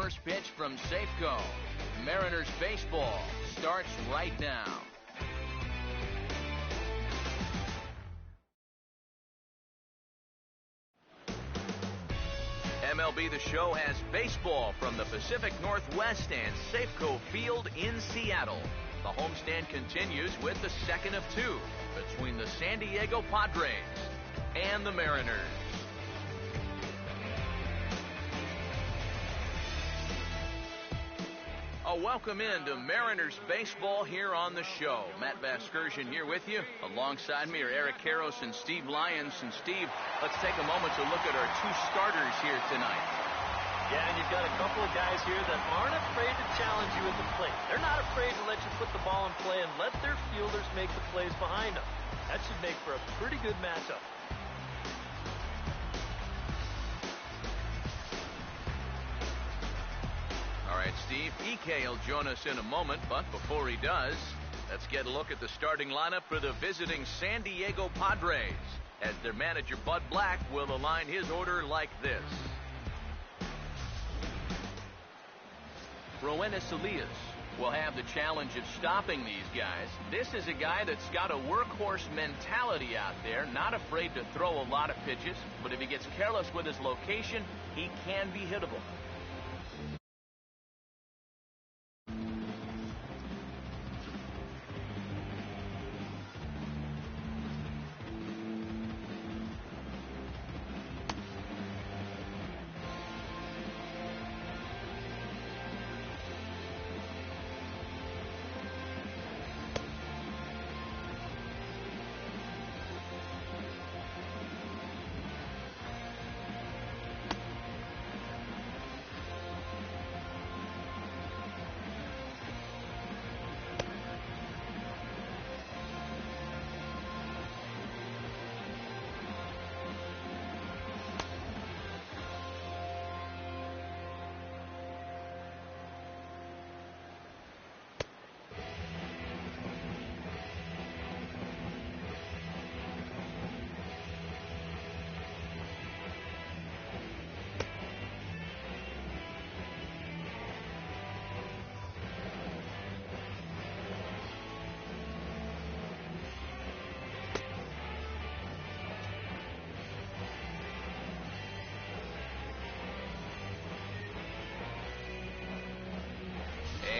first pitch from Safeco. Mariners baseball starts right now. MLB The Show has baseball from the Pacific Northwest and Safeco Field in Seattle. The homestand continues with the second of two between the San Diego Padres and the Mariners. A welcome into Mariners baseball here on the show. Matt Vasgersian here with you. Alongside me are Eric Karros and Steve Lyons. And Steve, let's take a moment to look at our two starters here tonight. Yeah, and you've got a couple of guys here that aren't afraid to challenge you at the plate. They're not afraid to let you put the ball in play and let their fielders make the plays behind them. That should make for a pretty good matchup. All right, Steve, EK will join us in a moment, but before he does, let's get a look at the starting lineup for the visiting San Diego Padres, as their manager Bud Black will align his order like this. Roenis Elias will have the challenge of stopping these guys. This is a guy that's got a workhorse mentality out there, not afraid to throw a lot of pitches, but if he gets careless with his location, he can be hittable.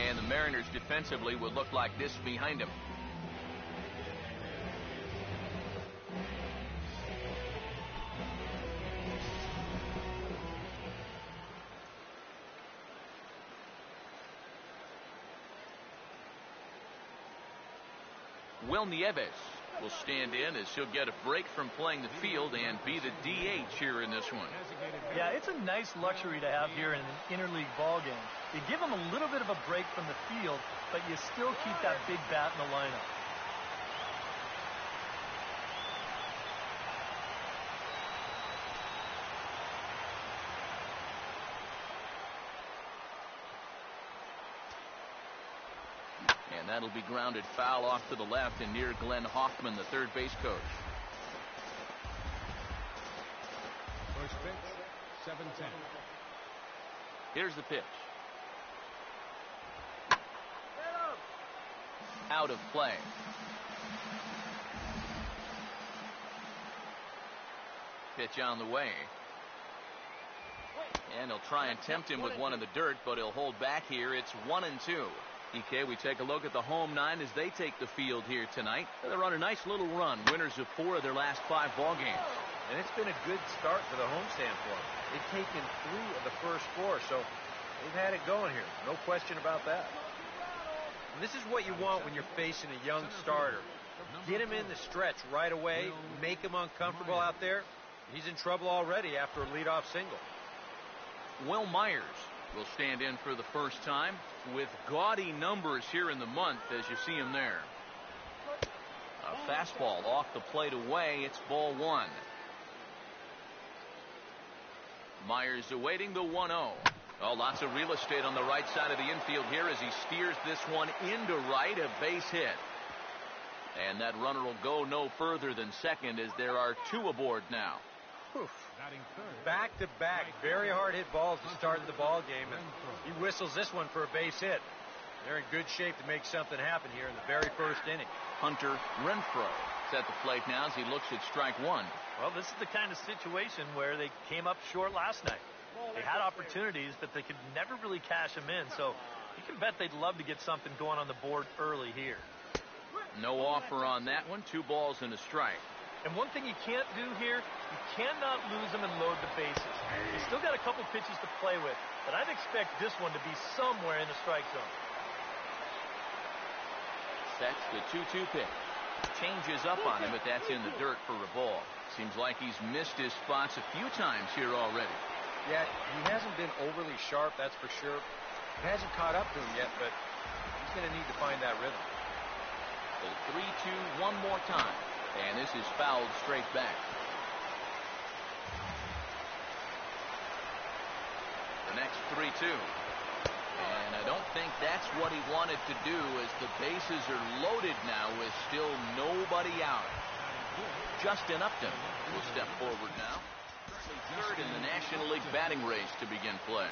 And the Mariners defensively would look like this behind him. Will Nieves will stand in as he'll get a break from playing the field and be the DH here in this one. Yeah, it's a nice luxury to have here in an interleague ball game. You give him a little bit of a break from the field, but you still keep that big bat in the lineup. And that'll be grounded foul off to the left and near Glenn Hoffman, the third base coach. First pitch, 7-10. Here's the pitch. Out of play. Pitch on the way. And he'll try and tempt him with one in the dirt, but he'll hold back here. It's 1-2. EK, we take a look at the home nine as they take the field here tonight. They're on a nice little run, winners of 4 of their last 5 ball games. And it's been a good start for the homestand for them. They've taken 3 of the first 4, so they've had it going here. No question about that. And this is what you want when you're facing a young starter. Get him in the stretch right away, make him uncomfortable out there. He's in trouble already after a leadoff single. Will Myers will stand in for the first time with gaudy numbers here in the month as you see him there. A fastball off the plate away. It's ball 1. Myers awaiting the 1-0. Oh, lots of real estate on the right side of the infield here as he steers this one into right, a base hit. And that runner will go no further than second as there are 2 aboard now. Batting third. Back-to-back, very hard-hit balls to start the ball game, and he whistles this one for a base hit. They're in good shape to make something happen here in the very first inning. Hunter Renfroe is at the plate now as he looks at strike one. Well, this is the kind of situation where they came up short last night. They had opportunities, but they could never really cash them in, so you can bet they'd love to get something going on the board early here. No offer on that one. 2 balls and a strike. And one thing you can't do here, you cannot lose them and load the bases. You still got a couple pitches to play with, but I'd expect this one to be somewhere in the strike zone. Sets the 2-2 pitch. Changes up on him, but that's in the dirt for a ball. Seems like he's missed his spots a few times here already. Yeah, he hasn't been overly sharp, that's for sure. It hasn't caught up to him yet, but he's going to need to find that rhythm. The 3-2 one more time, and this is fouled straight back. The next 3-2. And I don't think that's what he wanted to do, as the bases are loaded now with still nobody out. Justin Upton will step forward now. Third in the National League batting race to begin play.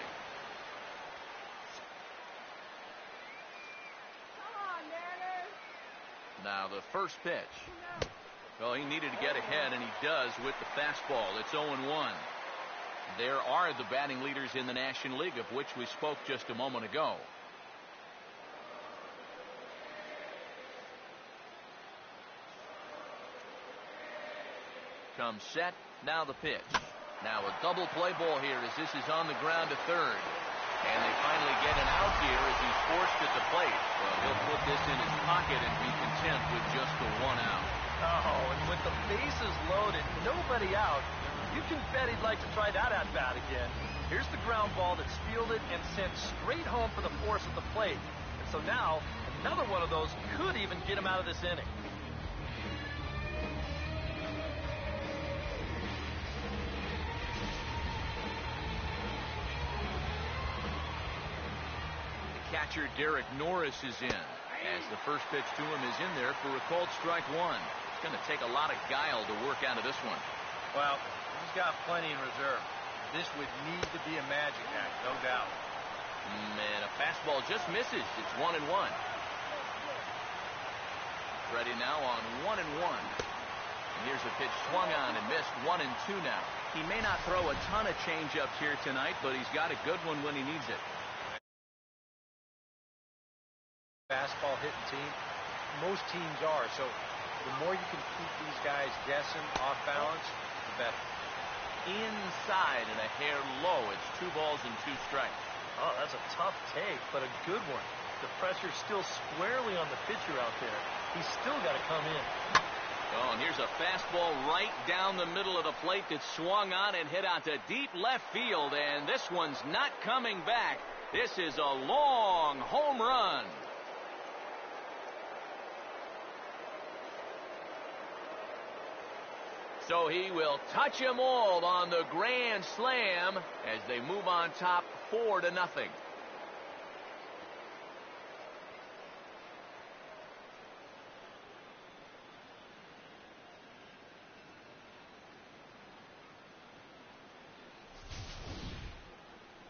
Now the first pitch. Well, he needed to get ahead, and he does with the fastball. It's 0-1. There are the batting leaders in the National League, of which we spoke just a moment ago. Comes set. Now the pitch. Now a double play ball here as this is on the ground to third. And they finally get an out here as he's forced at the plate. Well, he'll put this in his pocket and be content with just the 1 out. Oh, and with the bases loaded, nobody out, you can bet he'd like to try that at bat again. Here's the ground ball that's fielded and sent straight home for the force at the plate. And so now, another one of those could even get him out of this inning. Catcher Derek Norris is in, as the first pitch to him is in there for a called strike one. It's going to take a lot of guile to work out of this one. Well, he's got plenty in reserve. This would need to be a magic act, no doubt. And a fastball just misses. It's 1-1. Ready now on 1-1. And here's a pitch swung on and missed. 1-2 now. He may not throw a ton of changeups here tonight, but he's got a good one when he needs it. Fastball hitting team. Most teams are, so the more you can keep these guys guessing off balance, the better. Inside and a hair low. It's 2 balls and 2 strikes. Oh, that's a tough take, but a good one. The pressure's still squarely on the pitcher out there. He's still got to come in. Oh, and here's a fastball right down the middle of the plate that swung on and hit out to deep left field, and this one's not coming back. This is a long home run. So he will touch them all on the grand slam as they move on top 4-0.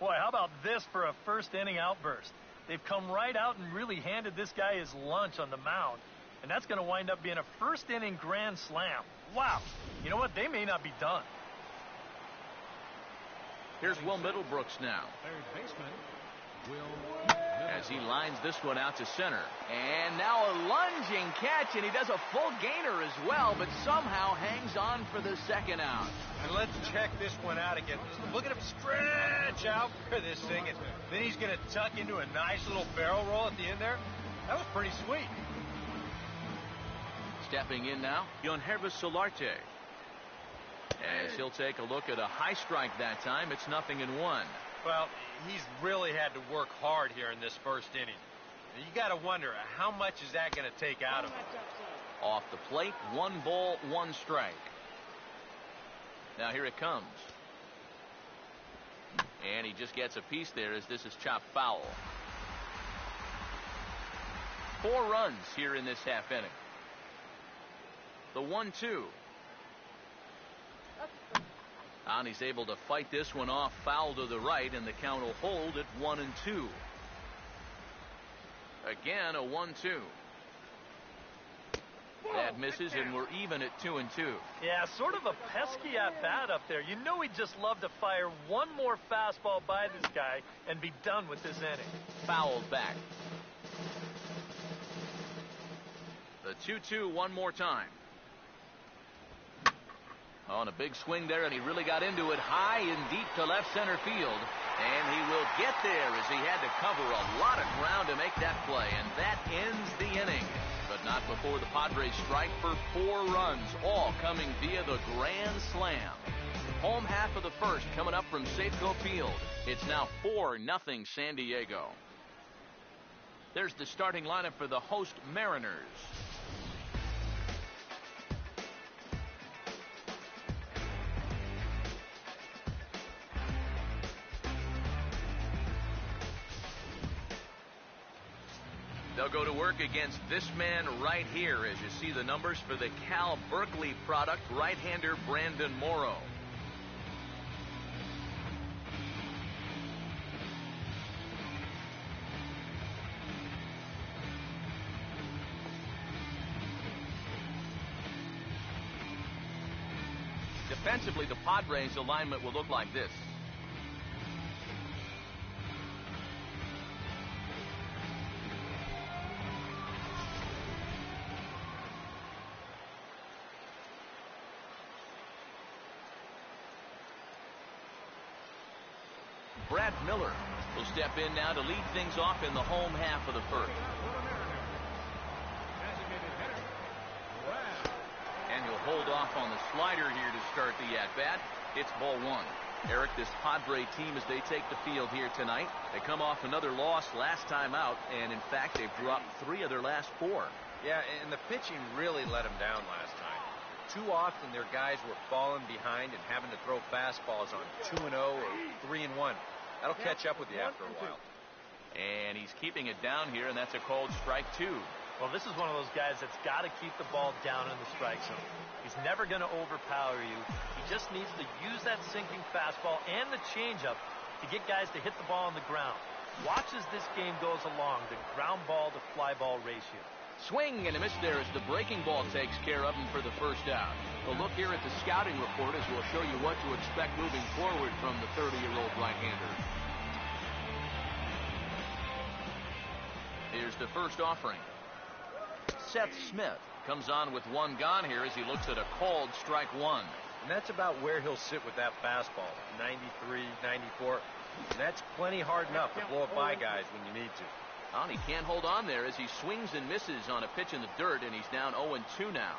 Boy, how about this for a first inning outburst? They've come right out and really handed this guy his lunch on the mound. And that's going to wind up being a first inning grand slam. Wow. You know what? They may not be done. Here's Will Middlebrooks now. Third baseman, Will As he lines this one out to center. And now a lunging catch, and he does a full gainer as well, but somehow hangs on for the second out. And let's check this one out again. Look at him stretch out for this thing, and then he's going to tuck into a nice little barrel roll at the end there. That was pretty sweet. Stepping in now, Yonhervis Solarte. As he'll take a look at a high strike that time, it's 0-1. Well, he's really had to work hard here in this first inning. You got to wonder, how much is that going to take out of him? Off the plate, 1 ball, 1 strike. Now here it comes. And he just gets a piece there as this is chopped foul. 4 runs here in this half inning. The 1-2. And he's able to fight this one off, foul to the right, and the count will hold at 1-2. Again, a 1-2. That misses, and we're even at 2-2. Yeah, sort of a pesky at-bat up there. You know he'd just love to fire one more fastball by this guy and be done with this inning. Fouled back. The 2-2 one more time. On a big swing there, and he really got into it high and deep to left center field. And he will get there as he had to cover a lot of ground to make that play. And that ends the inning. But not before the Padres strike for 4 runs, all coming via the grand slam. Home half of the first coming up from Safeco Field. It's now 4-0 San Diego. There's the starting lineup for the host Mariners. They'll go to work against this man right here as you see the numbers for the Cal Berkeley product, right-hander Brandon Morrow. Defensively, the Padres alignment will look like this. Brad Miller will step in now to lead things off in the home half of the first. And he'll hold off on the slider here to start the at-bat. It's ball 1. Eric, this Padre team, as they take the field here tonight, they come off another loss last time out, and in fact they've dropped 3 of their last 4. Yeah, and the pitching really let them down last time. Too often their guys were falling behind and having to throw fastballs on 2-0 or 3-1. That'll catch up with you after a while. And he's keeping it down here, and that's a called strike 2. Well, this is one of those guys that's got to keep the ball down in the strike zone. He's never going to overpower you. He just needs to use that sinking fastball and the changeup to get guys to hit the ball on the ground. Watch as this game goes along, the ground ball to fly ball ratio. Swing and a miss there as the breaking ball takes care of him for the first out. A look here at the scouting report as we'll show you what to expect moving forward from the 30-year-old right-hander. Here's the first offering. Seth Smith comes on with 1 gone here as he looks at a called strike 1. And that's about where he'll sit with that fastball, 93, 94. And that's plenty hard enough to blow it by guys when you need to. And he can't hold on there as he swings and misses on a pitch in the dirt, and he's down 0-2 now.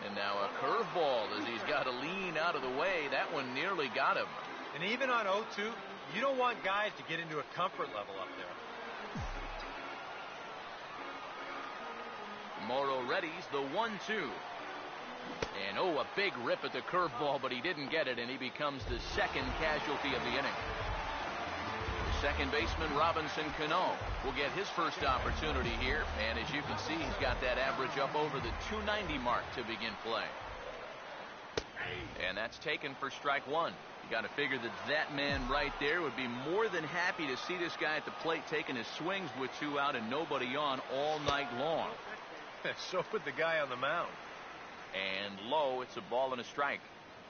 And now a curveball as he's got to lean out of the way. That one nearly got him. And even on 0-2, you don't want guys to get into a comfort level up there. Morrow readies the 1-2. And a big rip at the curveball, but he didn't get it, and he becomes the second casualty of the inning. Second baseman Robinson Cano will get his first opportunity here, and as you can see, he's got that average up over the 290 mark to begin play. And that's taken for strike 1. You got to figure that man right there would be more than happy to see this guy at the plate taking his swings with 2 out and nobody on all night long. So would the guy on the mound. And low, it's a ball and a strike.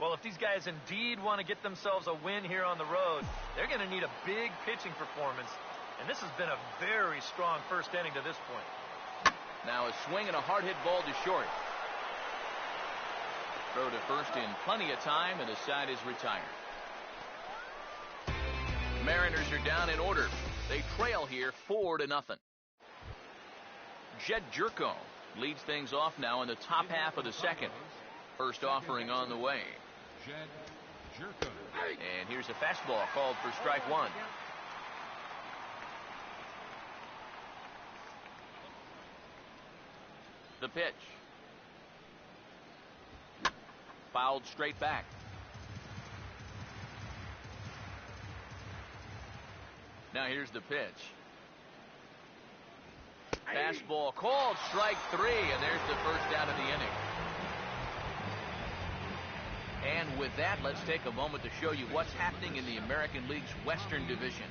Well, if these guys indeed want to get themselves a win here on the road, they're going to need a big pitching performance. And this has been a very strong first inning to this point. Now a swing and a hard hit ball to short. Throw to first in plenty of time, and the side is retired. Mariners are down in order. They trail here 4-0. Jed Jerko leads things off now in the top half of the second. First offering on the way. And here's a fastball called for strike 1. The pitch. Fouled straight back. Now here's the pitch. Fastball called strike 3, and there's the first out of the inning. And with that, let's take a moment to show you what's happening in the American League's Western Division.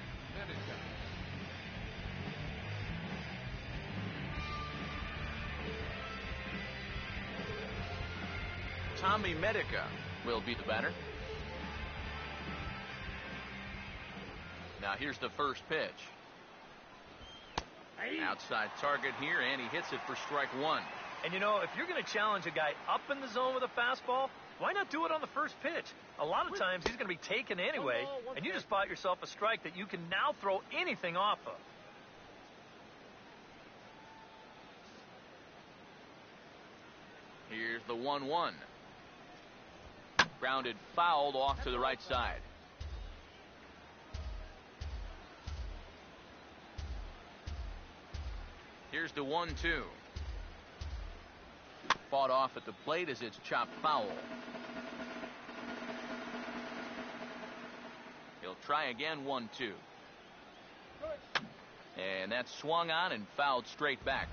Tommy Medica will be the batter. Now here's the first pitch. Outside target here, and he hits it for strike one. And you know, if you're going to challenge a guy up in the zone with a fastball, why not do it on the first pitch? A lot of times he's going to be taken anyway, and you just bought yourself a strike that you can now throw anything off of. Here's the 1-1. Grounded fouled off to the right side. Here's the 1-2. Fought off at the plate as it's chopped foul. He'll try again, 1-2. And that's swung on and fouled straight back.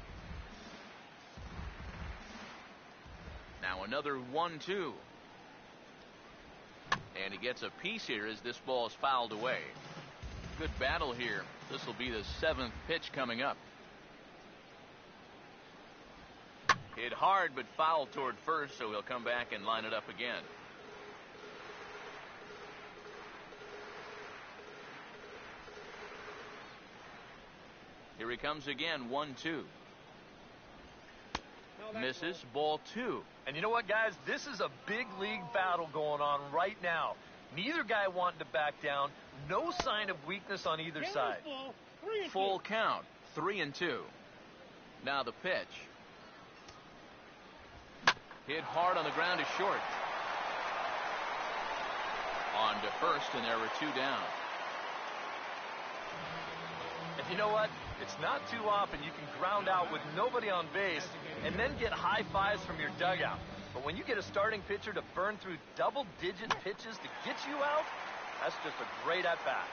Now another 1-2. And he gets a piece here as this ball is fouled away. Good battle here. This will be the 7th pitch coming up. Hit hard but fouled toward first, so he'll come back and line it up again. Here he comes again, 1-2. Misses, ball 2. And you know what, guys? This is a big league battle going on right now. Neither guy wanting to back down. No sign of weakness on either side. Full count, 3-2. Now the pitch. Hit hard on the ground is short. On to first, and there were 2 down. And you know what? It's not too often you can ground out with nobody on base and then get high fives from your dugout. But when you get a starting pitcher to burn through double-digit pitches to get you out, that's just a great at-bat.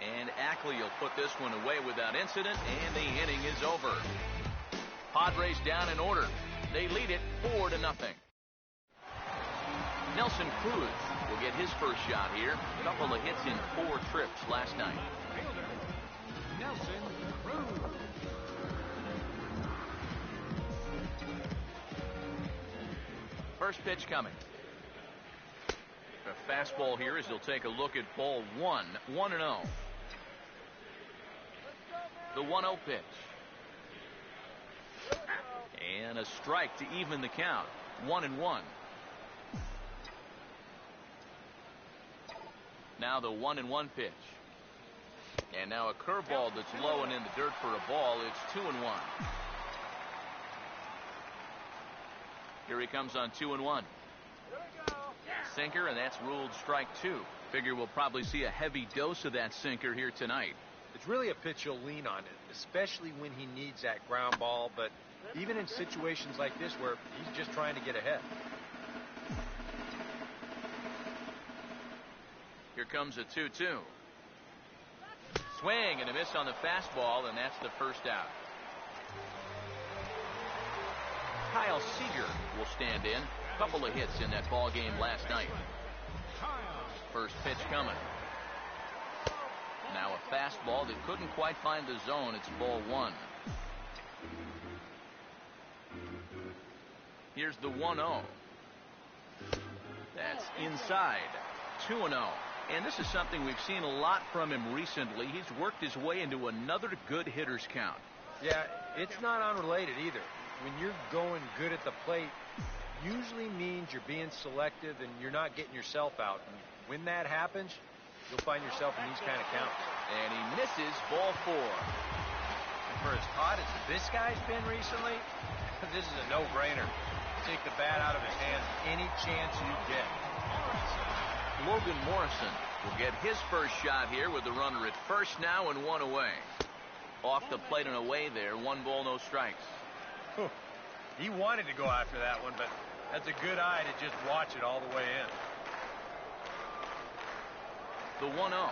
And Ackley will put this one away without incident, and the inning is over. Padres down in order. They lead it 4-0. Nelson Cruz will get his first shot here. A couple of hits in 4 trips last night. Fielder, Nelson Cruz. First pitch coming. A fastball here as he'll take a look at ball 1. 1-0. The 1-0 pitch. And a strike to even the count. 1-1. Now the 1-1 pitch. And now a curveball that's low and in the dirt for a ball. It's 2-1. Here he comes on 2-1. Sinker, and that's ruled strike 2. Figure we'll probably see a heavy dose of that sinker here tonight. It's really a pitch you'll lean on, especially when he needs that ground ball, but even in situations like this where he's just trying to get ahead. Here comes a 2-2. Swing and a miss on the fastball, and that's the first out. Kyle Seager will stand in. A couple of hits in that ball game last night. First pitch coming. Now a fastball that couldn't quite find the zone. It's ball 1. Here's the 1-0. That's inside. 2-0. And this is something we've seen a lot from him recently. He's worked his way into another good hitter's count. Yeah, it's not unrelated either. When you're going good at the plate, usually means you're being selective and you're not getting yourself out. And when that happens, you'll find yourself in these kind of counts. And he misses, ball 4. For as hot as this guy's been recently, this is a no-brainer. Take the bat out of his hands any chance you get. Logan Morrison will get his first shot here with the runner at first now and 1 away. Off the plate and away there, 1 ball, no strikes. He wanted to go after that one, but that's a good eye to just watch it all the way in. The 1-0.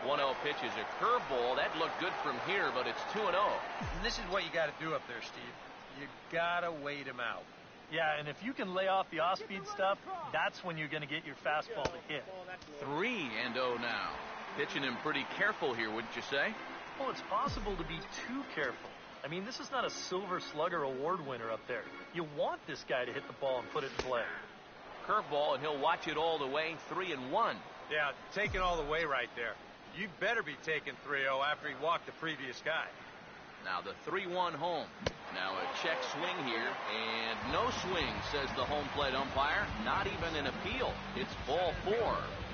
1-0 pitch is a curveball. That looked good from here, but it's 2-0. And this is what you got to do up there, Steve. You got to wait him out. Yeah, and if you can lay off the off-speed stuff, that's when you're going to get your fastball to hit. 3-0 now. Pitching him pretty careful here, wouldn't you say? Well, it's possible to be too careful. I mean, this is not a Silver Slugger award winner up there. You want this guy to hit the ball and put it in play. Curveball, and he'll watch it all the way. 3-1. Yeah, taking all the way right there. You better be taking 3-0 after he walked the previous guy. Now the 3-1 home. Now a check swing here, and no swing, says the home plate umpire. Not even an appeal. It's ball 4.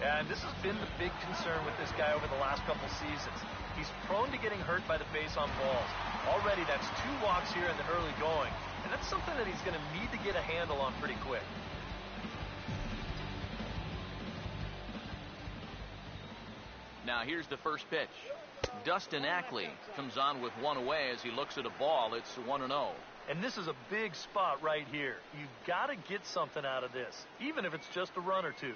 Yeah, and this has been the big concern with this guy over the last couple seasons. He's prone to getting hurt by the base on balls. Already, that's 2 walks here in the early going, and that's something that he's going to need to get a handle on pretty quick. Now here's the first pitch. Dustin Ackley comes on with 1 away as he looks at a ball. It's 1-0. And this is a big spot right here. You've got to get something out of this, even if it's just a run or two.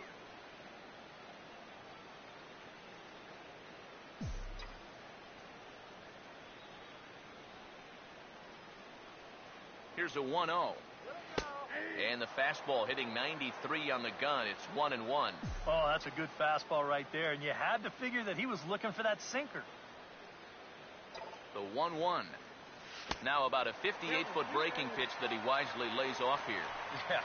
Here's a 1-0. And the fastball hitting 93 on the gun. It's 1-1. Oh, that's a good fastball right there. And you had to figure that he was looking for that sinker. The 1-1. Now about a 58-foot breaking pitch that he wisely lays off here. Yeah,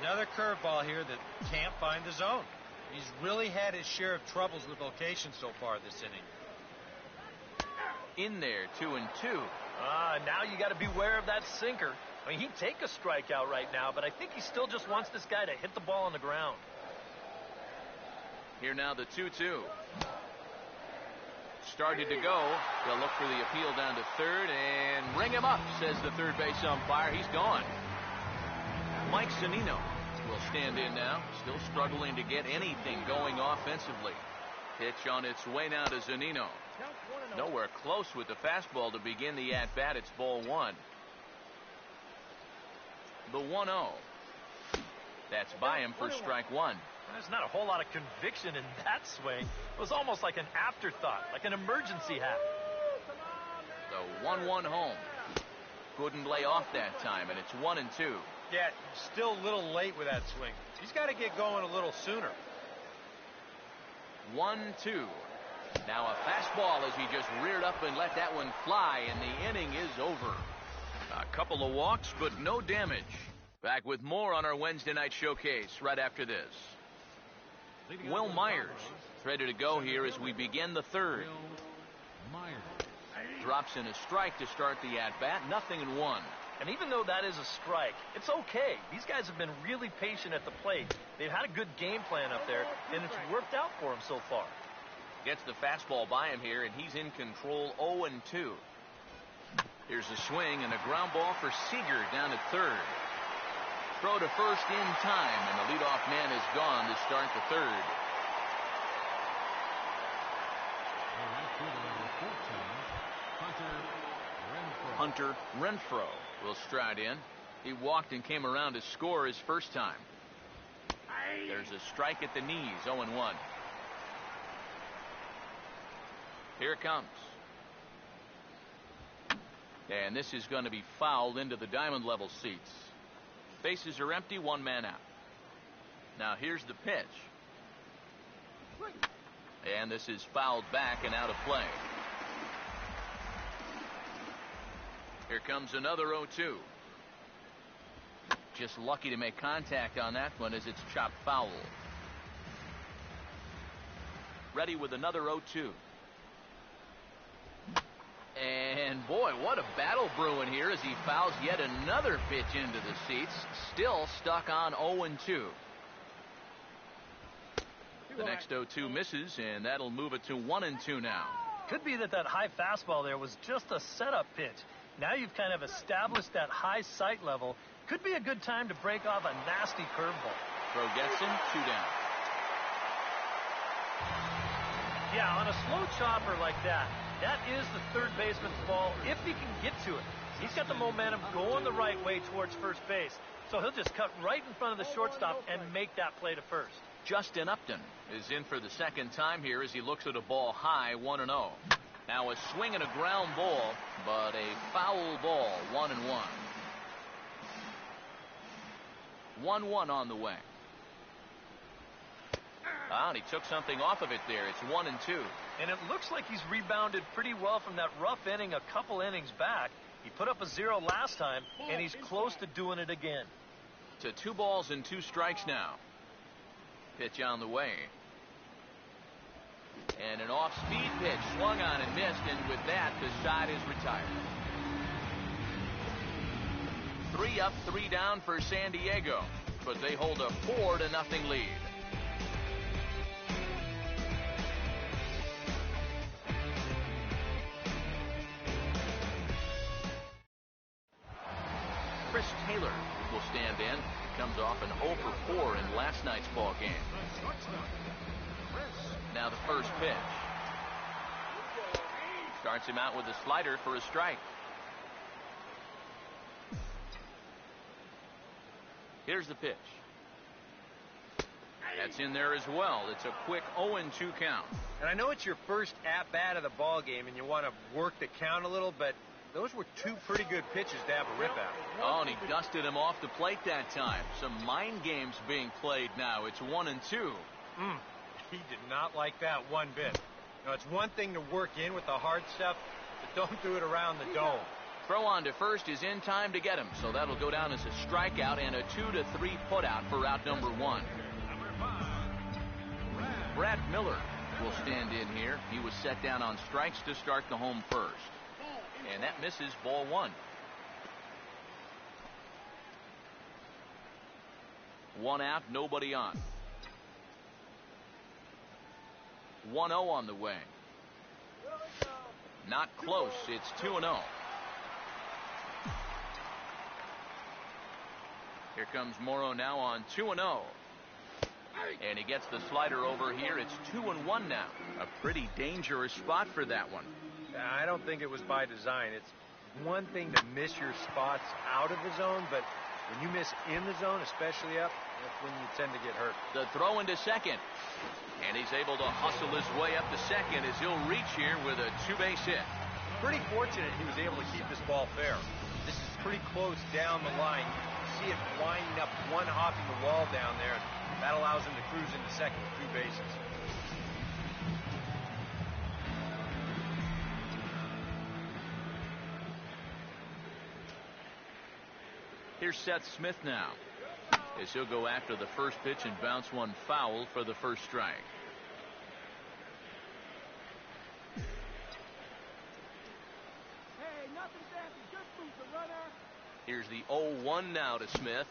another curveball here that can't find the zone. He's really had his share of troubles with location so far this inning. In there, 2-2. Now you got to beware of that sinker. I mean, he'd take a strikeout right now, but I think he still just wants this guy to hit the ball on the ground. Here now the 2-2. Started to go. They'll look for the appeal down to third and ring him up, says the third base umpire. He's gone. Mike Zunino will stand in now, still struggling to get anything going offensively. Pitch on its way now to Zunino. Nowhere close with the fastball to begin the at-bat. It's ball 1. The 1-0. That's by him for strike 1. There's not a whole lot of conviction in that swing. It was almost like an afterthought, like an emergency hat. The 1-1 home. Couldn't lay off that time, and it's 1-2. Yeah, still a little late with that swing. He's got to get going a little sooner. 1-2. Now a fastball as he just reared up and let that one fly, and the inning is over. A couple of walks, but no damage. Back with more on our Wednesday night showcase right after this. Will Myers ready to go here as we begin the third. Drops in a strike to start the at-bat. 0-1. And even though that is a strike, it's okay. These guys have been really patient at the plate. They've had a good game plan up there, and it's worked out for them so far. Gets the fastball by him here, and he's in control. 0-2. Here's a swing and a ground ball for Seager down at third. Throw to first in time, and the leadoff man is gone to start the third. Hunter Renfroe will stride in. He walked and came around to score his first time. There's a strike at the knees. 0-1. Here it comes. And this is going to be fouled into the diamond level seats. Bases are empty, 1 man out. Now here's the pitch. And this is fouled back and out of play. Here comes another 0-2. Just lucky to make contact on that one as it's chopped foul. Ready with another 0-2. And boy, what a battle brewing here as he fouls yet another pitch into the seats. Still stuck on 0-2. The next 0-2 misses, and that'll move it to 1-2 now. Could be that high fastball there was just a setup pitch. Now you've kind of established that high sight level. Could be a good time to break off a nasty curveball. Throw gets him, 2 down. Yeah, on a slow chopper like that, that is the third baseman's ball if he can get to it. He's got the momentum going the right way towards first base, so he'll just cut right in front of the shortstop and make that play to first. Justin Upton is in for the second time here as he looks at a ball high, 1-0. Now a swing and a ground ball, but a foul ball, 1-1. 1-1 on the way. And he took something off of it there. It's 1-2. And it looks like he's rebounded pretty well from that rough inning a couple innings back. He put up a 0 last time, and he's close to doing it again. To 2 balls and 2 strikes now. Pitch on the way. And an off-speed pitch swung on and missed, and with that, the side is retired. 3 up, 3 down for San Diego, but they hold a 4-0 lead. Chris Taylor will stand in. Comes off an 0 for 4 in last night's ball game. Now the first pitch. Starts him out with a slider for a strike. Here's the pitch. That's in there as well. It's a quick 0-2 count. And I know it's your first at-bat of the ball game and you want to work the count a little, but those were 2 pretty good pitches to have a rip at. Oh, and he dusted him off the plate that time. Some mind games being played now. It's 1-2. He did not like that one bit. You know, it's one thing to work in with the hard stuff, but don't do it around the dome. Throw on to first is in time to get him, so that'll go down as a strikeout and a 2-3 putout for out number 1. Brad Miller will stand in here. He was set down on strikes to start the home first. And that misses, ball 1. 1 out, nobody on. 1-0 on the way. Not close. It's 2-0. Here comes Morrow now on 2-0. And he gets the slider over here. It's 2-1 now. A pretty dangerous spot for that one. I don't think it was by design. It's one thing to miss your spots out of the zone, but when you miss in the zone, especially up, that's when you tend to get hurt. The throw into second. And he's able to hustle his way up to second as he'll reach here with a 2-base hit. Pretty fortunate he was able to keep this ball fair. This is pretty close down the line. You see it winding up, one hopping the wall down there. That allows him to cruise into second with 2 bases. Here's Seth Smith now, as he'll go after the first pitch and bounce one foul for the first strike. Hey, nothing fancy, just move the runner. Here's the 0-1 now to Smith.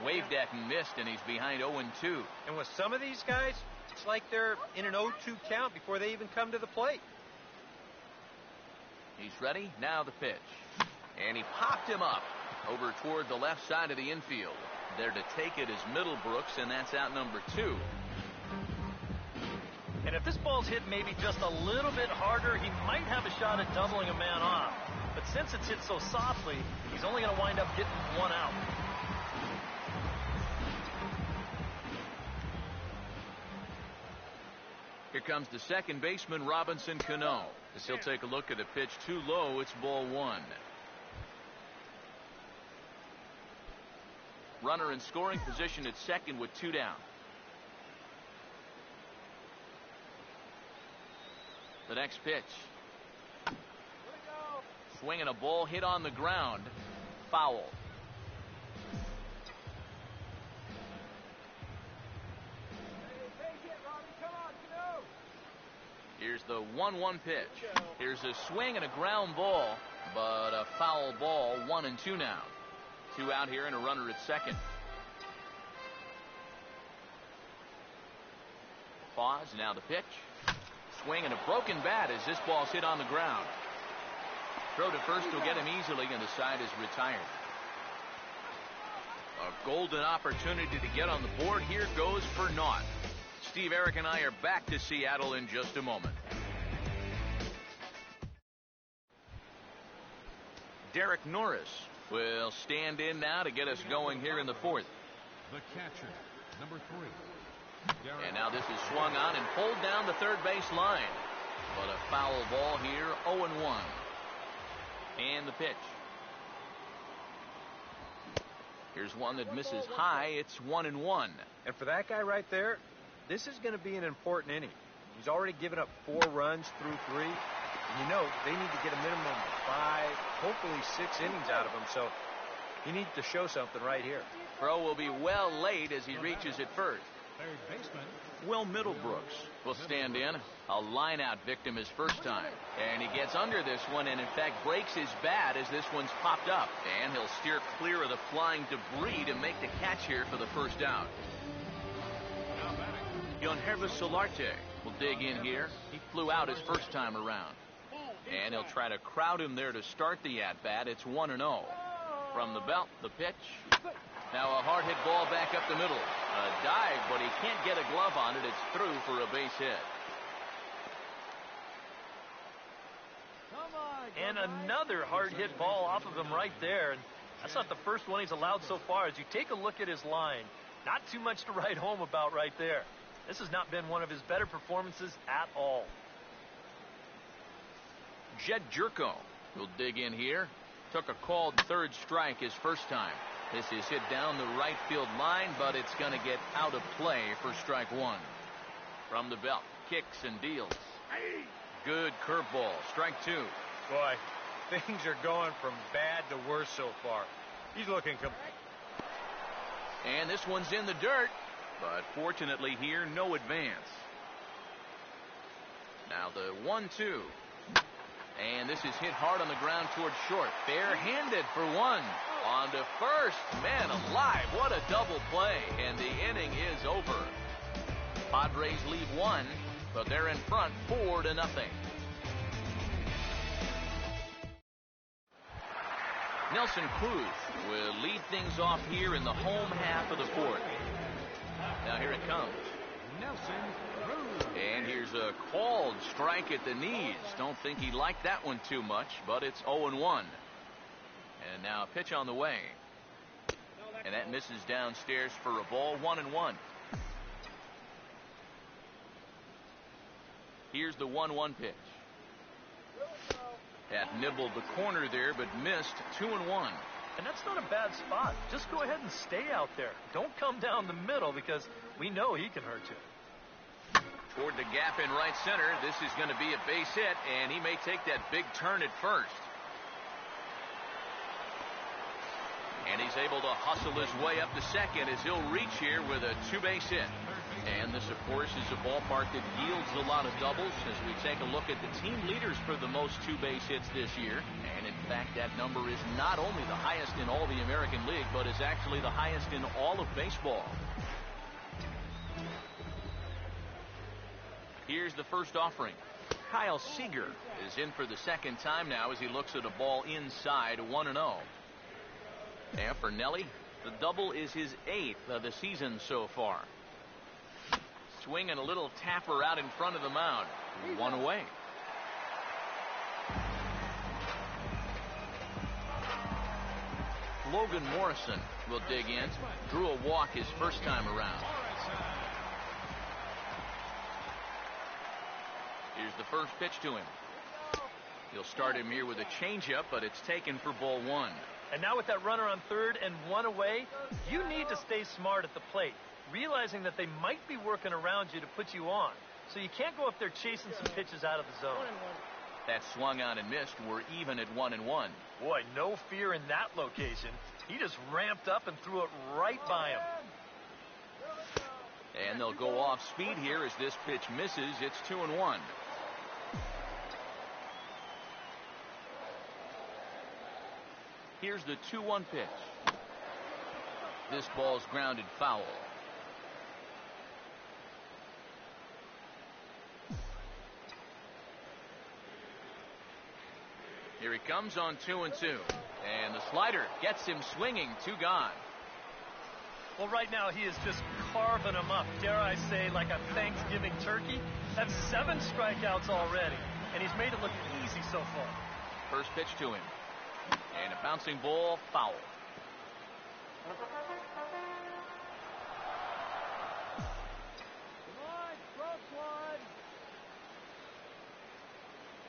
Waved at and missed, and he's behind 0-2. And with some of these guys, it's like they're in an 0-2 count before they even come to the plate. He's ready. Now the pitch. And he popped him up over toward the left side of the infield. There to take it is Middlebrooks, and that's out number 2. And if this ball's hit maybe just a little bit harder, he might have a shot at doubling a man off. But since it's hit so softly, he's only going to wind up getting 1 out. Here comes the second baseman, Robinson Cano. As he'll take a look at a pitch too low, it's ball 1. Runner in scoring position at second with 2 down. The next pitch. Swinging a ball hit on the ground. Foul. Here's the 1-1 pitch. Here's a swing and a ground ball, but a foul ball. 1-2 now. 2 out here and a runner at second. Pause, now the pitch. Swing and a broken bat as this ball's hit on the ground. Throw to first will get him easily, and the side is retired. A golden opportunity to get on the board here goes for naught. Steve, Eric, and I are back to Seattle in just a moment. Derek Norris will stand in now to get us going here in the 4th. The catcher, number 3. And now this is swung on and pulled down the third base line. But a foul ball here, 0-1. And the pitch. Here's one that misses high. It's 1-1. And for that guy right there, this is going to be an important inning. He's already given up 4 runs through 3. And you know, they need to get a minimum of 5, hopefully 6 innings out of him. So he needs to show something right here. Throw will be well late as he reaches at first. Third baseman. Will Middlebrooks will stand in. A line-out victim his first time. And he gets under this one and, in fact, breaks his bat as this one's popped up. And he'll steer clear of the flying debris to make the catch here for the first out. Now batting. Yohannes Solarte will dig in here. He flew out his first time around. And he'll try to crowd him there to start the at-bat. It's 1-0. From the belt, the pitch. Now a hard hit ball back up the middle. A dive, but he can't get a glove on it. It's through for a base hit. And another hard hit ball off of him right there. And that's not the first one he's allowed so far. As you take a look at his line, not too much to write home about right there. This has not been one of his better performances at all. Jed Jerko will dig in here. Took a called third strike his first time. This is hit down the right field line, but it's going to get out of play for strike 1. From the belt, kicks and deals. Good curveball, strike 2. Boy, things are going from bad to worse so far. He's looking And this one's in the dirt, but fortunately here, no advance. Now the 1-2. And this is hit hard on the ground towards short. Bare-handed for 1. On to first. Man alive, what a double play. And the inning is over. Padres lead 1, but they're in front 4-0. Nelson Cruz will lead things off here in the home half of the 4th. Now here it comes. Nelson Cruz. And here's a called strike at the knees. Don't think he liked that one too much, but it's 0-1. And now a pitch on the way. And that misses downstairs for a ball. 1-1. Here's the 1-1 pitch. That nibbled the corner there, but missed. 2-1. And that's not a bad spot. Just go ahead and stay out there. Don't come down the middle because we know he can hurt you. Toward the gap in right center. This is going to be a base hit, and he may take that big turn at first. And he's able to hustle his way up to second as he'll reach here with a 2-base hit. And this, of course, is a ballpark that yields a lot of doubles as we take a look at the team leaders for the most 2-base hits this year. And, in fact, that number is not only the highest in all the American League, but is actually the highest in all of baseball. Here's the first offering. Kyle Seager is in for the second time now as he looks at a ball inside. 1-0. And for Nelly, the double is his 8th of the season so far. Swing and a little tapper out in front of the mound. 1 away. Logan Morrison will dig in. Drew a walk his first time around. Here's the first pitch to him. He'll start him here with a changeup, but it's taken for ball 1. And now with that runner on third and 1 away, you need to stay smart at the plate, realizing that they might be working around you to put you on. So you can't go up there chasing some pitches out of the zone. That swung on and missed. We're even at 1-1. Boy, no fear in that location. He just ramped up and threw it right by him. And they'll go off speed here as this pitch misses. It's 2-1. Here's the 2-1 pitch. This ball's grounded foul. Here he comes on 2-2. And the slider gets him swinging. 2 gone. Well, right now he is just carving them up, dare I say, like a Thanksgiving turkey. That's 7 strikeouts already, and he's made it look easy so far. First pitch to him. And a bouncing ball, foul. Come on, strike 1.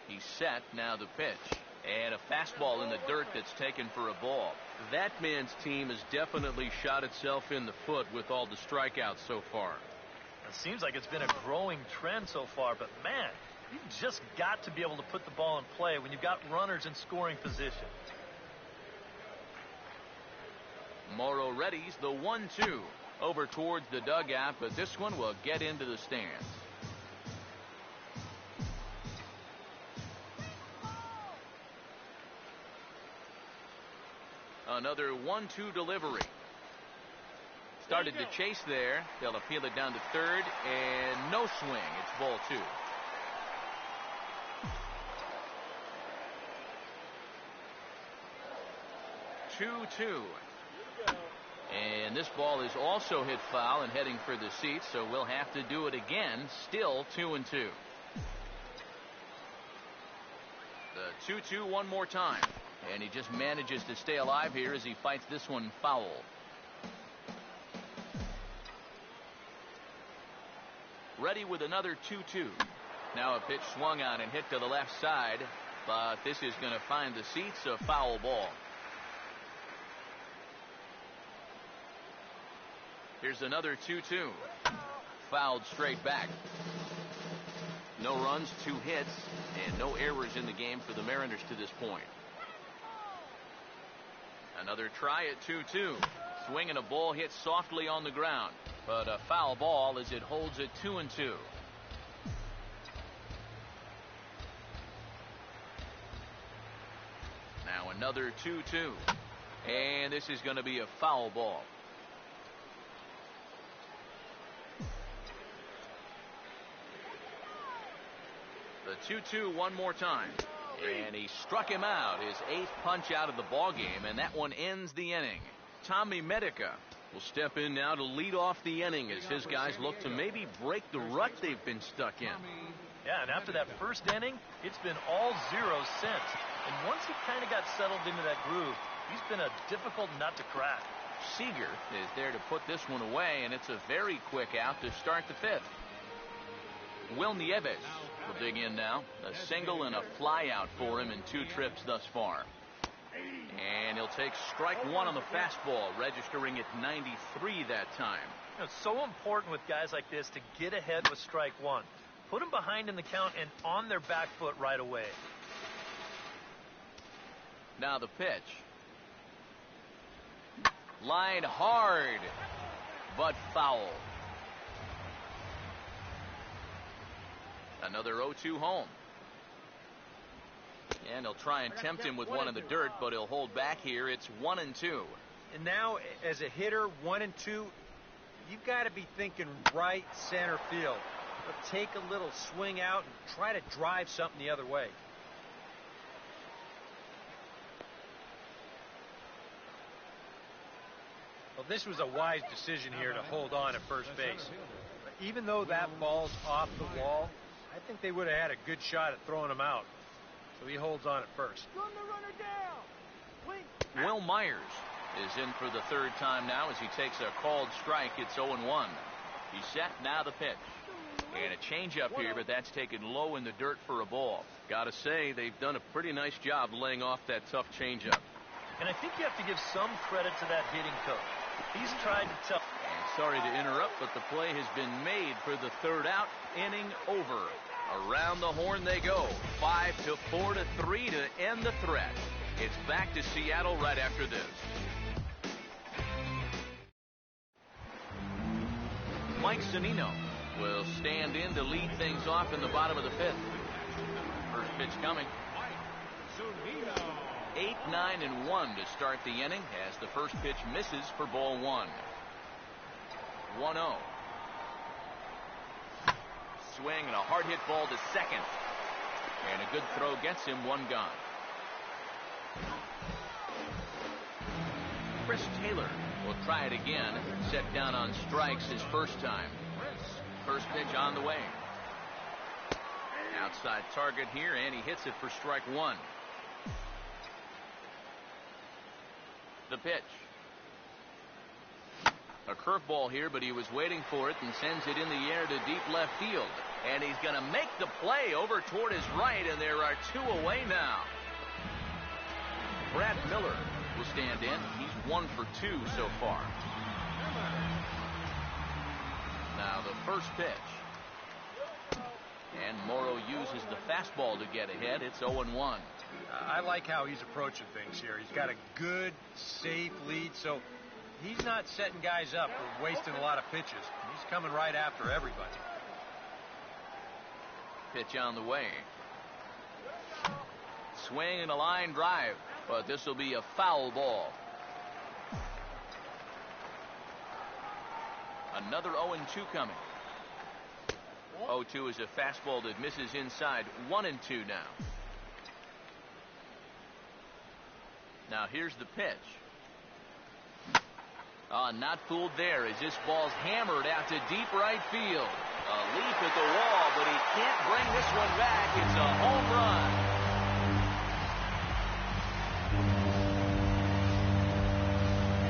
He's set. Now the pitch. And a fastball in the dirt that's taken for a ball. That man's team has definitely shot itself in the foot with all the strikeouts so far. It seems like it's been a growing trend so far, but man, you've just got to be able to put the ball in play when you've got runners in scoring position. Morrow readies the 1-2 over towards the dugout, but this one will get into the stands. Another 1-2 delivery. Started to chase there. They'll appeal it down to third, and no swing. It's ball 2. 2-2. And this ball is also hit foul and heading for the seats, so we'll have to do it again. Still 2-2. The 2-2 one more time. And he just manages to stay alive here as he fights this one foul. Ready with another 2-2. Now a pitch swung on and hit to the left side, but this is going to find the seats, a foul ball. Here's another 2-2. Fouled straight back. No runs, 2 hits, and no errors in the game for the Mariners to this point. Another try at 2-2. Swing and a ball hit softly on the ground, but a foul ball as it holds at 2-2. Now another 2-2. And this is going to be a foul ball. The 2-2 one more time. And he struck him out, his 8th punch out of the ball game, and that one ends the inning. Tommy Medica will step in now to lead off the inning as his guys look to maybe break the rut they've been stuck in. Yeah, and after that first inning, it's been all zeros since. And once he kind of got settled into that groove, he's been a difficult nut to crack. Seager is there to put this one away, and it's a very quick out to start the 5th. Will Nieves will dig in now. A single and a fly out for him in 2 trips thus far. And he'll take strike 1 on the fastball, registering at 93 that time. You know, it's so important with guys like this to get ahead with strike 1. Put them behind in the count and on their back foot right away. Now the pitch. Line hard, but foul. Another 0-2 home. And he'll try and tempt him with one in the dirt, but he'll hold back here. It's 1-2. And now, as a hitter, 1-2, you've got to be thinking right center field. Take a little swing out and try to drive something the other way. Well, this was a wise decision here to hold on at first base. But even though that ball's off the wall, I think they would have had a good shot at throwing him out. So he holds on at first. Run the runner down. Will Myers is in for the 3rd time now as he takes a called strike. It's 0-1. He's set, now the pitch. And a changeup here, but that's taken low in the dirt for a ball. Gotta say, they've done a pretty nice job laying off that tough changeup. And I think you have to give some credit to that hitting coach. He's tried to tell. And sorry to interrupt, but the play has been made for the 3rd out. Inning over. Around the horn they go. 5-4 to 3 to end the threat. It's back to Seattle right after this. Mike Zunino will stand in to lead things off in the bottom of the 5th. First pitch coming. 8, 9, and 1 to start the inning as the first pitch misses for ball 1. 1-0. Swing and a hard hit ball to second. And a good throw gets him 1 gone. Chris Taylor will try it again. Set down on strikes his first time. First pitch on the way. Outside target here, and he hits it for strike 1. The pitch. A curveball here, but he was waiting for it and sends it in the air to deep left field. And he's going to make the play over toward his right, and there are 2 away now. Brad Miller will stand in. He's 1 for 2 so far. Now the first pitch. And Morrow uses the fastball to get ahead. It's 0-1. I like how he's approaching things here. He's got a good, safe lead, so he's not setting guys up for wasting a lot of pitches. He's coming right after everybody. Pitch on the way. Swing and a line drive, but this will be a foul ball. Another 0-2 coming. 0-2 is a fastball that misses inside. 1-2 now. Now here's the pitch. Not fooled there as this ball's hammered out to deep right field. A leap at the wall, but he can't bring this one back. It's a home run.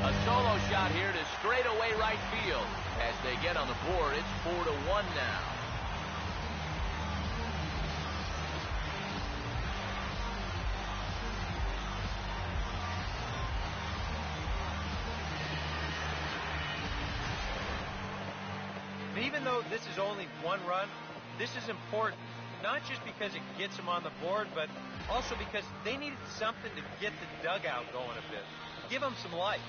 A solo shot here to straightaway right field. As they get on the board, it's 4-1 now. Even though this is only 1 run, this is important, not just because it gets them on the board, but also because they needed something to get the dugout going a bit. Give them some life.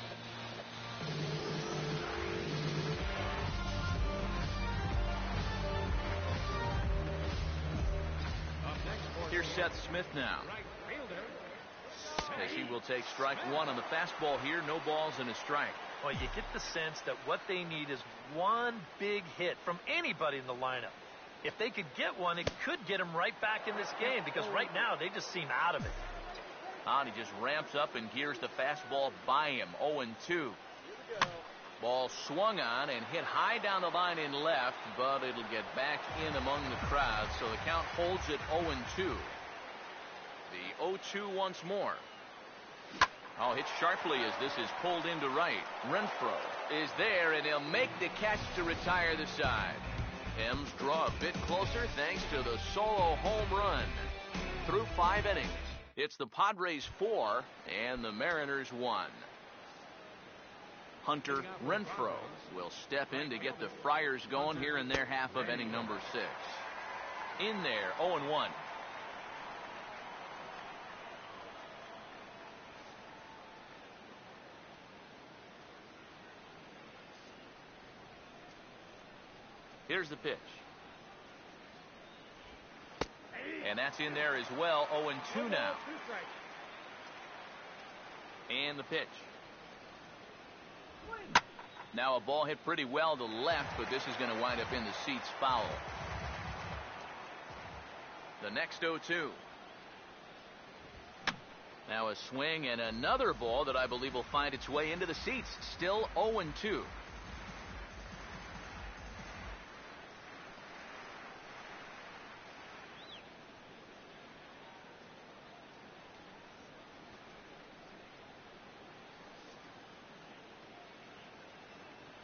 Here's Seth Smith now. As he will take strike 1 on the fastball here. No balls and a strike. Well, you get the sense that what they need is one big hit from anybody in the lineup. If they could get one, it could get them right back in this game, because right now they just seem out of it. And he just ramps up and gears the fastball by him. 0-2. Ball swung on and hit high down the line in left, but it'll get back in among the crowd, so the count holds at 0-2. The 0-2 once more. Hit sharply as this is pulled into right. Renfroe is there, and he'll make the catch to retire the side. M's draw a bit closer thanks to the solo home run. Through 5 innings, it's the Padres 4 and the Mariners 1. Hunter Renfroe will step in to get the Friars going here in their half of inning number 6. In there, 0-1. Here's the pitch. And that's in there as well. 0-2 now. And the pitch. Now a ball hit pretty well to left, but this is going to wind up in the seats foul. The next 0-2. Now a swing and another ball that I believe will find its way into the seats. Still 0-2.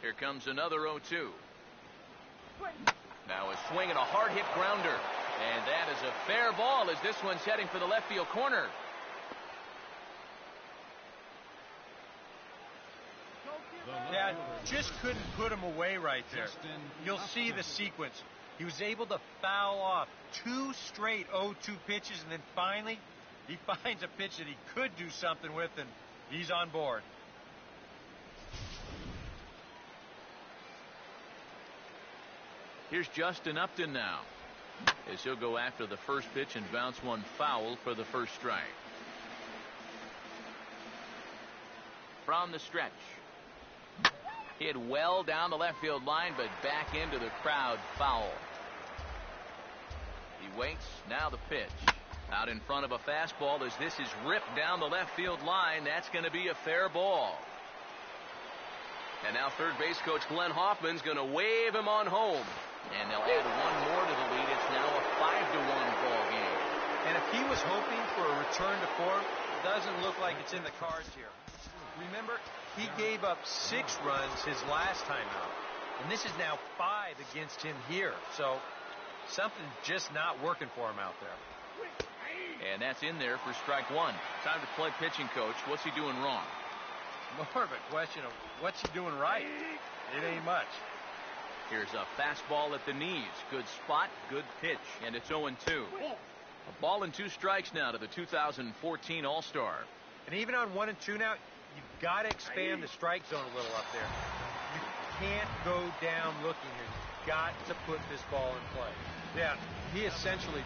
Here comes another 0-2. Now a swing and a hard hit grounder. And that is a fair ball as this one's heading for the left field corner. Yeah, just couldn't put him away right there. You'll see the sequence. He was able to foul off 2 straight 0-2 pitches, and then finally he finds a pitch that he could do something with, and he's on board. Here's Justin Upton now, as he'll go after the first pitch and bounce one foul for the first strike. From the stretch. Hit well down the left field line, but back into the crowd, foul. He waits, now the pitch. Out in front of a fastball as this is ripped down the left field line. That's going to be a fair ball. And now third base coach Glenn Hoffman's going to wave him on home. And they'll add one more to the lead. It's now a 5-1 ball game. And if he was hoping for a return to form, it doesn't look like it's in the cards here. Remember, he gave up 6 runs his last time out. And this is now 5 against him here. So something's just not working for him out there. And that's in there for strike one. Time to play pitching coach. What's he doing wrong? More of a question of what's he doing right. It ain't much. Here's a fastball at the knees. Good spot, good pitch, and it's 0-2. A ball and 2 strikes now to the 2014 All-Star. And even on 1 and 2 now, you've got to expand the strike zone a little up there. You can't go down looking here. You've got to put this ball in play. Yeah, he essentially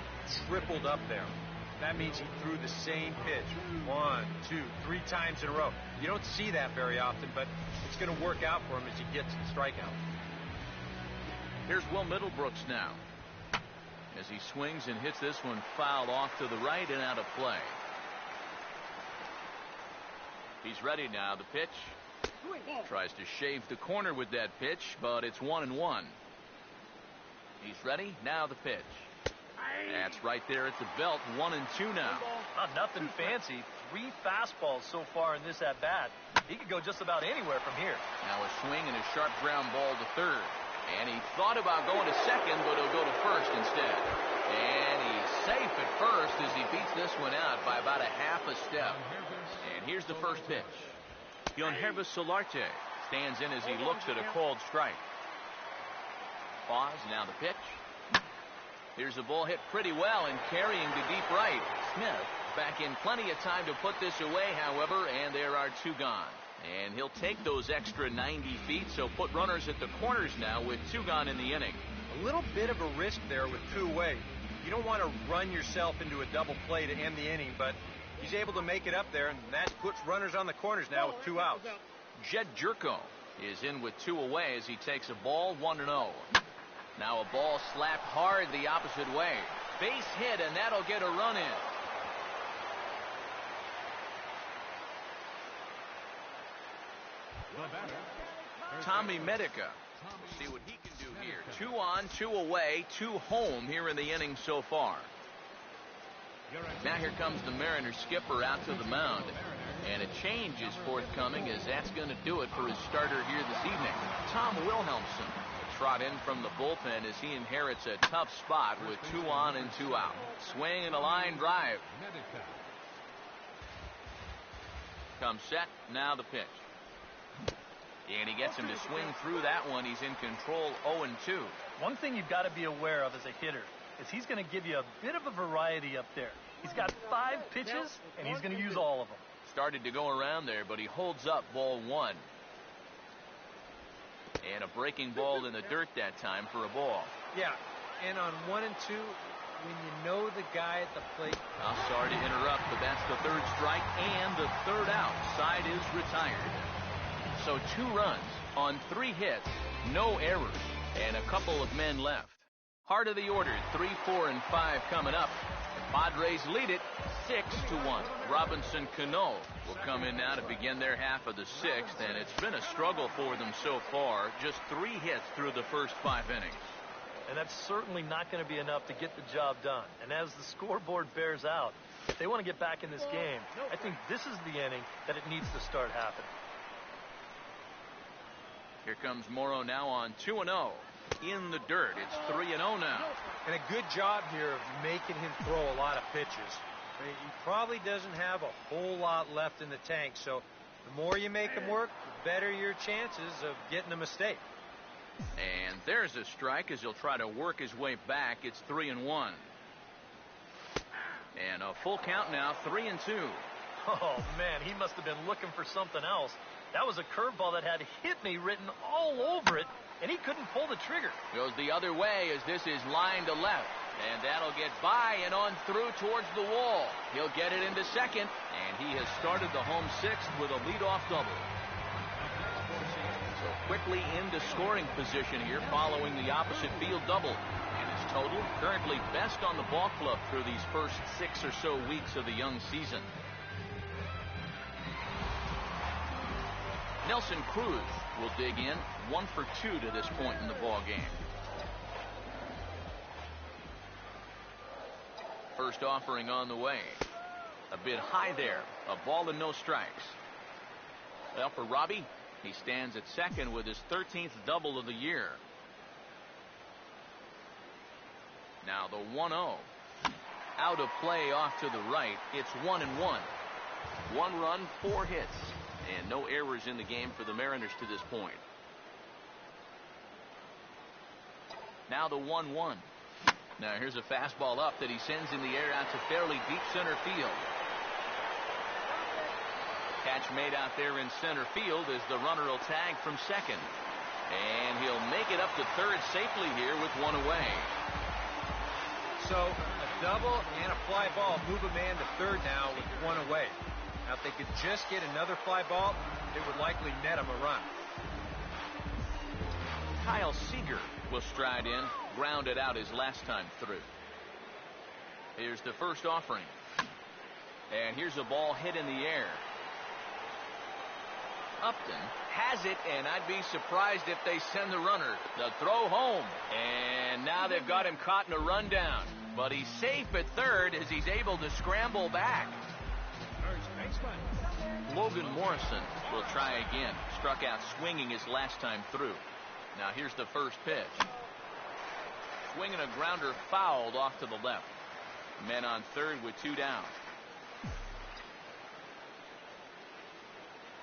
tripled up there. That means he threw the same pitch 1, 2, 3 times in a row. You don't see that very often, but it's going to work out for him as he gets the strikeout. Here's Will Middlebrooks now, as he swings and hits this one foul off to the right and out of play. He's ready now. The pitch. Tries to shave the corner with that pitch, but it's 1-1. He's ready. Now the pitch. That's right there at the belt. 1-2 now. Nothing fancy. 3 fastballs so far in this at-bat. He could go just about anywhere from here. Now a swing and a sharp ground ball to third. And he thought about going to second, but he'll go to first instead. And he's safe at first as he beats this one out by about a half a step. And here's the first pitch. Yonhervis Solarte stands in as he looks at a called strike. Pause, now the pitch. Here's a ball hit pretty well and carrying to deep right. Smith back in plenty of time to put this away, however, and there are 2 gone. And he'll take those extra 90 feet, so put runners at the corners now with 2 gone in the inning. A little bit of a risk there with 2 away. You don't want to run yourself into a double play to end the inning, but he's able to make it up there, and that puts runners on the corners now with 2 outs. Jed Jerko is in with 2 away as he takes a ball 1-0. Now a ball slapped hard the opposite way. Base hit, and that'll get a run in. Tommy Medica. We'll see what he can do here. 2 on, 2 away, 2 home here in the inning so far. Now here comes the Mariners skipper out to the mound. And a change is forthcoming, as that's going to do it for his starter here this evening. Tom Wilhelmsen will trot in from the bullpen as he inherits a tough spot with 2 on and 2 out. Swing and a line drive. Comes set, now the pitch. And he gets him to swing through that one. He's in control 0-2. One thing you've got to be aware of as a hitter is he's going to give you a bit of a variety up there. He's got 5 pitches, and he's going to use all of them. Started to go around there, but he holds up ball 1. And a breaking ball in the dirt that time for a ball. Yeah, and on 1 and 2, when you know the guy at the plate. I'm sorry to interrupt, but that's the 3rd strike and the 3rd out. Side is retired. So 2 runs on 3 hits, no errors, and a couple of men left. Heart of the order, 3, 4, and 5 coming up. The Padres lead it 6-1. Robinson Cano will come in now to begin their half of the 6th, and it's been a struggle for them so far. Just 3 hits through the first 5 innings. And that's certainly not going to be enough to get the job done. And as the scoreboard bears out, if they want to get back in this game, I think this is the inning that it needs to start happening. Here comes Morrow now on 2-0. In the dirt. It's 3-0 now. And a good job here of making him throw a lot of pitches. He probably doesn't have a whole lot left in the tank, so the more you make him work, the better your chances of getting a mistake. And there's a strike as he'll try to work his way back. It's 3-1. And a full count now, 3-2. Oh, man, he must have been looking for something else. That was a curveball that had "hit me" written all over it, and he couldn't pull the trigger. Goes the other way as this is line to left. And that'll get by and on through towards the wall. He'll get it into second, and he has started the home 6th with a leadoff double. So quickly into scoring position here following the opposite field double. And his total currently best on the ball club through these first 6 or so weeks of the young season. Nelson Cruz will dig in, 1 for 2 to this point in the ball game. First offering on the way. A bit high there. A ball and no strikes. Well, for Robbie, he stands at second with his 13th double of the year. Now the 1-0. out of play off to the right. It's 1-1. 1 run, 4 hits, and no errors in the game for the Mariners to this point. Now the 1-1. Now here's a fastball up that he sends in the air out to fairly deep center field. Catch made out there in center field as the runner will tag from second. And he'll make it up to third safely here with 1 away. So a double and a fly ball move a man to third now with 1 away. Now if they could just get another fly ball, it would likely net him a run. Kyle Seager will stride in, grounded out his last time through. Here's the first offering. And here's a ball hit in the air. Upton has it, and I'd be surprised if they send the runner. The throw home, and now they've got him caught in a rundown. But he's safe at third as he's able to scramble back. First baseman. Logan Morrison will try again. Struck out swinging his last time through. Now here's the first pitch. Swinging a grounder fouled off to the left. Men on third with 2 down.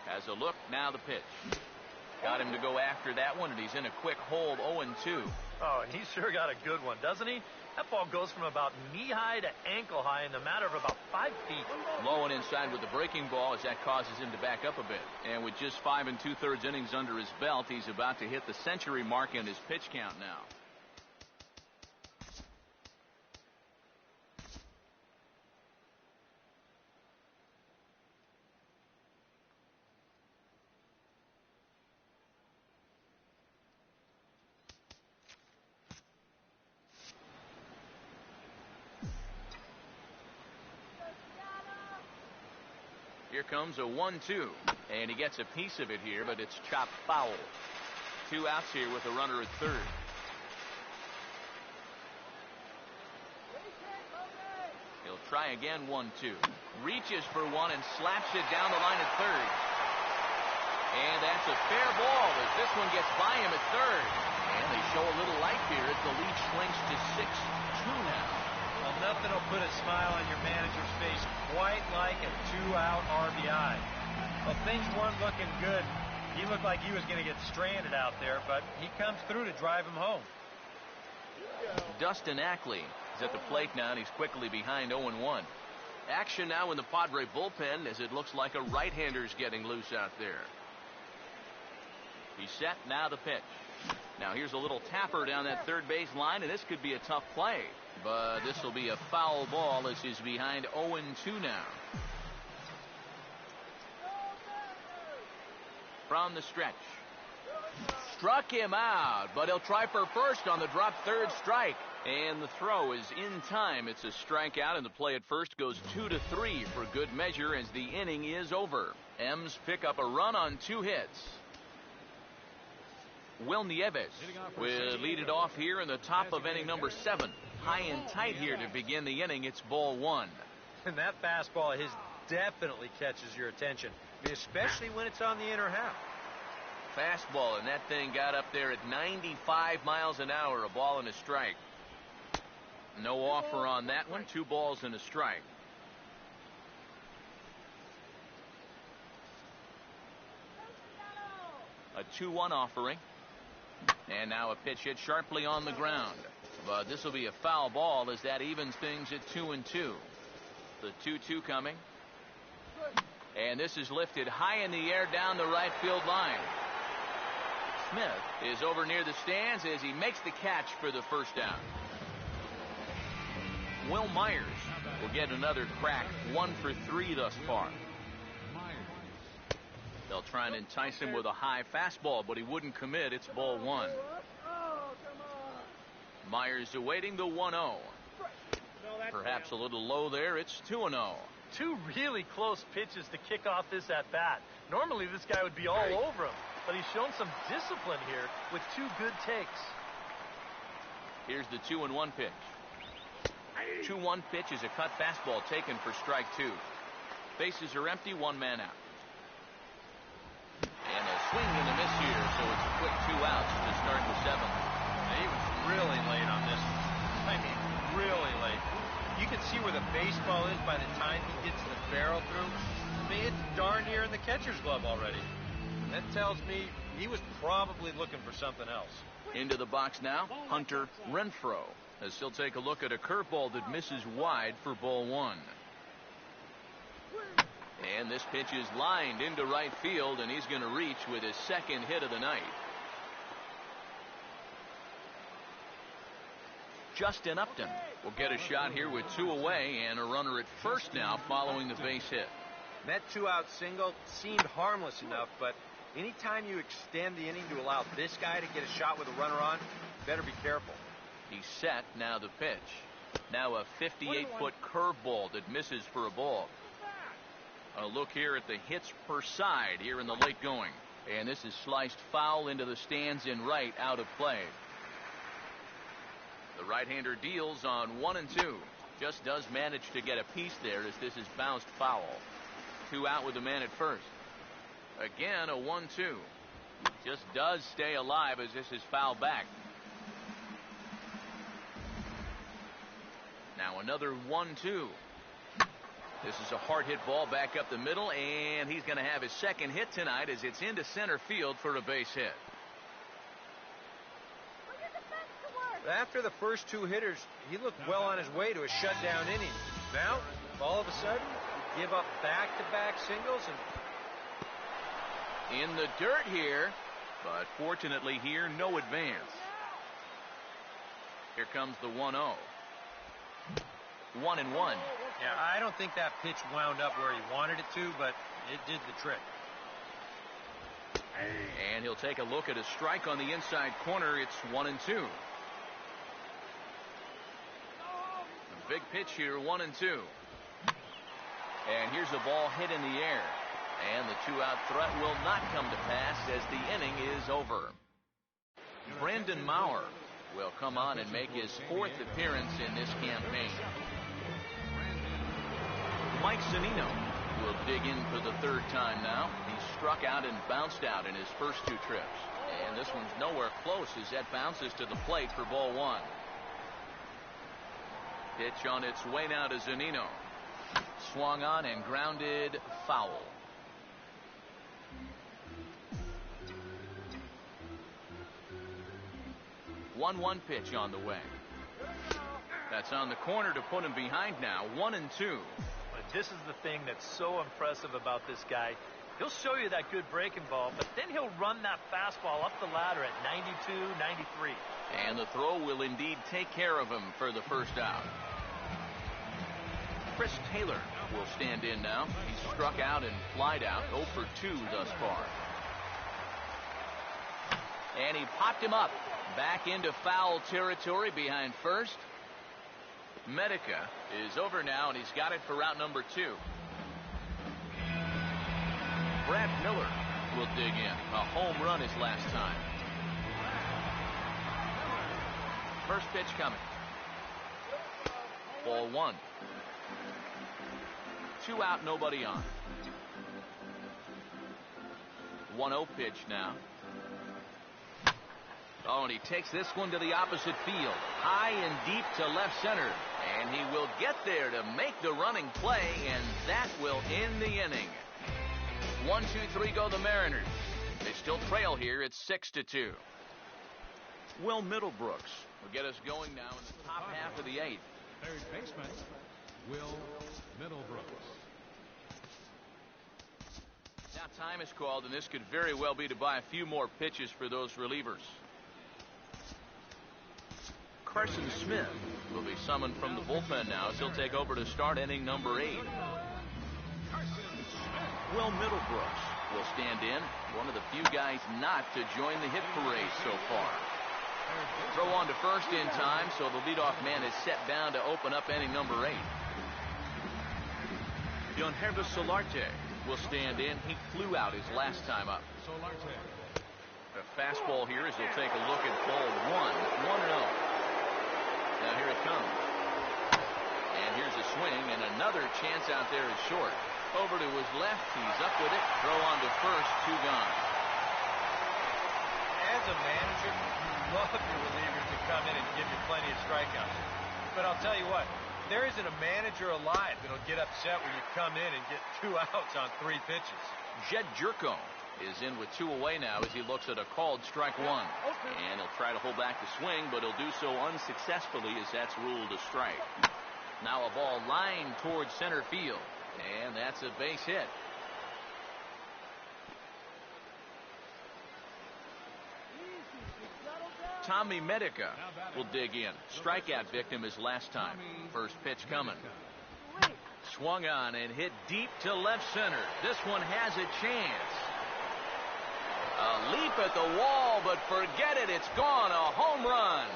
Has a look, now the pitch. Got him to go after that one, and he's in a quick hold, 0-2. Oh, and he sure got a good one, doesn't he? That ball goes from about knee-high to ankle-high in the matter of about 5 feet. Low and inside with the breaking ball as that causes him to back up a bit. And with just 5 2/3 innings under his belt, he's about to hit the century mark in his pitch count now. Here comes a 1-2, and he gets a piece of it here, but it's chopped foul. 2 outs here with a runner at third. He'll try again, 1-2. Reaches for one and slaps it down the line at third. And that's a fair ball as this one gets by him at third. And they show a little life here as the lead shrinks to 6-2 now. Well, nothing will put a smile on your manager's face quite like a 2-out RBI. Well, things weren't looking good. He looked like he was going to get stranded out there, but he comes through to drive him home. Dustin Ackley is at the plate now, and he's quickly behind 0-1. Action now in the Padre bullpen as it looks like a right-hander's getting loose out there. He's set, now the pitch. Now here's a little tapper down that third base line, and this could be a tough play. But this will be a foul ball as he's behind 0-2 now. From the stretch. Struck him out, but he'll try for first on the drop third strike. And the throw is in time. It's a strikeout, and the play at first goes 2-3 for good measure as the inning is over. M's pick up a run on 2 hits. Will Nieves will lead it off here in the top of inning number 7. High and tight here to begin the inning. It's ball 1. And that fastball of his definitely catches your attention, especially when it's on the inner half. Fastball, and that thing got up there at 95 miles an hour, a ball and a strike. No offer on that one, 2 balls and a strike. A 2-1 offering. And now a pitch hit sharply on the ground. But this will be a foul ball as that evens things at 2-2. The 2-2 coming. And this is lifted high in the air down the right field line. Smith is over near the stands as he makes the catch for the first down. Will Myers will get another crack, 1 for 3 thus far. They'll try and entice him with a high fastball, but he wouldn't commit. It's ball 1. Myers awaiting the 1-0. Perhaps a little low there. It's 2-0. 2 really close pitches to kick off this at-bat. Normally this guy would be all over him, but he's shown some discipline here with 2 good takes. Here's the 2-1 pitch. 2-1 pitch is a cut fastball taken for strike 2. Bases are empty, 1 man out. And a swing and a miss here, so it's a quick 2 outs to start the 7th. He was really late on this one. I mean, really late. You can see where where the baseball is by the time he gets the barrel through, I mean, it's darn near in the catcher's glove already. That tells me he was probably looking for something else. Into the box now, Hunter Renfroe, as he'll take a look at a curveball that misses wide for ball one. And this pitch is lined into right field, and he's going to reach with his second hit of the night. Justin Upton will get a shot here with 2 away and a runner at first now following the base hit. That 2-out single seemed harmless enough, but anytime you extend the inning to allow this guy to get a shot with a runner on, you better be careful. He's set, now the pitch. Now a 58-foot curveball that misses for a ball. A look here at the hits per side here in the late going. And this is sliced foul into the stands in right, out of play. The right-hander deals on 1 and 2. Just does manage to get a piece there as this is bounced foul. 2 out with the man at first. Again, a 1-2. Just does stay alive as this is fouled back. Now another 1-2. This is a hard hit ball back up the middle, and he's going to have his second hit tonight as it's into center field for a base hit. After the first 2 hitters, he looked well on his way to a shutdown inning. Now, all of a sudden, you give up back-to-back singles and in the dirt here, but fortunately here, no advance. Here comes the 1-0. 1-1. Yeah, I don't think that pitch wound up where he wanted it to, but it did the trick. And he'll take a look at a strike on the inside corner. It's 1-2. A big pitch here, 1-2. And here's a ball hit in the air. And the 2-out threat will not come to pass as the inning is over. Brandon Maurer will come on and make his 4th appearance in this campaign. Mike Zunino will dig in for the 3rd time now. He struck out and bounced out in his first 2 trips. And this one's nowhere close as that bounces to the plate for ball 1. Pitch on its way now to Zunino. Swung on and grounded foul. 1-1 pitch on the way. That's on the corner to put him behind now. 1-2. But this is the thing that's so impressive about this guy. He'll show you that good breaking ball, but then he'll run that fastball up the ladder at 92, 93. And the throw will indeed take care of him for the first out. Chris Taylor will stand in now. He's struck out and flied out. 0 for 2 thus far. And he popped him up. Back into foul territory behind first. Medica is over now, and he's got it for route number 2. Brad Miller will dig in. A home run his last time. First pitch coming. Ball 1. 2 out, nobody on. 1-0 pitch now. Oh, and he takes this one to the opposite field. High and deep to left center. And he will get there to make the running play, and that will end the inning. 1, 2, 3 go the Mariners. They still trail here. It's 6-2. Will Middlebrooks will get us going now in the top half of the 8th. Third baseman, Will Middlebrooks. Now time is called, and this could very well be to buy a few more pitches for those relievers. Carson Smith will be summoned from the bullpen now as he'll take over to start inning number 8. Will Middlebrooks will stand in, one of the few guys not to join the hit parade so far. Throw on to first in time, so the leadoff man is set down to open up inning number 8. Yangervis Solarte will stand in. He flew out his last time up. A fastball here as he'll take a look at ball 1. 1-0. Now here it comes. And here's a swing, and another chance out there is short. Over to his left, he's up with it. Throw on to first, 2 gone. As a manager, you love your relievers to come in and give you plenty of strikeouts. But I'll tell you what, there isn't a manager alive that'll get upset when you come in and get 2 outs on 3 pitches. Jed Jerko is in with 2 away now as he looks at a called strike 1. And he'll try to hold back the swing, but he'll do so unsuccessfully as that's ruled a strike. Now a ball lined towards center field, and that's a base hit. Tommy Medica will dig in. Strikeout victim his last time. First pitch coming. Swung on and hit deep to left center. This one has a chance. A leap at the wall, but forget it. It's gone. A home run.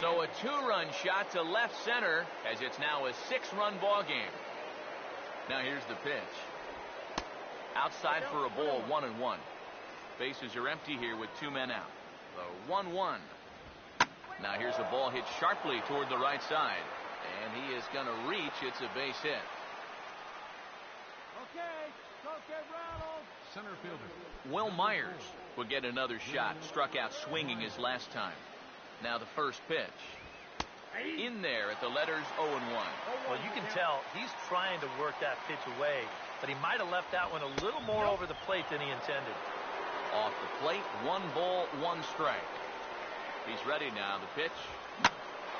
So a 2-run shot to left center as it's now a 6-run ball game. Now here's the pitch. Outside for a ball, 1-1. Bases are empty here with 2 men out. The 1-1. Now here's a ball hit sharply toward the right side. And he is going to reach. It's a base hit. Center fielder Will Myers will get another shot. Struck out swinging his last time. Now the first pitch. In there at the letters 0-1. Well, you can tell he's trying to work that pitch away, but he might have left that one a little more over the plate than he intended. Off the plate, 1 ball, 1 strike. He's ready now. The pitch.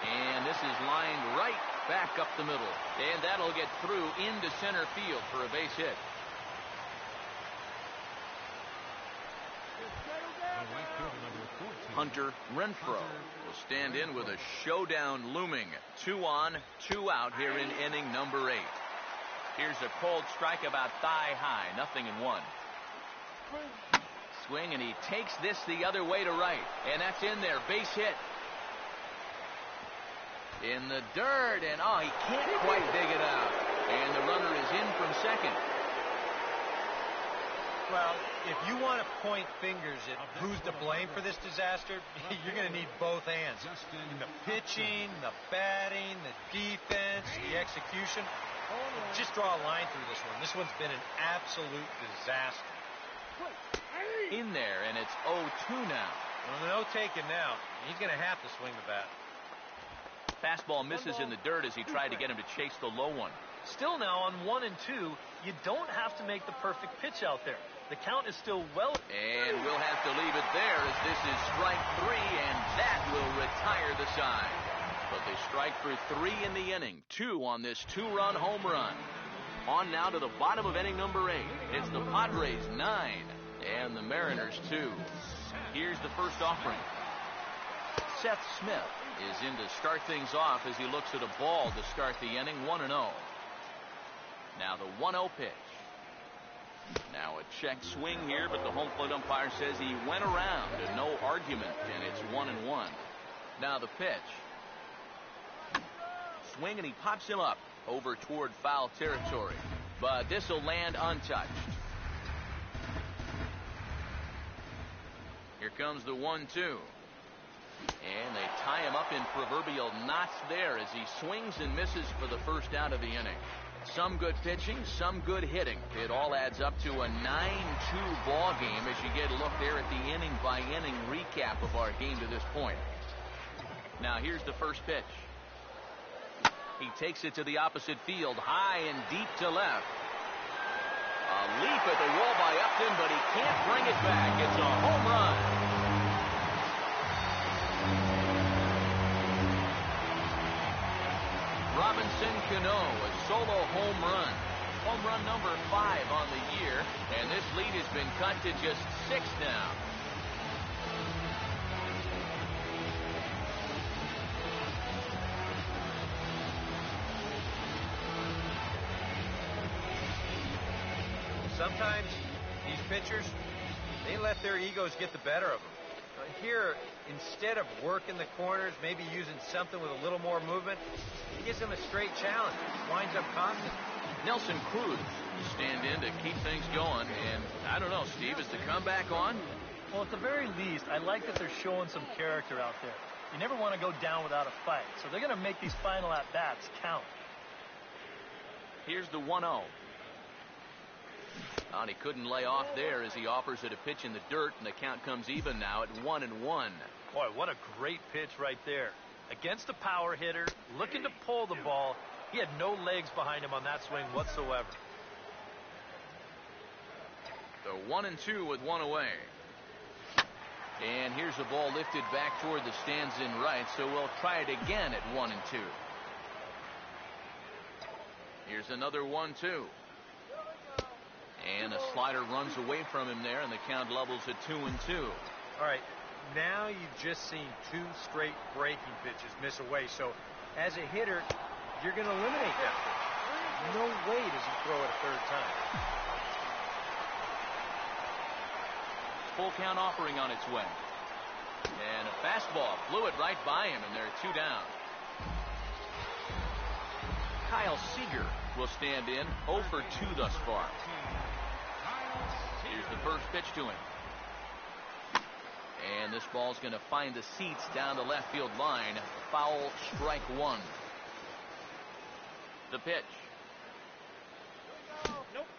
And this is lined right back up the middle. And that'll get through into center field for a base hit. Hunter Renfroe will stand in with a showdown looming. 2 on, 2 out here in inning number 8. Here's a cold strike about thigh high. 0-1. Swing, and he takes this the other way to right. And that's in there. Base hit. In the dirt, and he can't quite dig it out. And the runner is in from second. Well, if you want to point fingers at who's to blame for this disaster, you're going to need both hands. In the pitching, the batting, the defense, the execution. Just draw a line through this one. This one's been an absolute disaster. In there, and it's 0-2 now. Well, no taking now. He's going to have to swing the bat. Fastball misses in the dirt as he tried to get him to chase the low one. Still now on 1 and 2, you don't have to make the perfect pitch out there. The count is still well. And we'll have to leave it there as this is strike 3, and that will retire the side. But they strike for 3 in the inning. 2 on this 2-run home run. On now to the bottom of inning number 8. It's the Padres 9 and the Mariners 2. Here's the first offering. Seth Smith is in to start things off as he looks at a ball to start the inning. 1-0. Now the 1-0 pitch. Now a check swing here, but the home plate umpire says he went around and no argument, and it's 1-1. Now the pitch. Swing, and he pops him up over toward foul territory. But this will land untouched. Here comes the 1-2. And they tie him up in proverbial knots there as he swings and misses for the first out of the inning. Some good pitching, some good hitting. It all adds up to a 9-2 ball game as you get a look there at the inning-by-inning recap of our game to this point. Now here's the first pitch. He takes it to the opposite field, high and deep to left. A leap at the wall by Upton, but he can't bring it back. It's a home run. Robinson Cano, a solo home run. Home run number 5 on the year, and this lead has been cut to just 6 now. Sometimes these pitchers, they let their egos get the better of them. Here, instead of working the corners, maybe using something with a little more movement, he gives them a straight challenge. Winds up costing. Nelson Cruz will stand in to keep things going, and I don't know, Steve, is the comeback on? Well, at the very least, I like that they're showing some character out there. You never want to go down without a fight, so they're going to make these final at-bats count. Here's the 1-0. And he couldn't lay off there as he offers it a pitch in the dirt, and the count comes even now at 1-1. Boy, what a great pitch right there. Against a power hitter, looking to pull the ball. He had no legs behind him on that swing whatsoever. So 1-2 with one away. And here's a ball lifted back toward the stands in right, so we'll try it again at 1-2. Here's another 1-2. And a slider runs away from him there, and the count levels at 2-2. All right, now you've just seen 2 straight breaking pitches miss away, so as a hitter, you're going to eliminate that pitch. No way does he throw it a third time. Full count offering on its way. And a fastball flew it right by him, and there are 2 down. Kyle Seager will stand in, 0 for 2 thus far. Here's the first pitch to him. And this ball's going to find the seats down the left field line. Foul, strike 1. The pitch.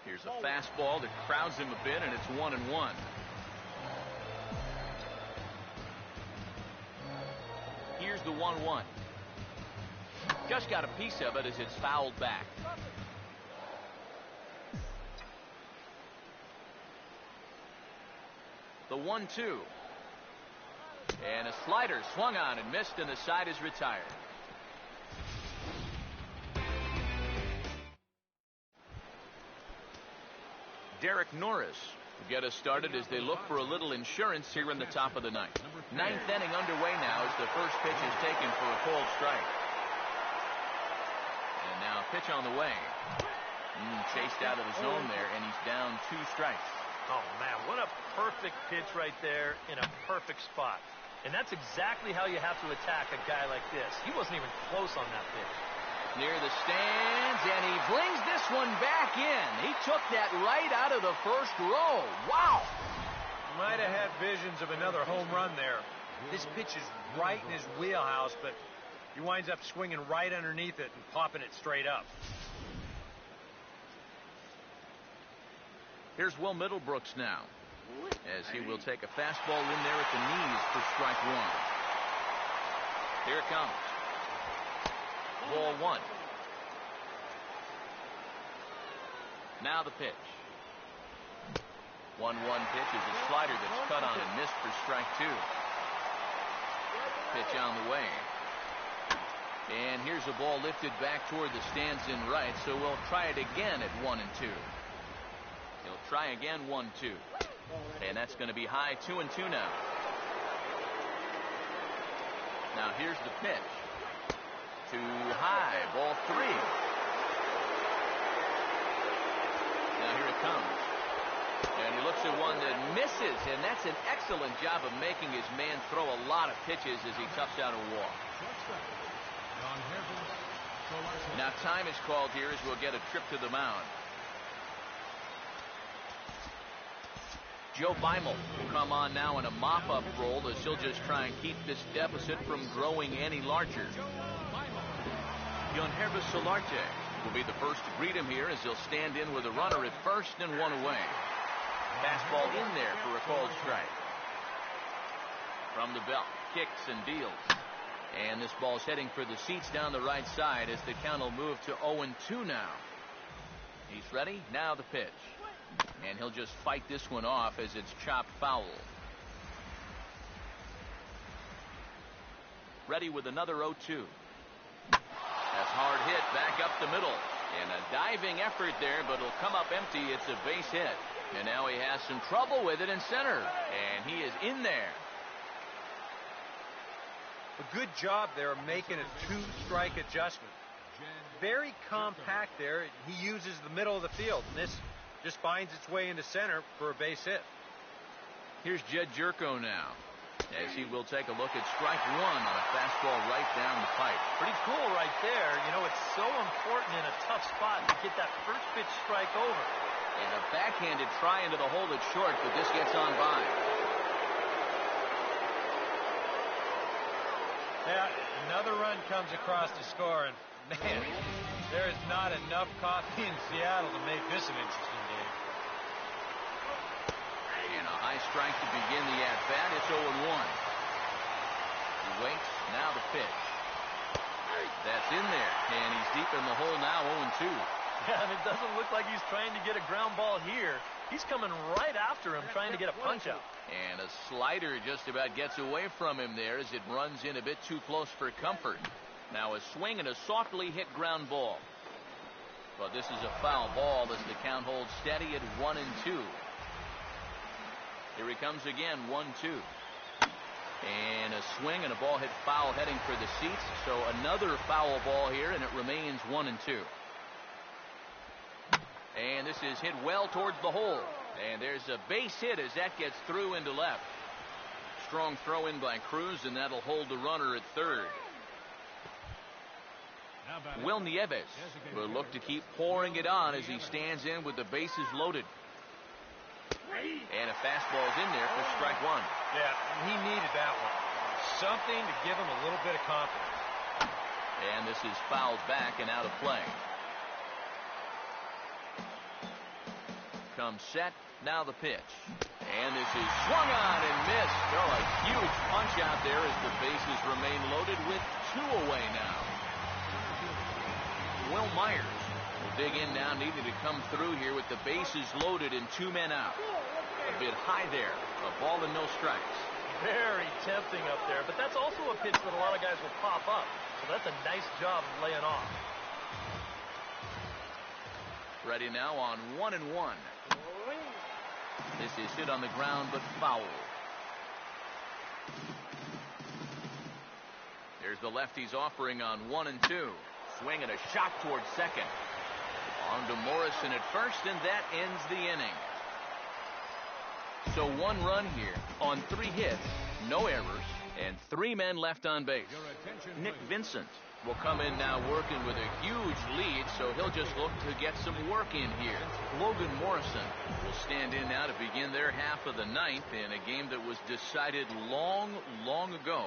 Here's a fastball that crowds him a bit, and it's 1-1. Here's the 1-1. Just got a piece of it as it's fouled back. The 1-2. And a slider swung on and missed, and the side is retired. Derek Norris will get us started as they look for a little insurance here in the top of the ninth. Ninth inning underway now as the first pitch is taken for a cold strike. And now a pitch on the way. Chased out of the zone there, and he's down 2 strikes. Oh, man, what a perfect pitch right there in a perfect spot. And that's exactly how you have to attack a guy like this. He wasn't even close on that pitch. Near the stands, and he brings this one back in. He took that right out of the first row. Wow! Might have had visions of another home run there. This pitch is right in his wheelhouse, but he winds up swinging right underneath it and popping it straight up. Here's Will Middlebrooks now, as he will take a fastball in there at the knees for strike 1. Here it comes. Ball 1. Now the pitch. 1-1 pitch is a slider that's cut on and missed for strike 2. Pitch on the way. And here's a ball lifted back toward the stands in right, so we'll try it again at 1-2. He'll try again 1-2. And that's going to be high 2-2 now. Now here's the pitch. Too high, ball 3. Now here it comes. And he looks at one that misses, and that's an excellent job of making his man throw a lot of pitches as he toughs out a walk. Now time is called here as we'll get a trip to the mound. Joe Beimel will come on now in a mop-up role as he'll just try and keep this deficit from growing any larger. Yonhervis Solarte will be the first to greet him here as he'll stand in with a runner at first and 1 away. Fastball in there for a called strike. From the belt, kicks and deals. And this ball's heading for the seats down the right side as the count will move to 0-2 now. He's ready. Now the pitch. And he'll just fight this one off as it's chopped foul. Ready with another 0-2. That's hard hit back up the middle. And a diving effort there, but it'll come up empty. It's a base hit. And now he has some trouble with it in center. And he is in there. A good job there of making a 2-strike adjustment. Very compact there. He uses the middle of the field. And this just finds its way into center for a base hit. Here's Jed Jerko now, as he will take a look at strike 1 on a fastball right down the pipe. Pretty cool right there. You know, it's so important in a tough spot to get that first pitch strike over. And a backhanded try into the hole that's short, but this gets on by. Yeah, another run comes across to score, and man, there is not enough coffee in Seattle to make this an interesting game. strike to begin the at-bat. It's 0-1. He waits. Now the pitch. That's in there, and he's deep in the hole now, 0-2. Yeah, and it doesn't look like he's trying to get a ground ball here. He's coming right after him, trying to get a punch out. And a slider just about gets away from him there as it runs in a bit too close for comfort. Now a swing and a softly hit ground ball. But this is a foul ball as the count holds steady at 1-2. Here he comes again, 1-2. And a swing and a ball hit foul heading for the seats. So another foul ball here, and it remains 1-2. And this is hit well towards the hole. And there's a base hit as that gets through into left. Strong throw in by Cruz, and that'll hold the runner at third. Will Nieves will look to keep pouring it on as he stands in with the bases loaded. And a fastball's in there for strike one. Yeah, he needed that one. Something to give him a little bit of confidence. And this is fouled back and out of play. Comes set, now the pitch. And this is swung on and missed. Oh, a huge punch out there as the bases remain loaded with 2 away now. Will Myers will dig in now, needing to come through here with the bases loaded and 2 men out. A bit high there, a ball and no strikes. Very tempting up there, but that's also a pitch that a lot of guys will pop up. So that's a nice job of laying off. Ready now on 1-1. This is hit on the ground, but foul. There's the lefty's offering on 1-2. Swing and a shot towards second. On to Morrison at first, and that ends the inning. So 1 run here on 3 hits, no errors, and 3 men left on base. Nick Vincent will come in now working with a huge lead, so he'll just look to get some work in here. Logan Morrison will stand in now to begin their half of the 9th in a game that was decided long, long ago.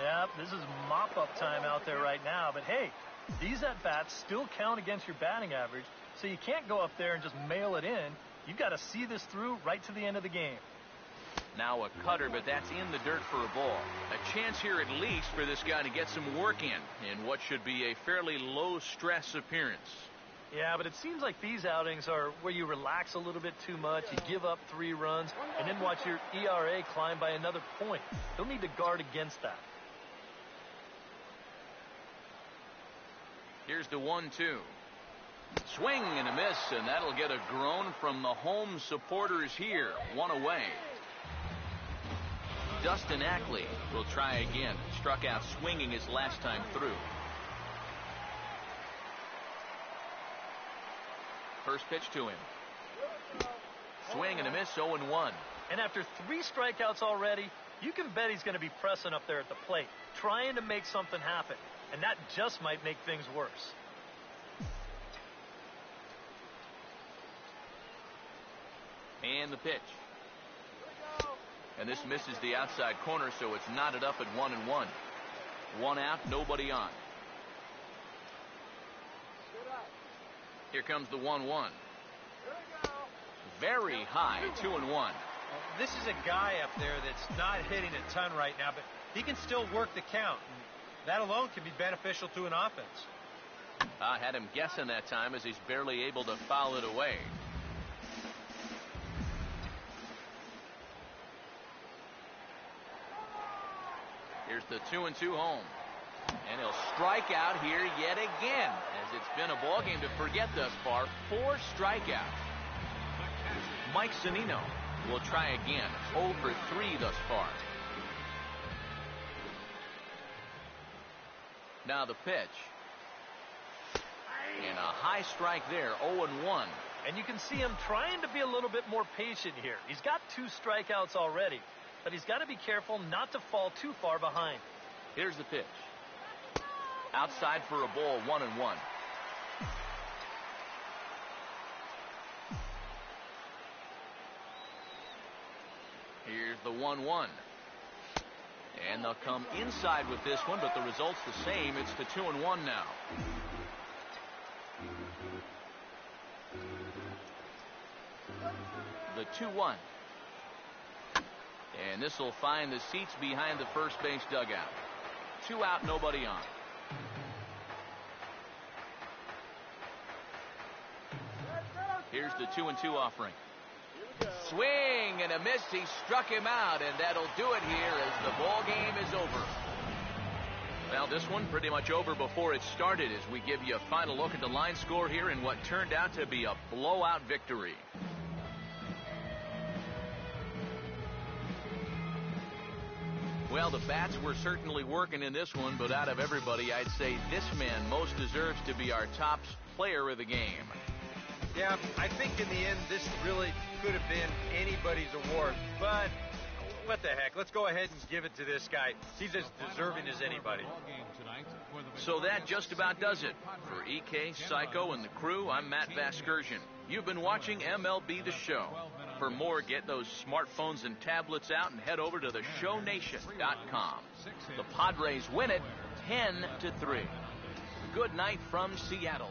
Yeah, this is mop-up time out there right now, but hey, these at-bats still count against your batting average, so you can't go up there and just mail it in. You've got to see this through right to the end of the game. Now a cutter, but that's in the dirt for a ball. A chance here at least for this guy to get some work in what should be a fairly low-stress appearance. Yeah, but it seems like these outings are where you relax a little bit too much, you give up 3 runs, and then watch your ERA climb by another point. He'll need to guard against that. Here's the 1-2. Swing and a miss, and that'll get a groan from the home supporters here. 1 away. Dustin Ackley will try again. Struck out swinging his last time through. First pitch to him. Swing and a miss, 0-1. And after 3 strikeouts already, you can bet he's going to be pressing up there at the plate, trying to make something happen. And that just might make things worse. And the pitch. And this misses the outside corner, so it's knotted up at 1-1. 1 out, nobody on. Here comes the 1-1. Very high, 2-1. This is a guy up there that's not hitting a ton right now, but he can still work the count. And that alone can be beneficial to an offense. I had him guessing that time as he's barely able to foul it away. Here's the 2-2 home. And he'll strike out here yet again, as it's been a ball game to forget thus far. 4 strikeouts. Mike Zunino will try again. 0 for 3 thus far. Now the pitch. And a high strike there, 0-1. And you can see him trying to be a little bit more patient here. He's got 2 strikeouts already, but he's got to be careful not to fall too far behind. Here's the pitch. Outside for a ball, 1-1. Here's the 1-1. And they'll come inside with this one, but the result's the same. It's the 2-1 now. The 2-1. And this will find the seats behind the first base dugout. 2 out, nobody on. Here's the 2-2 offering. Swing and a miss. He struck him out, and that'll do it here as the ball game is over. Well, this one pretty much over before it started as we give you a final look at the line score here in what turned out to be a blowout victory. Well, the bats were certainly working in this one, but out of everybody, I'd say this man most deserves to be our top player of the game. Yeah, I think in the end, this really could have been anybody's award, but what the heck? Let's go ahead and give it to this guy. He's as deserving as anybody. So that just about does it. For EK, Psycho, and the crew, I'm Matt Vasgersian. You've been watching MLB The Show. For more, get those smartphones and tablets out and head over to theshownation.com. The Padres win it 10-3. Good night from Seattle.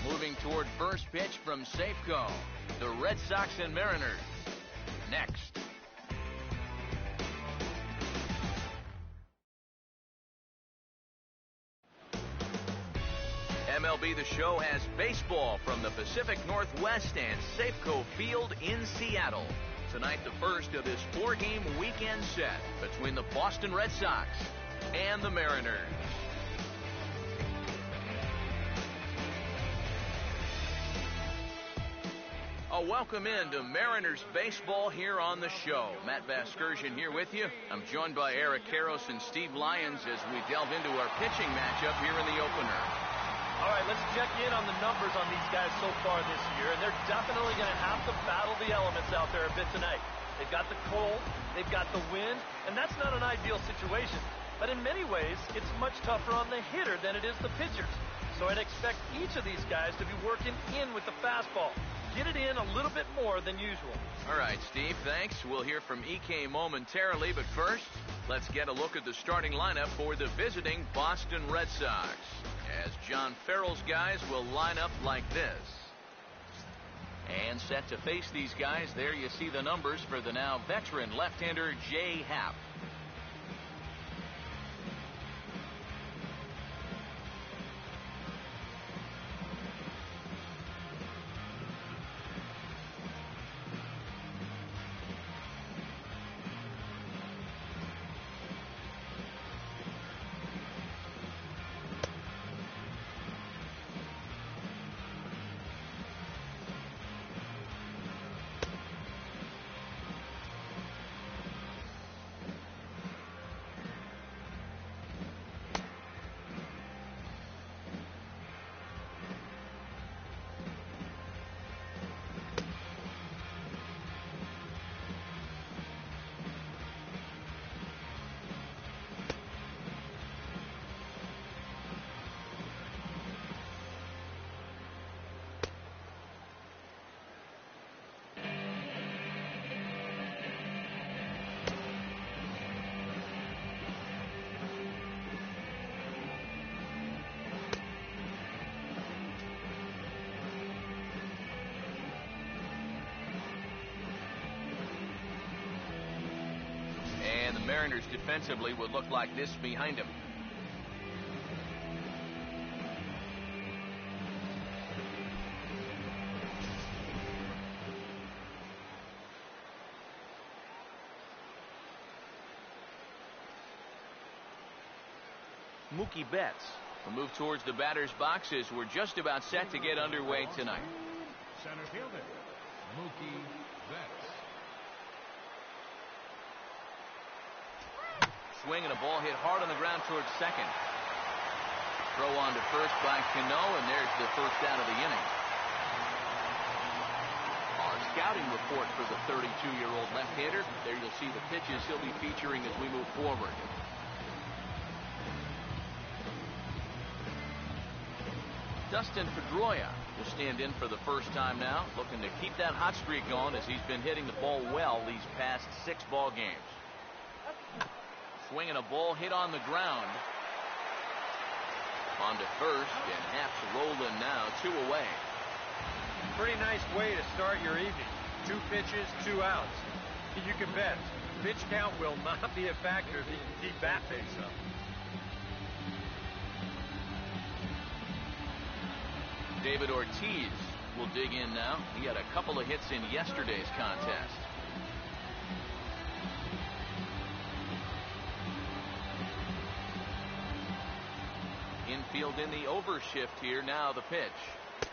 Moving toward first pitch from Safeco. The Red Sox and Mariners. Next. MLB MLB The Show has baseball from the Pacific Northwest and Safeco Field in Seattle. Tonight, the first of this 4-game weekend set between the Boston Red Sox and the Mariners. Welcome into Mariners baseball here on the show. Matt Vasgersian here with you. I'm joined by Eric Karros and Steve Lyons as we delve into our pitching matchup here in the opener. All right, let's check in on the numbers on these guys so far this year, and they're definitely going to have to battle the elements out there a bit tonight. They've got the cold, they've got the wind, and that's not an ideal situation. But in many ways, it's much tougher on the hitter than it is the pitchers. So I'd expect each of these guys to be working in with the fastball. Get it in a little bit more than usual. All right, Steve, thanks. We'll hear from EK momentarily, but first, let's get a look at the starting lineup for the visiting Boston Red Sox, as John Farrell's guys will line up like this. And set to face these guys, there you see the numbers for the now veteran left-hander Jay Haap. And the Mariners defensively would look like this behind him. Mookie Betts will move towards the batter's boxes. We're just about set to get underway tonight. Center fielder, Mookie Betts. Swing and a ball hit hard on the ground towards second. Throw on to first by Cano, and there's the first out of the inning. Our scouting report for the 32-year-old left-hander. There you'll see the pitches he'll be featuring as we move forward. Dustin Pedroia will stand in for the first time now, looking to keep that hot streak going as he's been hitting the ball well these past 6 ball games. Swinging a ball hit on the ground. On to first, and Haap's rolling now, 2 away. Pretty nice way to start your evening. 2 pitches, 2 outs. You can bet pitch count will not be a factor if you can keep that pace up. David Ortiz will dig in now. He had a couple of hits in yesterday's contest. Infield in the overshift here. Now the pitch.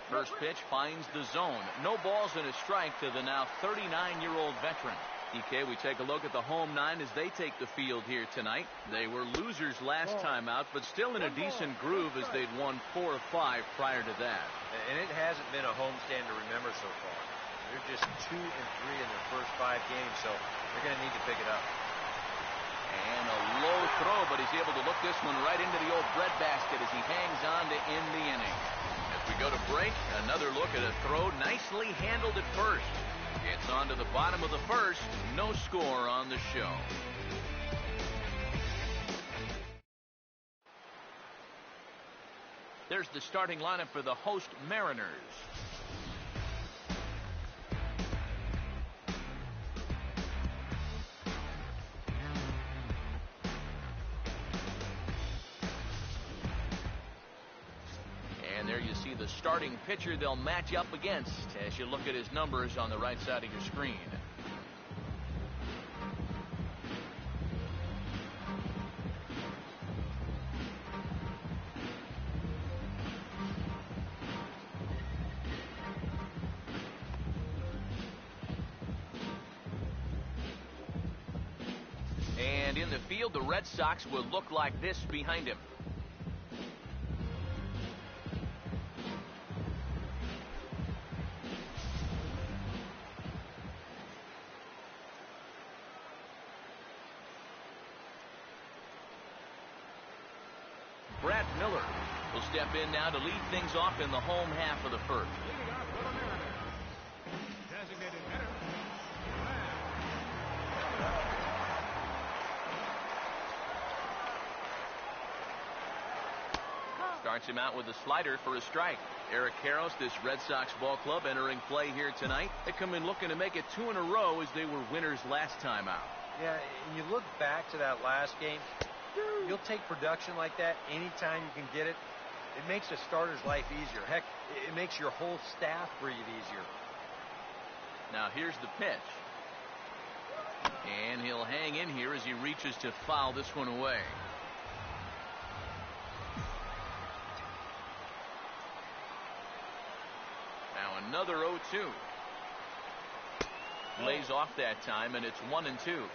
First pitch finds the zone. No balls and a strike to the now 39-year-old veteran. EK, we take a look at the home 9 as they take the field here tonight. They were losers last time out, but still in a decent groove as they'd won 4 of 5 prior to that. And it hasn't been a homestand to remember so far. They're just 2 and 3 in their first 5 games, so they're going to need to pick it up. And a low throw, but he's able to look this one right into the old breadbasket as he hangs on to end the inning. As we go to break, another look at a throw nicely handled at first. It's on to the bottom of the first. No score on the show. There's the starting lineup for the host Mariners. And there you see the starting pitcher they'll match up against as you look at his numbers on the right side of your screen. And in the field, the Red Sox will look like this behind him. Brad Miller will step in now to lead things off in the home half of the first. Leading off for the Mariners. Designated hitter. Starts him out with a slider for a strike. Eric Karros, this Red Sox ball club, entering play here tonight. They come in looking to make it 2 in a row as they were winners last time out. Yeah, and you look back to that last game, you'll take production like that anytime you can get it. It makes a starter's life easier. Heck, it makes your whole staff breathe easier. Now here's the pitch. And he'll hang in here as he reaches to foul this one away. Now another 0-2. Lays off that time, and it's 1-2.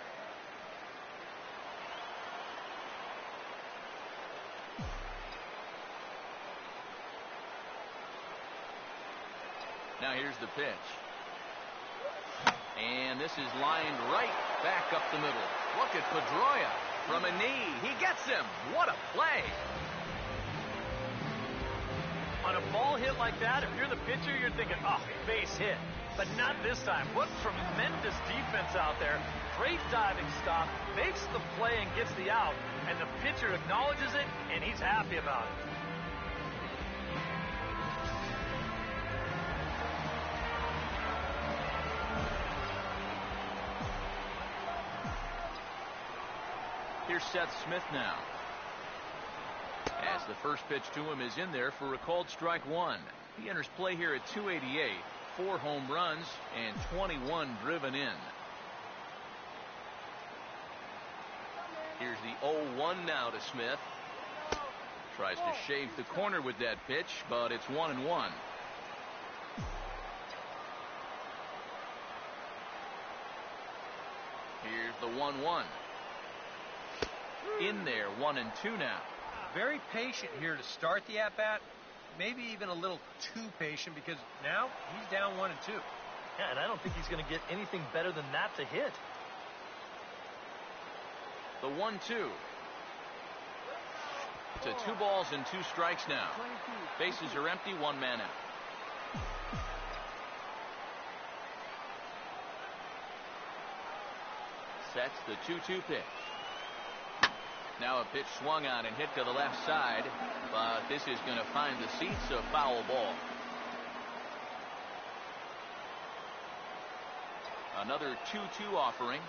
Now here's the pitch. And this is lined right back up the middle. Look at Pedroia from a knee. He gets him. What a play. On a ball hit like that, if you're the pitcher, you're thinking, oh, base hit. But not this time. What tremendous defense out there. Great diving stop, makes the play and gets the out. And the pitcher acknowledges it, and he's happy about it. Here's Seth Smith now. As the first pitch to him is in there for a called strike one. He enters play here at 288, 4 home runs and 21 driven in. Here's the 0-1 now to Smith. Tries to shave the corner with that pitch, but it's 1-1. Here's the 1-1. In there, 1-2 now. Very patient here to start the at-bat. Maybe even a little too patient because now he's down 1-2. Yeah, and I don't think he's going to get anything better than that to hit. The 1-2. To 2 balls and 2 strikes now. Bases are empty, 1 man out. Sets the 2-2 pitch. Now a pitch swung on and hit to the left side, but this is going to find the seats, a foul ball. Another 2-2 offering.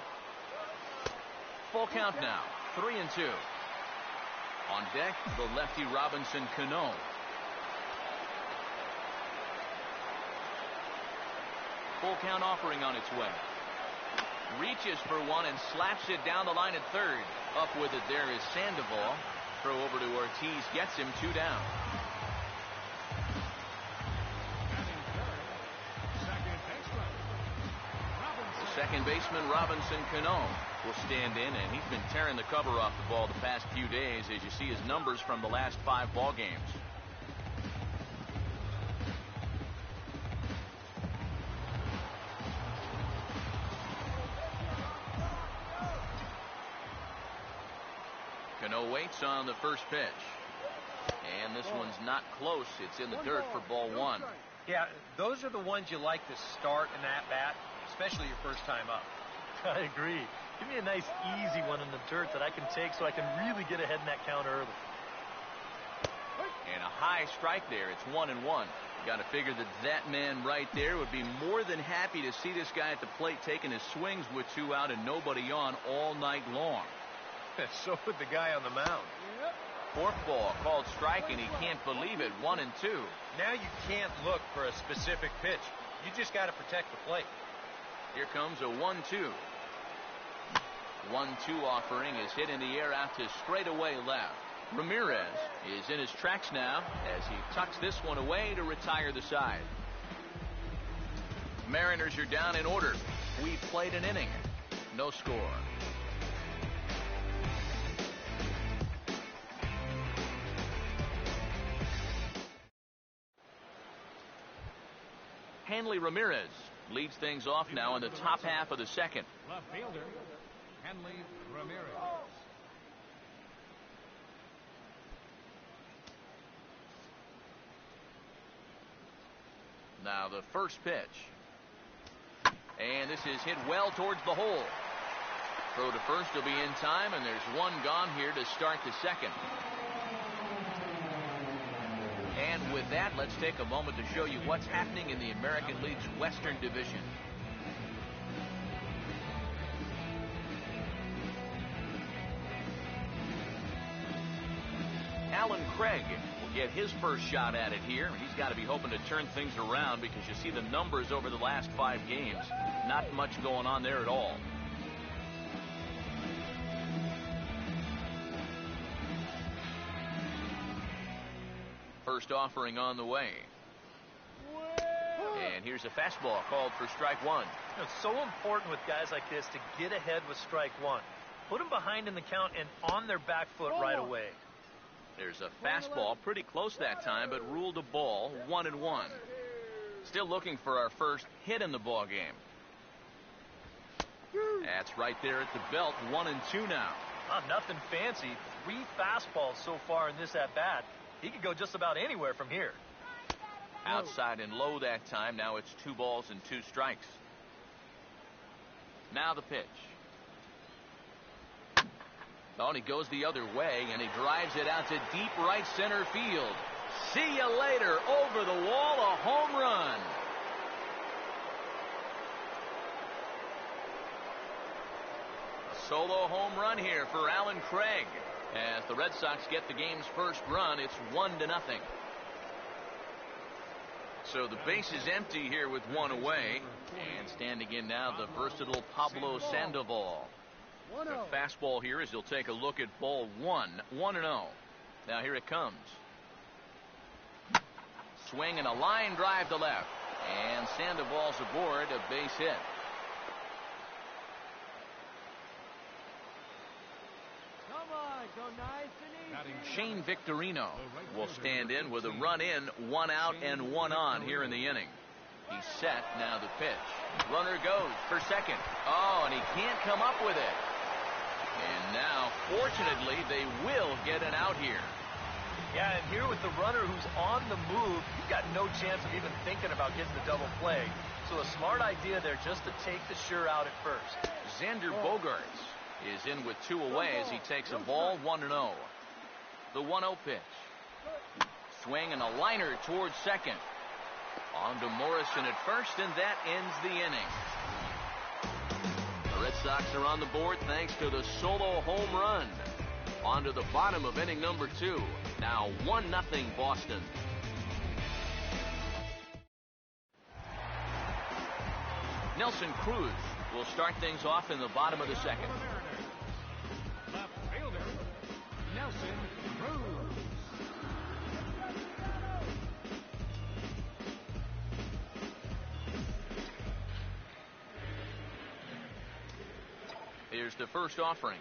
Full count now, 3-2. On deck, the lefty Robinson Cano. Full count offering on its way. Reaches for one and slaps it down the line at third. Up with it there is Sandoval. Throw over to Ortiz, gets him 2 down. The second baseman, Robinson Cano, will stand in, and he's been tearing the cover off the ball the past few days as you see his numbers from the last 5 ball games. Cano waits on the first pitch. And this one's not close. It's in the dirt for ball 1. Yeah, those are the ones you like to start in that bat, especially your first time up. I agree. Give me a nice, easy one in the dirt that I can take so I can really get ahead in that count early. And a high strike there. It's 1-1. Got to figure that that man right there would be more than happy to see this guy at the plate taking his swings with 2 out and nobody on all night long. So would the guy on the mound. Fourth ball called strike, and he can't believe it. 1-2. Now you can't look for a specific pitch. You just got to protect the plate. Here comes a 1-2. 1-2 offering is hit in the air out to straightaway left. Ramirez is in his tracks now as he tucks this one away to retire the side. Mariners are down in order. We played an inning. No score. Hanley Ramirez leads things off now in the top half of the second. Left fielder, Hanley Ramirez. Now the first pitch. And this is hit well towards the hole. Throw to first will be in time, and there's one gone here to start the second. And with that, let's take a moment to show you what's happening in the American League's Western Division. Alan Craig will get his first shot at it here. He's got to be hoping to turn things around because you see the numbers over the last 5 games. Not much going on there at all. First offering on the way. And here's a fastball called for strike one. It's so important with guys like this to get ahead with strike one. Put them behind in the count and on their back foot right away. There's a fastball pretty close that time, but ruled a ball. 1-1. Still looking for our first hit in the ball game. That's right there at the belt. 1-2 now. Nothing fancy. 3 fastballs so far in this at bat. He could go just about anywhere from here. Outside and low that time. Now it's 2 balls and 2 strikes. Now the pitch. Oh, and he goes the other way, and he drives it out to deep right center field. See you later. Over the wall, a home run. A solo home run here for Alan Craig. As the Red Sox get the game's first run, it's 1-0. So the base is empty here with 1 away. And standing in now, the versatile Pablo Sandoval. The fastball here as he'll take a look at ball 1. 1-0. Now here it comes. Swing and a line drive to left. And Sandoval's aboard, a base hit. Shane Victorino will stand in with a run in, 1 out and 1 on here in the inning. He's set. Now the pitch. Runner goes for second. Oh, and he can't come up with it. And now, fortunately, they will get an out here. Yeah, and here with the runner who's on the move, you've got no chance of even thinking about getting the double play. So a smart idea there just to take the sure out at first. Xander Bogaerts is in with 2 away as he takes a ball. 1-0. The 1-0 pitch. Swing and a liner towards second. On to Morrison at first, and that ends the inning. The Red Sox are on the board thanks to the solo home run. On to the bottom of inning number 2. Now 1-0 Boston. Nelson Cruz will start things off in the bottom of the second. Left fielder, Nelson Cruz. Here's the first offering.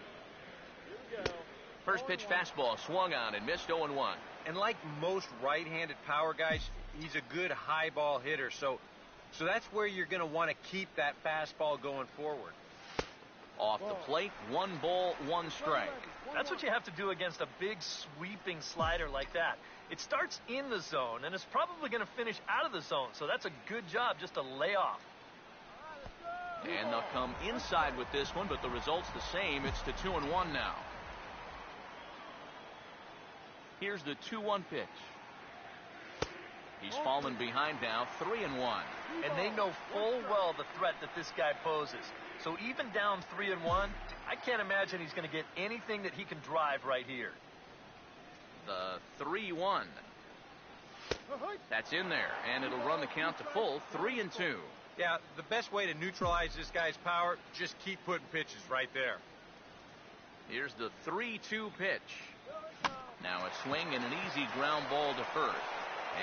First pitch fastball swung on and missed. 0-1. And like most right-handed power guys, he's a good high ball hitter. So that's where you're going to want to keep that fastball going forward. Off the plate, 1 ball, 1 strike. That's what you have to do against a big sweeping slider like that. It starts in the zone, and it's probably going to finish out of the zone. So that's a good job just to lay off. And they'll come inside with this one, but the result's the same. It's to 2-1 now. Here's the 2-1 pitch. He's fallen behind now, 3-1. And they know full well the threat that this guy poses. So even down 3-1, I can't imagine he's going to get anything that he can drive right here. The 3-1. That's in there, and it'll run the count to full, 3-2. Yeah, the best way to neutralize this guy's power, just keep putting pitches right there. Here's the 3-2 pitch. Now a swing and an easy ground ball to first.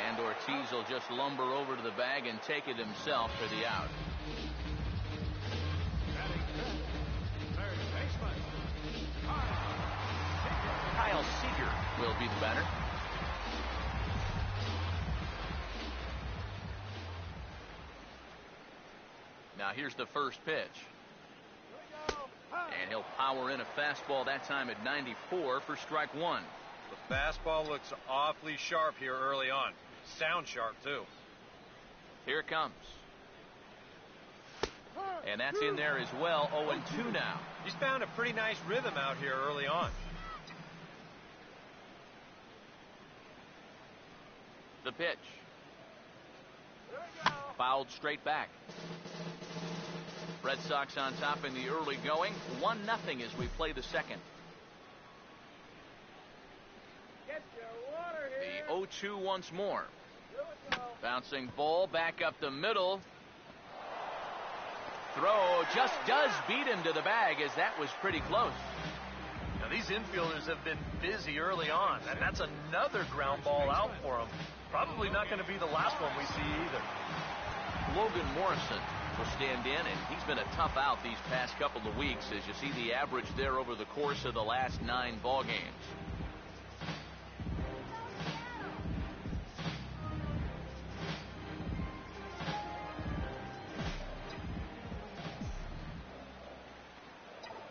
And Ortiz will just lumber over to the bag and take it himself for the out. Third baseman. Kyle Seager will be the batter. Now here's the first pitch. And he'll power in a fastball that time at 94 for strike one. The fastball looks awfully sharp here early on. Sound sharp, too. Here it comes. And that's in there as well, 0-2 now. He's found a pretty nice rhythm out here early on. The pitch. Fouled straight back. Red Sox on top in the early going, 1-0 as we play the second. The 0-2 once more. Bouncing ball back up the middle. Throw just does beat him to the bag, as that was pretty close. Now these infielders have been busy early on, and that's another ground ball out for them. Probably not going to be the last one we see either. Logan Morrison will stand in, and he's been a tough out these past couple of weeks, as you see the average there over the course of the last 9 ball games.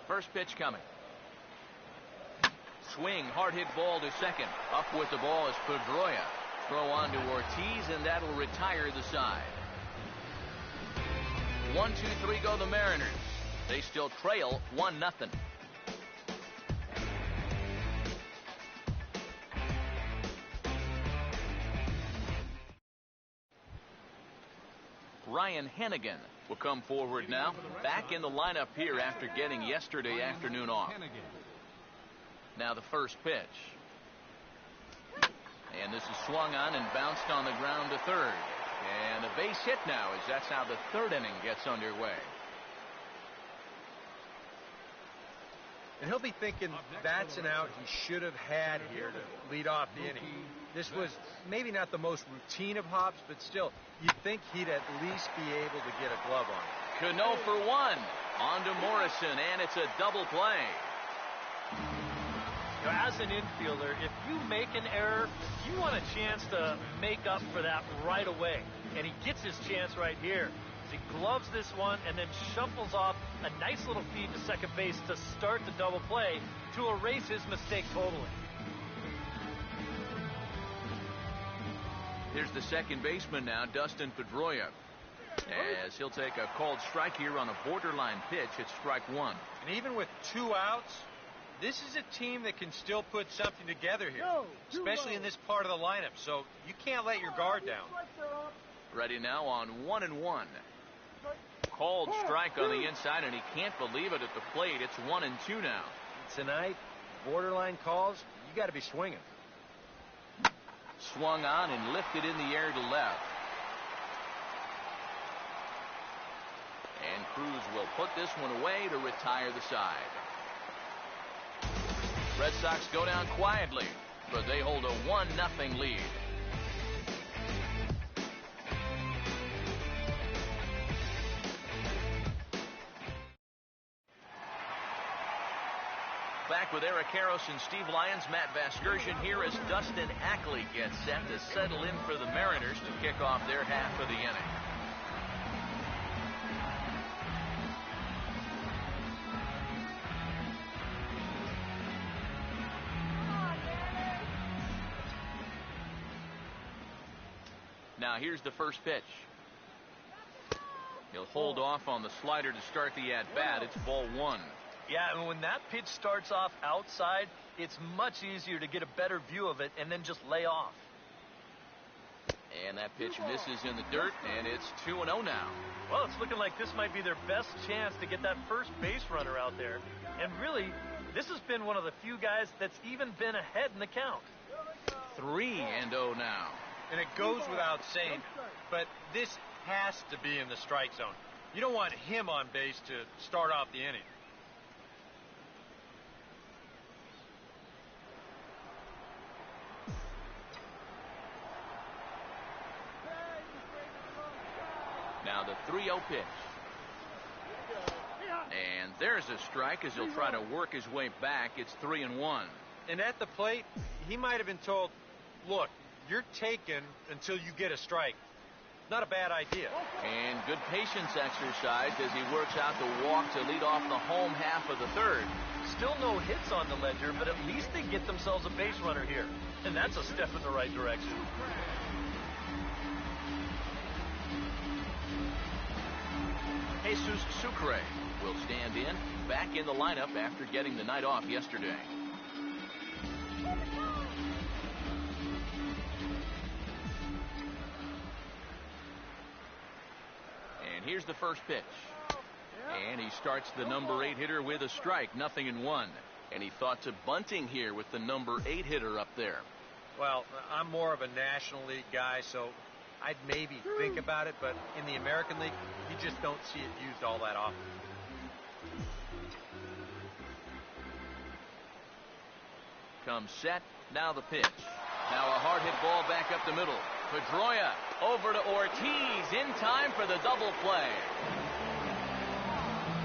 First pitch coming. Swing, hard hit ball to second. Up with the ball is Pedroia. Throw on to Ortiz, and that'll retire the side. 1-2-3 go the Mariners. They still trail 1-0. Ryan Hennigan will come forward now, back in the lineup here after getting yesterday afternoon off. Now the first pitch. And this is swung on and bounced on the ground to third. And a base hit now, as that's how the third inning gets underway. And he'll be thinking that's an out he should have had here to lead off the inning. This was maybe not the most routine of hops, but still, you'd think he'd at least be able to get a glove on it. Cano for one. On to Morrison, and it's a double play. You know, as an infielder, if you make an error, you want a chance to make up for that right away. And he gets his chance right here. He gloves this one and then shuffles off a nice little feed to second base to start the double play to erase his mistake totally. Here's the second baseman now, Dustin Pedroia, as he'll take a called strike here on a borderline pitch at strike one. And even with 2 outs, this is a team that can still put something together here, especially in this part of the lineup. So you can't let your guard down. Ready now on 1-1. Called strike on the inside, and he can't believe it at the plate. It's 1-2 now. Tonight, borderline calls, you got to be swinging. Swung on and lifted in the air to left. And Cruz will put this one away to retire the side. Red Sox go down quietly, but they hold a 1-0 lead. Back with Eric Harris and Steve Lyons, Matt Vasgersian here as Dustin Ackley gets set to settle in for the Mariners to kick off their half of the inning. Now here's the first pitch. He'll hold off on the slider to start the at-bat. It's ball one. Yeah, and when that pitch starts off outside, it's much easier to get a better view of it and then just lay off. And that pitch misses in the dirt, and it's 2-0 now. Well, it's looking like this might be their best chance to get that first base runner out there. And really, this has been one of the few guys that's even been ahead in the count. 3-0 now. And it goes without saying, but this has to be in the strike zone. You don't want him on base to start off the inning. Now the 3-0 pitch. And there's a strike as he'll try to work his way back. It's 3-1. And at the plate, he might have been told, look, you're taken until you get a strike. Not a bad idea. And good patience exercise as he works out the walk to lead off the home half of the third. Still no hits on the ledger, but at least they get themselves a base runner here. And that's a step in the right direction. Jesus Sucre will stand in, back in the lineup after getting the night off yesterday. And here's the first pitch. And he starts the number 8 hitter with a strike, 0-1. And he thought to bunting here with the number 8 hitter up there. Well, I'm more of a National League guy, so I'd maybe think about it, but in the American League, you just don't see it used all that often. Comes set, now the pitch. Now a hard hit ball back up the middle. Pedroia over to Ortiz in time for the double play.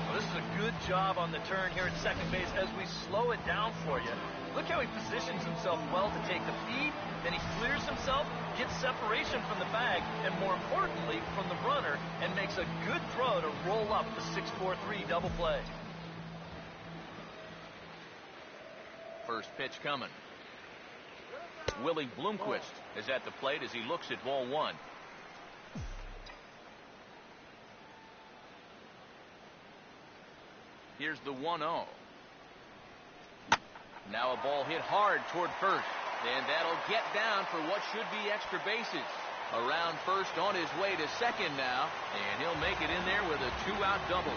Well, this is a good job on the turn here at second base as we slow it down for you. Look how he positions himself well to take the feed, then he clears himself, gets separation from the bag, and more importantly, from the runner, and makes a good throw to roll up the 6-4-3 double play. First pitch coming. Willie Bloomquist is at the plate as he looks at ball 1. Here's the 1-0. Now a ball hit hard toward first. And that'll get down for what should be extra bases. Around first on his way to second now. And he'll make it in there with a 2-out double.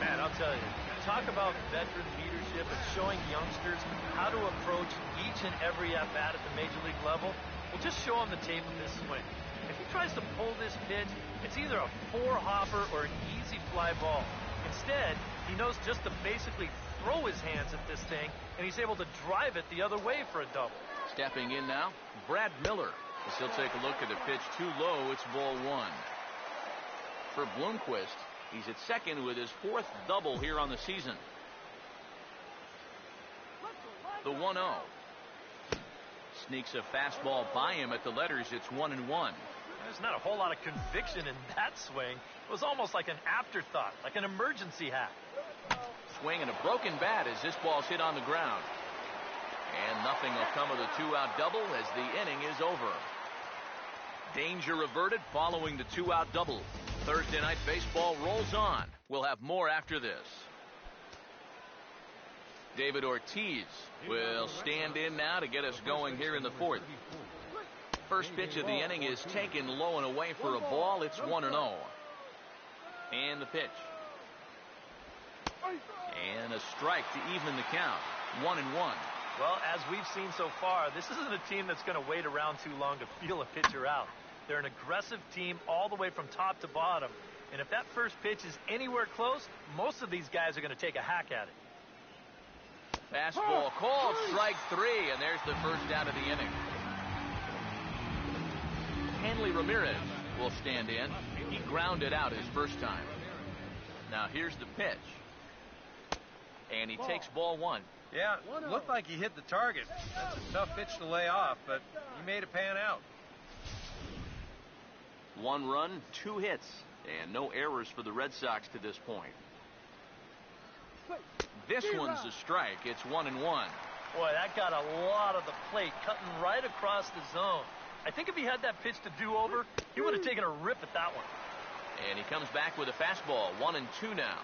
Man, I'll tell you, talk about veteran leadership and showing youngsters how to approach each and every at-bat at the major league level. Well, just show him the tape of this swing. If he tries to pull this pitch, it's either a 4-hopper or an easy fly ball. Instead, he knows just to basically throw his hands at this thing, and he's able to drive it the other way for a double. Stepping in now, Brad Miller. As he'll take a look at the pitch too low, it's ball 1. For Bloomquist, he's at second with his 4th double here on the season. The 1-0. Sneaks a fastball by him at the letters. It's 1-1. There's not a whole lot of conviction in that swing. It was almost like an afterthought, like an emergency hack. Swing and a broken bat as this ball's hit on the ground. And nothing will come of the 2-out double as the inning is over. Danger averted following the 2-out double. Thursday night baseball rolls on. We'll have more after this. David Ortiz will stand in now to get us going here in the 4th. First pitch of the inning is taken low and away for a ball. It's 1-0. And the pitch. And a strike to even the count. 1-1. Well, as we've seen so far, this isn't a team that's going to wait around too long to feel a pitcher out. They're an aggressive team all the way from top to bottom. And if that first pitch is anywhere close, most of these guys are going to take a hack at it. Fastball called, strike 3, and there's the first out of the inning. Hanley Ramirez will stand in. He grounded out his first time. Now here's the pitch. And he takes ball 1. Yeah, looked like he hit the target. That's a tough pitch to lay off, but he made it pan out. 1 run, 2 hits, and no errors for the Red Sox to this point. This one's a strike. It's 1-1. Boy, that got a lot of the plate, cutting right across the zone. I think if he had that pitch to do over, he would have taken a rip at that one. And he comes back with a fastball. 1-2 now.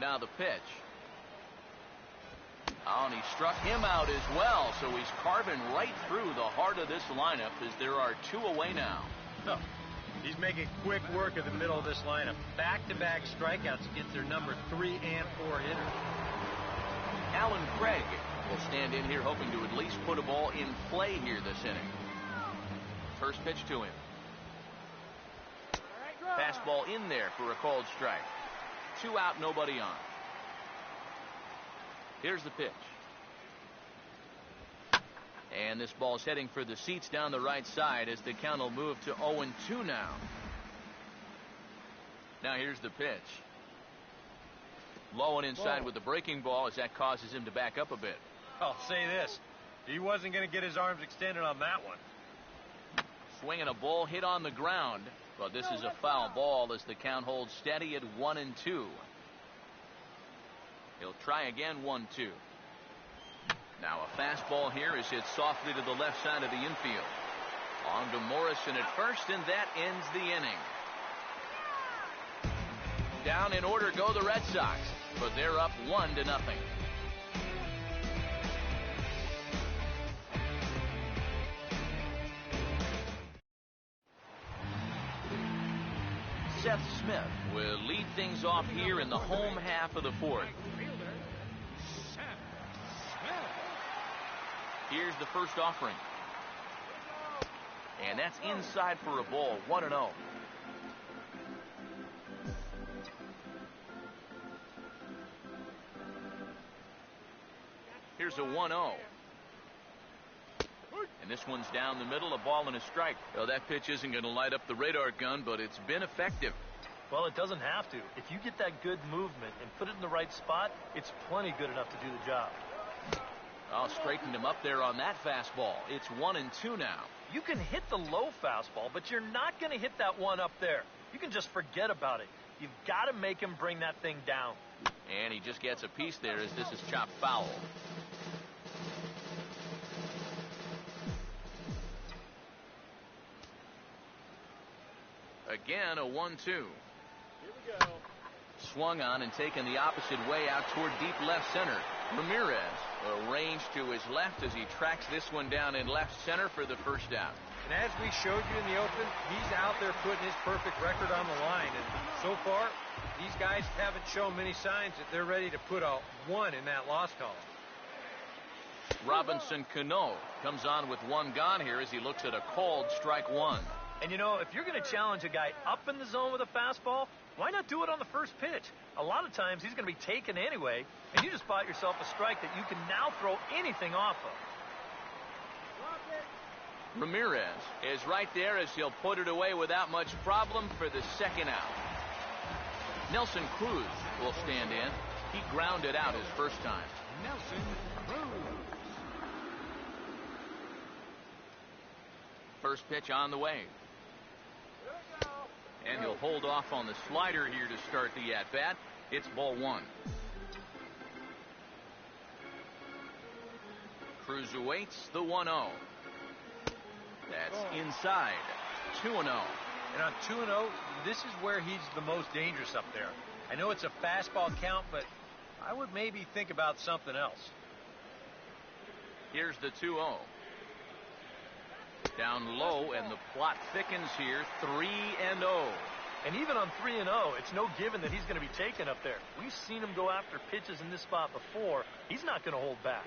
Now the pitch. Oh, and he struck him out as well, so he's carving right through the heart of this lineup as there are 2 away now. No, he's making quick work of the middle of this lineup. Back-to-back strikeouts against their number 3 and 4 hitters. Alan Craig will stand in here hoping to at least put a ball in play here this inning. First pitch to him. Fastball in there for a called strike. 2 out, nobody on. Here's the pitch. And this ball's heading for the seats down the right side as the count will move to 0-2 now. Now here's the pitch. Low and inside with the breaking ball as that causes him to back up a bit. I'll say this. He wasn't going to get his arms extended on that one. Swinging a ball hit on the ground, but this is a foul ball as the count holds steady at 1-2. He'll try again, 1-2. Now a fastball here is hit softly to the left side of the infield. On to Morrison at first, and that ends the inning. Down in order go the Red Sox, but they're up 1-0. Seth Smith will lead things off here in the home half of the fourth. Here's the first offering. And that's inside for a ball, 1-0. Here's a 1-0. And this one's down the middle, a ball and a strike. Well, that pitch isn't going to light up the radar gun, but it's been effective. Well, it doesn't have to. If you get that good movement and put it in the right spot, it's plenty good enough to do the job. Oh, straightened him up there on that fastball. It's 1-2 now. You can hit the low fastball, but you're not going to hit that one up there. You can just forget about it. You've got to make him bring that thing down. And he just gets a piece there as this is chopped foul. Again, a 1-2. Here we go. Swung on and taken the opposite way out toward deep left center. Ramirez arranged to his left as he tracks this one down in left center for the first out. And as we showed you in the open, he's out there putting his perfect record on the line. And so far, these guys haven't shown many signs that they're ready to put a 1 in that loss column. Robinson Cano comes on with 1 gone here as he looks at a called strike 1. And you know, if you're going to challenge a guy up in the zone with a fastball, why not do it on the first pitch? A lot of times he's going to be taken anyway, and you just bought yourself a strike that you can now throw anything off of. Ramirez is right there as he'll put it away without much problem for the second out. Nelson Cruz will stand in. He grounded out his first time. Nelson Cruz. First pitch on the way. And he'll hold off on the slider here to start the at-bat. It's ball 1. Cruz awaits the 1-0. That's inside. 2-0. And on 2-0, this is where he's the most dangerous up there. I know it's a fastball count, but I would maybe think about something else. Here's the 2-0. Down low, and the plot thickens here. 3-0. And even on 3-0, it's no given that he's going to be taken up there. We've seen him go after pitches in this spot before. He's not going to hold back.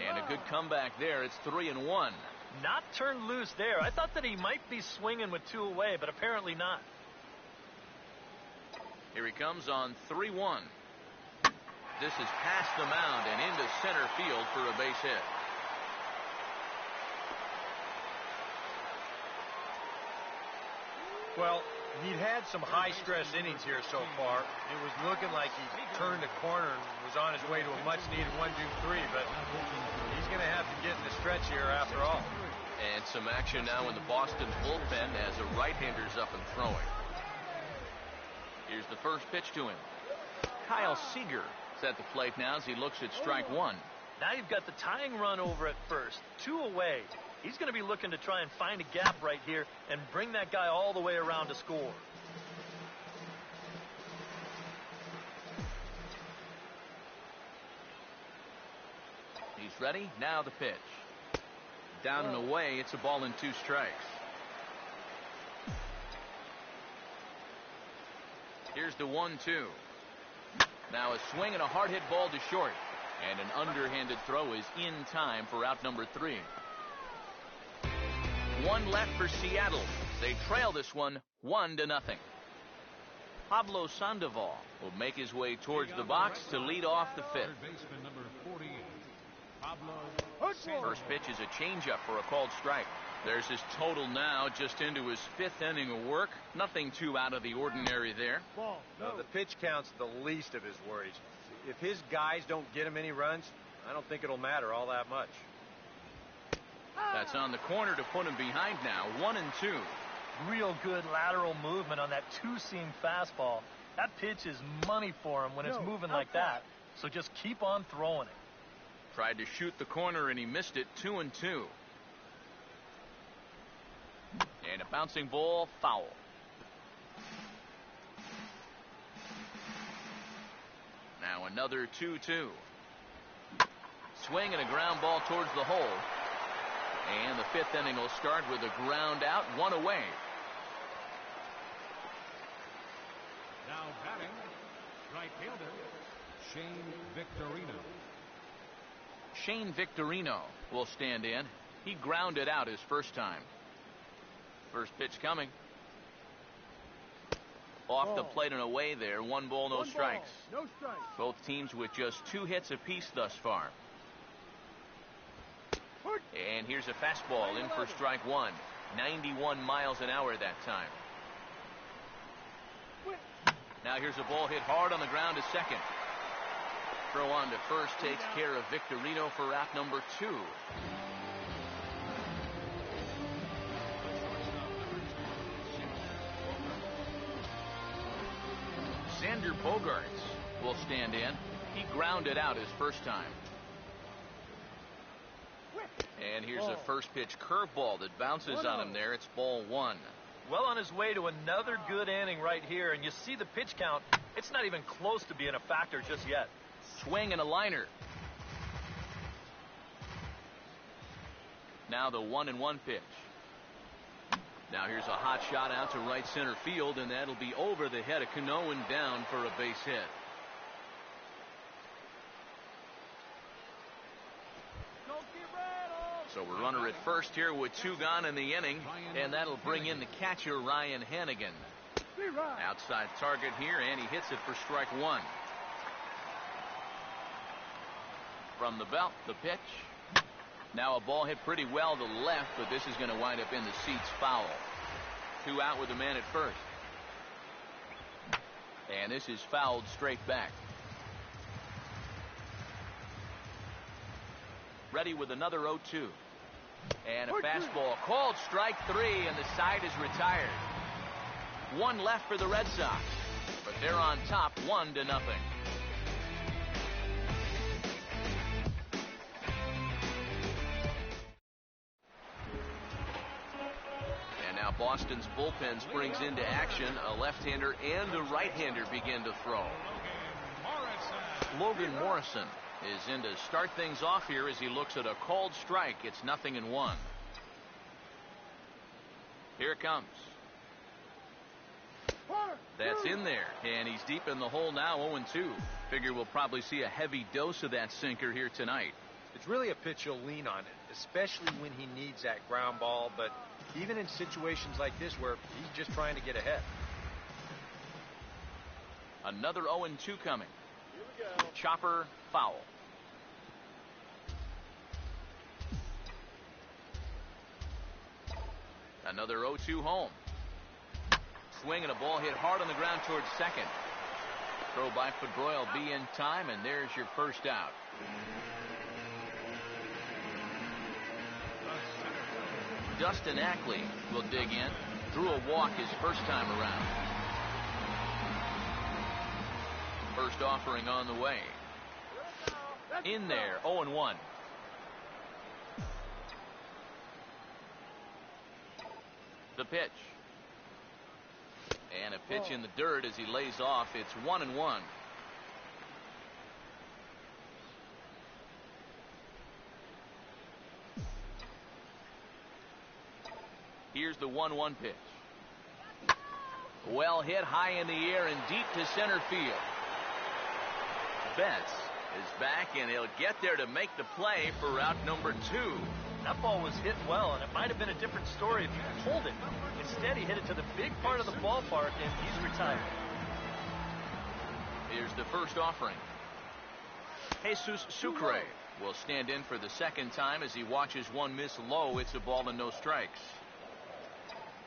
And a good comeback there. It's 3-1. Not turned loose there. I thought that he might be swinging with 2 away, but apparently not. Here he comes on 3-1. This is past the mound and into center field for a base hit. Well, he'd had some high-stress innings here so far. It was looking like he turned the corner and was on his way to a much-needed 1-2-3, but he's going to have to get in the stretch here after all. And some action now in the Boston bullpen as a right-hander's up and throwing. Here's the first pitch to him. Kyle Seager is at the plate now as he looks at strike 1. Now you've got the tying run over at first. 2 away. He's going to be looking to try and find a gap right here and bring that guy all the way around to score. He's ready. Now the pitch. Down and away. It's a ball and 2 strikes. Here's the 1-2. Now a swing and a hard hit ball to short. And an underhanded throw is in time for out number 3. One left for Seattle. They trail this one 1-0. Pablo Sandoval will make his way towards the box to lead off the 5th. Baseman number 48, Pablo. First pitch is a changeup for a called strike. There's his total now, just into his 5th inning of work. Nothing too out of the ordinary there. No, the pitch count's the least of his worries. If his guys don't get him any runs, I don't think it'll matter all that much. That's on the corner to put him behind now. 1-2. Real good lateral movement on that two-seam fastball. That pitch is money for him when it's moving like that. So just keep on throwing it. Tried to shoot the corner and he missed it. 2-2. And a bouncing ball, foul. Now another 2-2. Swing and a ground ball towards the hole. And the 5th inning will start with a ground out, 1 away. Now batting, right fielder, Shane Victorino. Shane Victorino will stand in. He grounded out his first time. First pitch coming. Off the plate and away there. 1 ball, no strikes. No strikes. Both teams with just 2 hits apiece thus far. And here's a fastball in for strike 1. 91 miles an hour that time. Now here's a ball hit hard on the ground to second. Throw on to first takes care of Victorino for out number 2. Xander Bogaerts will stand in. He grounded out his first time. And here's a first pitch curveball that bounces on him there. It's ball 1. Well on his way to another good inning right here. And you see the pitch count. It's not even close to being a factor just yet. Swing and a liner. Now the 1-1 pitch. Now here's a hot shot out to right center field, and that'll be over the head of Cano and down for a base hit. So we're runner at first here with 2 gone in the inning, and that'll bring in the catcher, Ryan Hannigan. Outside target here, and he hits it for strike 1. From the belt, the pitch. Now a ball hit pretty well to the left, but this is going to wind up in the seats, foul. 2 out with a man at first. And this is fouled straight back. Ready with another 0-2. And a fastball called strike 3, and the side is retired. 1 left for the Red Sox, but they're on top 1-0. And now Boston's bullpen springs into action. A left-hander and a right-hander begin to throw. Logan Morrison is in to start things off here as he looks at a called strike. It's 0-1. Here it comes. That's in there, and he's deep in the hole now, 0-2. Figure we'll probably see a heavy dose of that sinker here tonight. It's really a pitch you'll lean on, especially when he needs that ground ball, but even in situations like this where he's just trying to get ahead. Another 0-2 coming. Chopper, foul. Another 0-2 home. Swing and a ball hit hard on the ground towards second. Throw by Pedroia will be in time, and there's your first out. Dustin Ackley will dig in. Drew a walk his first time around. First offering on the way. In there, 0-1. The pitch. And a pitch in the dirt as he lays off. It's 1-1. Here's the 1-1 pitch. Well hit high in the air and deep to center field. Betts is back, and he'll get there to make the play for out number 2. That ball was hit well, and it might have been a different story if you pulled it. Instead, he hit it to the big part of the ballpark, and he's retired. Here's the first offering. Jesus Sucre will stand in for the second time as he watches one miss low. It's a ball and no strikes.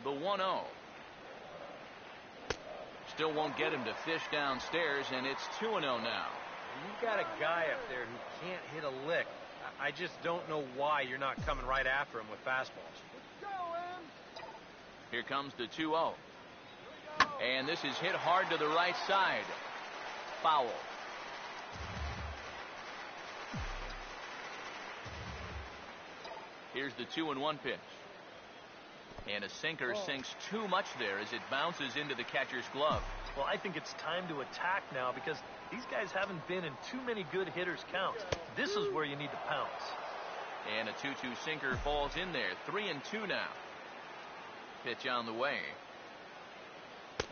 The 1-0. Still won't get him to fish downstairs, and it's 2-0 now. You've got a guy up there who can't hit a lick. I just don't know why you're not coming right after him with fastballs. Here comes the 2-0. And this is hit hard to the right side. Foul. Here's the 2-1 pitch. And a sinker sinks too much there as it bounces into the catcher's glove. Well, I think it's time to attack now because these guys haven't been in too many good hitters' counts. This is where you need to pounce. And a 2-2 sinker falls in there. 3-2 now. Pitch on the way.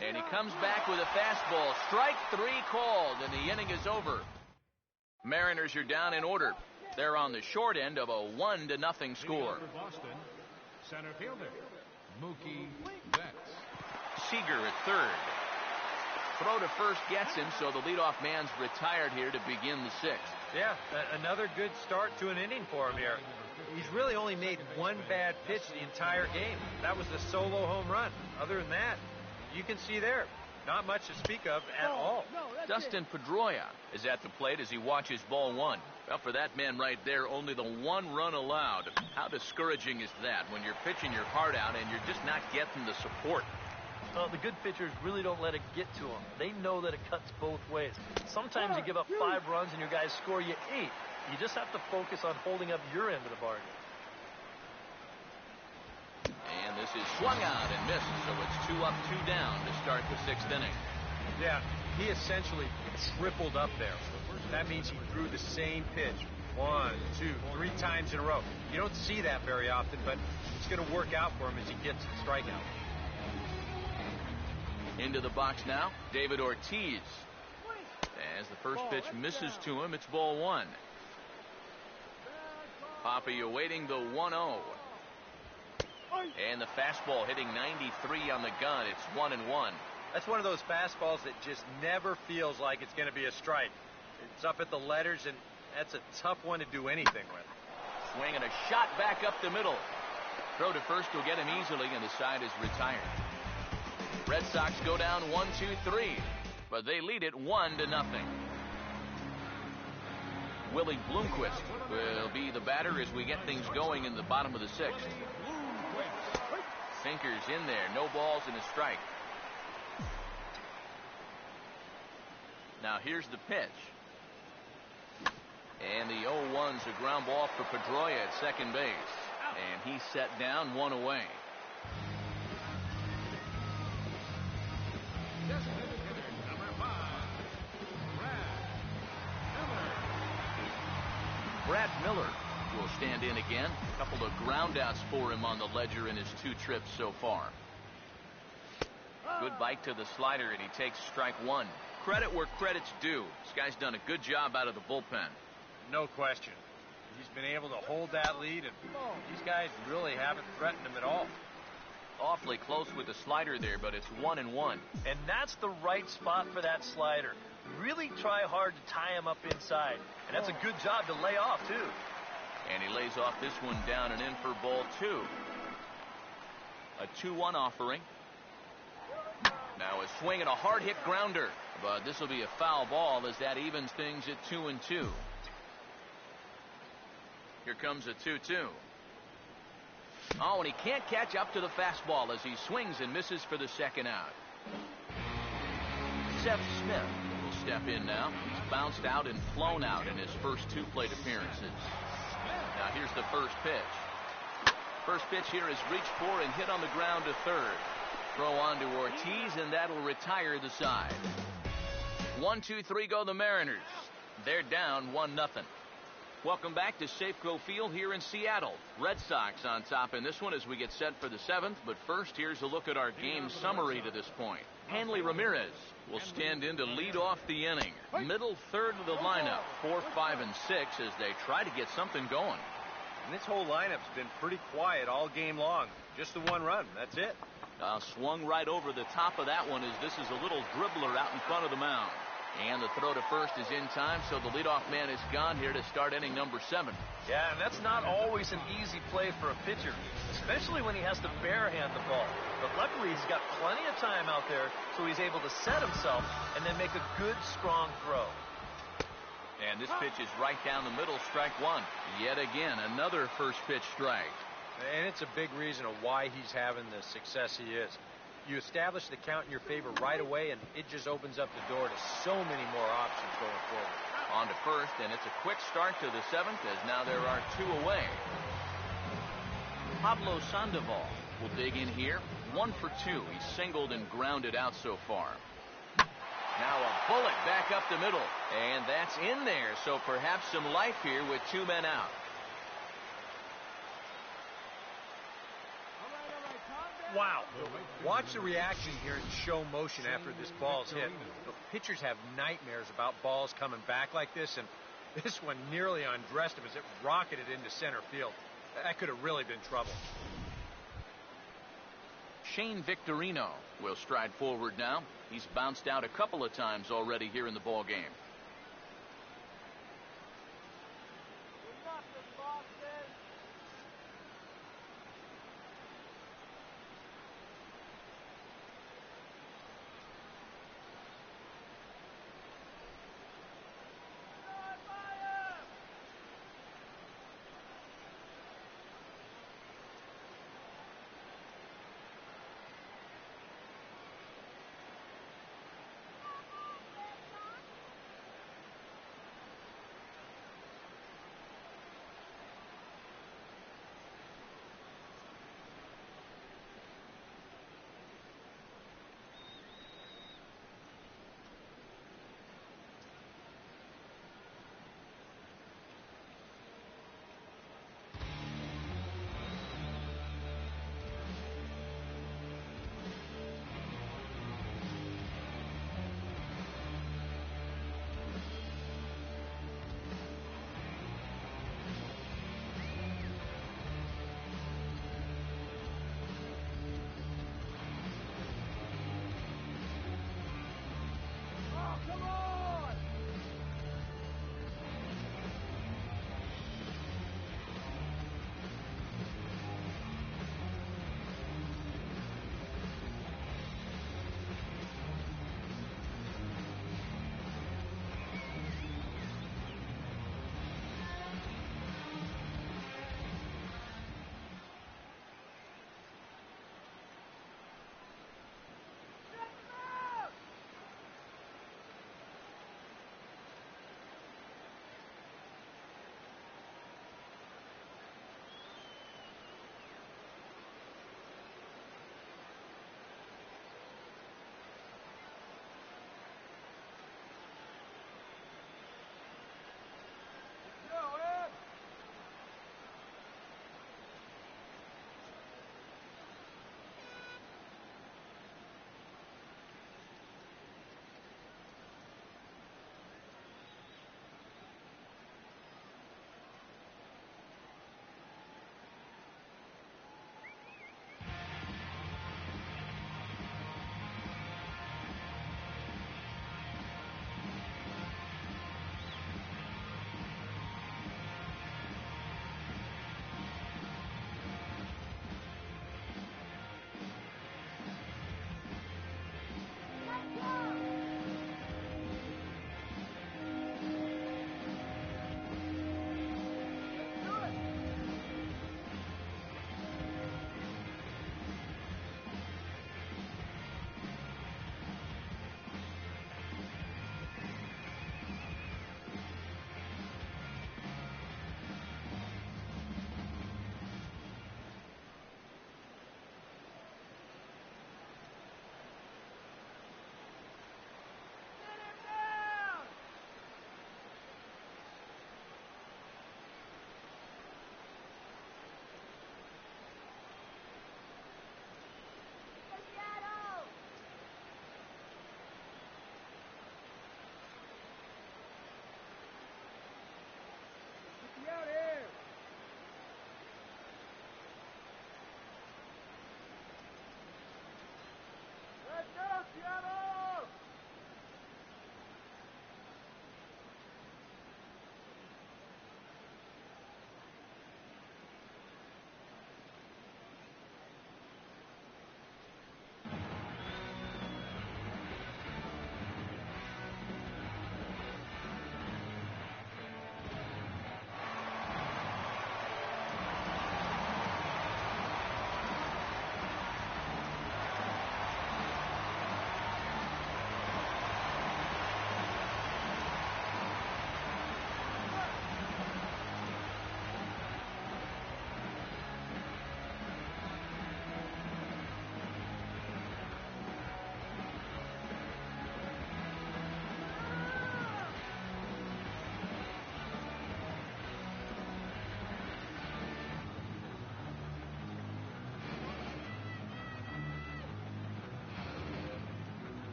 And he comes back with a fastball. Strike 3 called, and the inning is over. Mariners are down in order. They're on the short end of a 1-0 score. For Boston, center fielder, Mookie Betts. Seager at third. Throw to first gets him, so the leadoff man's retired here to begin the 6th. Yeah, another good start to an inning for him here. He's really only made one bad pitch the entire game. That was the solo home run. Other than that, you can see there, not much to speak of at all. Dustin Pedroia is at the plate as he watches ball 1. Well, for that man right there, only the 1 run allowed. How discouraging is that when you're pitching your heart out and you're just not getting the support? Well, the good pitchers really don't let it get to them. They know that it cuts both ways. Sometimes you give up 5 runs and your guys score you 8. You just have to focus on holding up your end of the bargain. And this is swung out and missed, so it's 2 up, 2 down to start the 6th inning. Yeah, he essentially tripled up there. That means he threw the same pitch 1, 2, 3 times in a row. You don't see that very often, but it's going to work out for him as he gets the strikeout. Into the box now, David Ortiz. As the first pitch misses to him, it's ball 1. Poppy awaiting the 1-0. And the fastball hitting 93 on the gun. It's 1-1. That's one of those fastballs that just never feels like it's going to be a strike. It's up at the letters, and that's a tough one to do anything with. Swing and a shot back up the middle. Throw to first will get him easily, and the side is retired. Red Sox go down 1-2-3, but they lead it 1-0. Willie Bloomquist will be the batter as we get things going in the bottom of the 6th. Sinkers in there, no balls and a strike. Now here's the pitch. And the 0-1's a ground ball for Pedroia at second base. And he's set down, 1 away. Brad Miller will stand in again. A couple of groundouts for him on the ledger in his 2 trips so far. Good bite to the slider, and he takes strike 1. Credit where credit's due. This guy's done a good job out of the bullpen. No question. He's been able to hold that lead, and these guys really haven't threatened him at all. Awfully close with the slider there, but it's 1-1. And that's the right spot for that slider. Really try hard to tie him up inside. And that's a good job to lay off, too. And he lays off this one down and in for ball 2. A 2-1 offering. Now a swing and a hard hit grounder. But this will be a foul ball as that evens things at 2-2. Here comes a 2-2. Oh, and he can't catch up to the fastball as he swings and misses for the second out. Seth Smith will step in now. He's bounced out and flown out in his first 2 plate appearances. Now here's the first pitch. First pitch here is reached for and hit on the ground to third. Throw on to Ortiz, and that'll retire the side. 1-2-3 go the Mariners. They're down 1-0. Welcome back to Safeco Field here in Seattle. Red Sox on top in this one as we get set for the 7th. But first, here's a look at our game summary to this point. Hanley Ramirez will stand in to lead off the inning. Middle third of the lineup, 4, 5, and 6 as they try to get something going. And this whole lineup's been pretty quiet all game long. Just the one run, that's it. Swung right over the top of that one as this is a little dribbler out in front of the mound. And the throw to first is in time, so the leadoff man is gone here to start inning number 7. Yeah, and that's not always an easy play for a pitcher, especially when he has to barehand the ball. But luckily, he's got plenty of time out there, so he's able to set himself and then make a good, strong throw. And this pitch is right down the middle, strike 1. Yet again, another first pitch strike. And it's a big reason of why he's having the success he is. You establish the count in your favor right away, and it just opens up the door to so many more options going forward. On to first, and it's a quick start to the 7th, as now there are 2 away. Pablo Sandoval will dig in here. 1 for 2. He's singled and grounded out so far. Now a bullet back up the middle, and that's in there, so perhaps some life here with 2 men out. Wow. Watch the reaction here in show motion after this ball's hit. Pitchers have nightmares about balls coming back like this, and this one nearly undressed him as it rocketed into center field. That could have really been trouble. Shane Victorino will stride forward now. He's bounced out a couple of times already here in the ball game.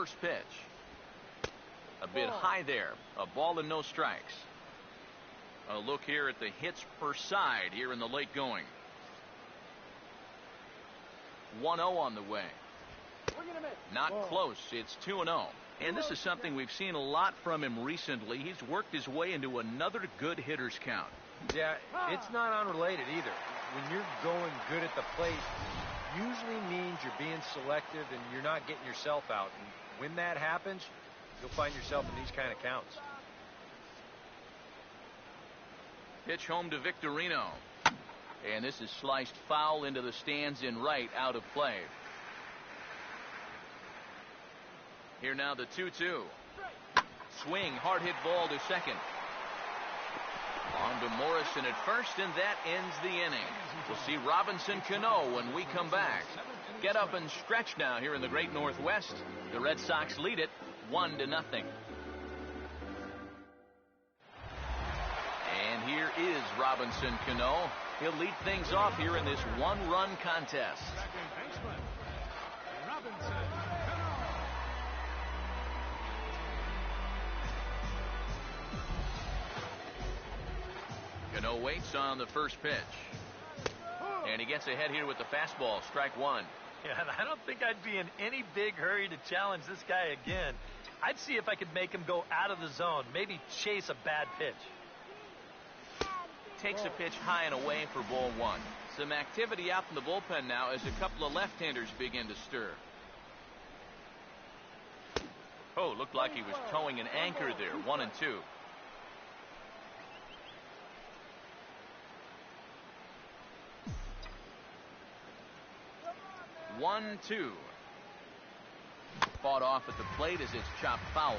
first pitch. A bit high there. A ball and no strikes. A look here at the hits per side here in the late going. 1-0 on the way. Not close. It's 2-0. And this is something we've seen a lot from him recently. He's worked his way into another good hitter's count. Yeah, it's not unrelated either. When you're going good at the plate, usually means you're being selective and you're not getting yourself out. And when that happens, you'll find yourself in these kind of counts. Pitch home to Victorino. And this is sliced foul into the stands in right, out of play. Here now the 2-2. Swing, hard hit ball to second. On to Morrison at first, and that ends the inning. We'll see Robinson Cano when we come back. Get up and stretch now here in the great Northwest. The Red Sox lead it 1-0. And here is Robinson Cano. He'll lead things off here in this one-run contest. Second baseman, Robinson Cano. Cano waits on the first pitch. And he gets ahead here with the fastball. Strike one. Yeah, and I don't think I'd be in any big hurry to challenge this guy again. I'd see if I could make him go out of the zone, maybe chase a bad pitch. Takes a pitch high and away for ball one. Some activity out in the bullpen now as a couple of left-handers begin to stir. Oh, looked like he was towing an anchor there. 1-2. 1-2. Fought off at the plate as it's chopped foul.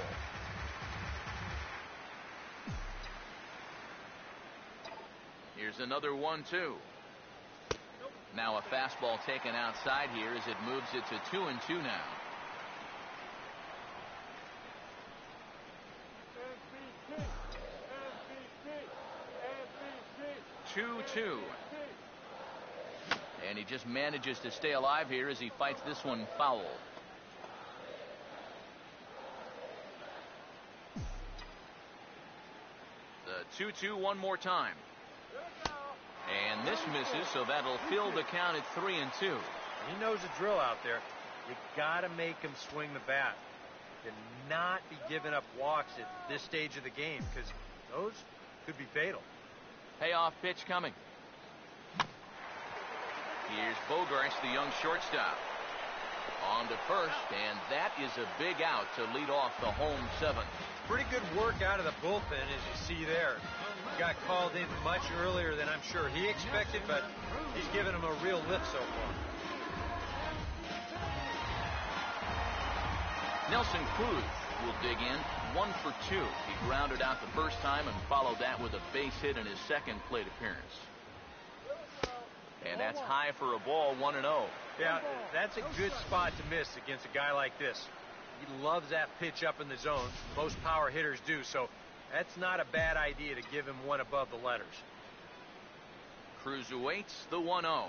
Here's another 1-2. Now a fastball taken outside here as it moves it to 2-2 now. MVP. 2-2. And he just manages to stay alive here as he fights this one foul. The 2-2 one more time. And this misses, so that'll fill the count at 3-2. He knows the drill out there. You got to make him swing the bat. You cannot be giving up walks at this stage of the game because those could be fatal. Payoff pitch coming. Here's Bogarts, the young shortstop. On to first, and that is a big out to lead off the home seventh. Pretty good work out of the bullpen, as you see there. Got called in much earlier than I'm sure he expected, but he's given him a real lift so far. Nelson Cruz will dig in. 1 for 2. He grounded out the first time and followed that with a base hit in his second plate appearance. And that's high for a ball. 1-0. Yeah, that's a good spot to miss against a guy like this. He loves that pitch up in the zone. Most power hitters do, so that's not a bad idea to give him one above the letters. Cruz awaits the 1-0.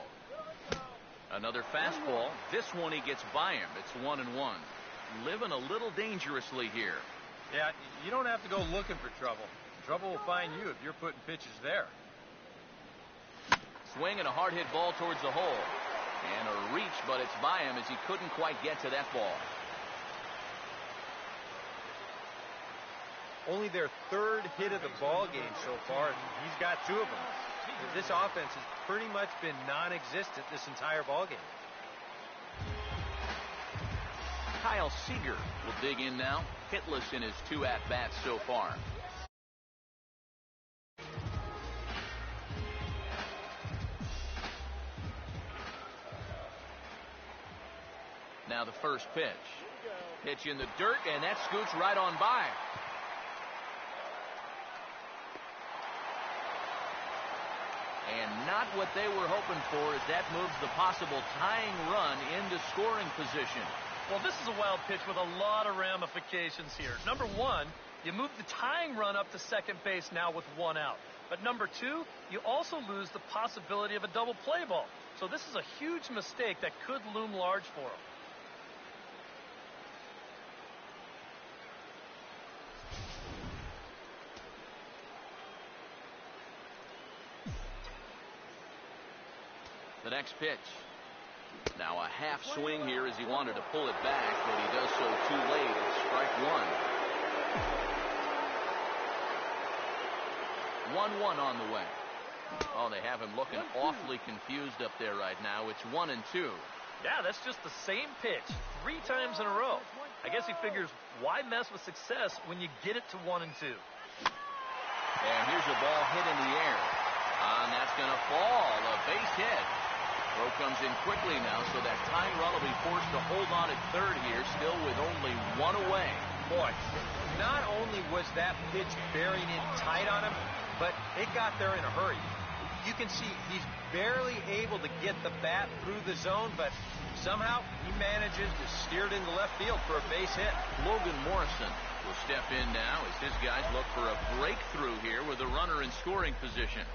Another fastball. This one he gets by him. It's 1-1. Living a little dangerously here. Yeah, you don't have to go looking for trouble. Trouble will find you if you're putting pitches there. Swing and a hard hit ball towards the hole. And a reach, but it's by him as he couldn't quite get to that ball. Only their third hit of the ball game so far, and he's got 2 of them. This offense has pretty much been non-existent this entire ball game. Kyle Seager will dig in now, hitless in his 2 at-bats so far. Now the first pitch. Pitch in the dirt, and that scoots right on by. And not what they were hoping for as that moves the possible tying run into scoring position. Well, this is a wild pitch with a lot of ramifications here. Number one, you move the tying run up to second base now with 1 out. But number 2, you also lose the possibility of a double play ball. So this is a huge mistake that could loom large for him. The next pitch. Now a half swing here as he wanted to pull it back, but he does so too late. It's strike one. 1-1 on the way. Oh, they have him looking awfully confused up there right now. It's 1-2. Yeah, that's just the same pitch 3 times in a row. I guess he figures, why mess with success when you get it to 1-2? And here's a ball hit in the air. And that's going to fall. A base hit. Throw comes in quickly now, so that tying run will be forced to hold on at third here, still with only 1 away. Boy, not only was that pitch bearing in tight on him, but it got there in a hurry. You can see he's barely able to get the bat through the zone, but somehow he manages to steer it into left field for a base hit. Logan Morrison will step in now as his guys look for a breakthrough here with a runner in scoring position.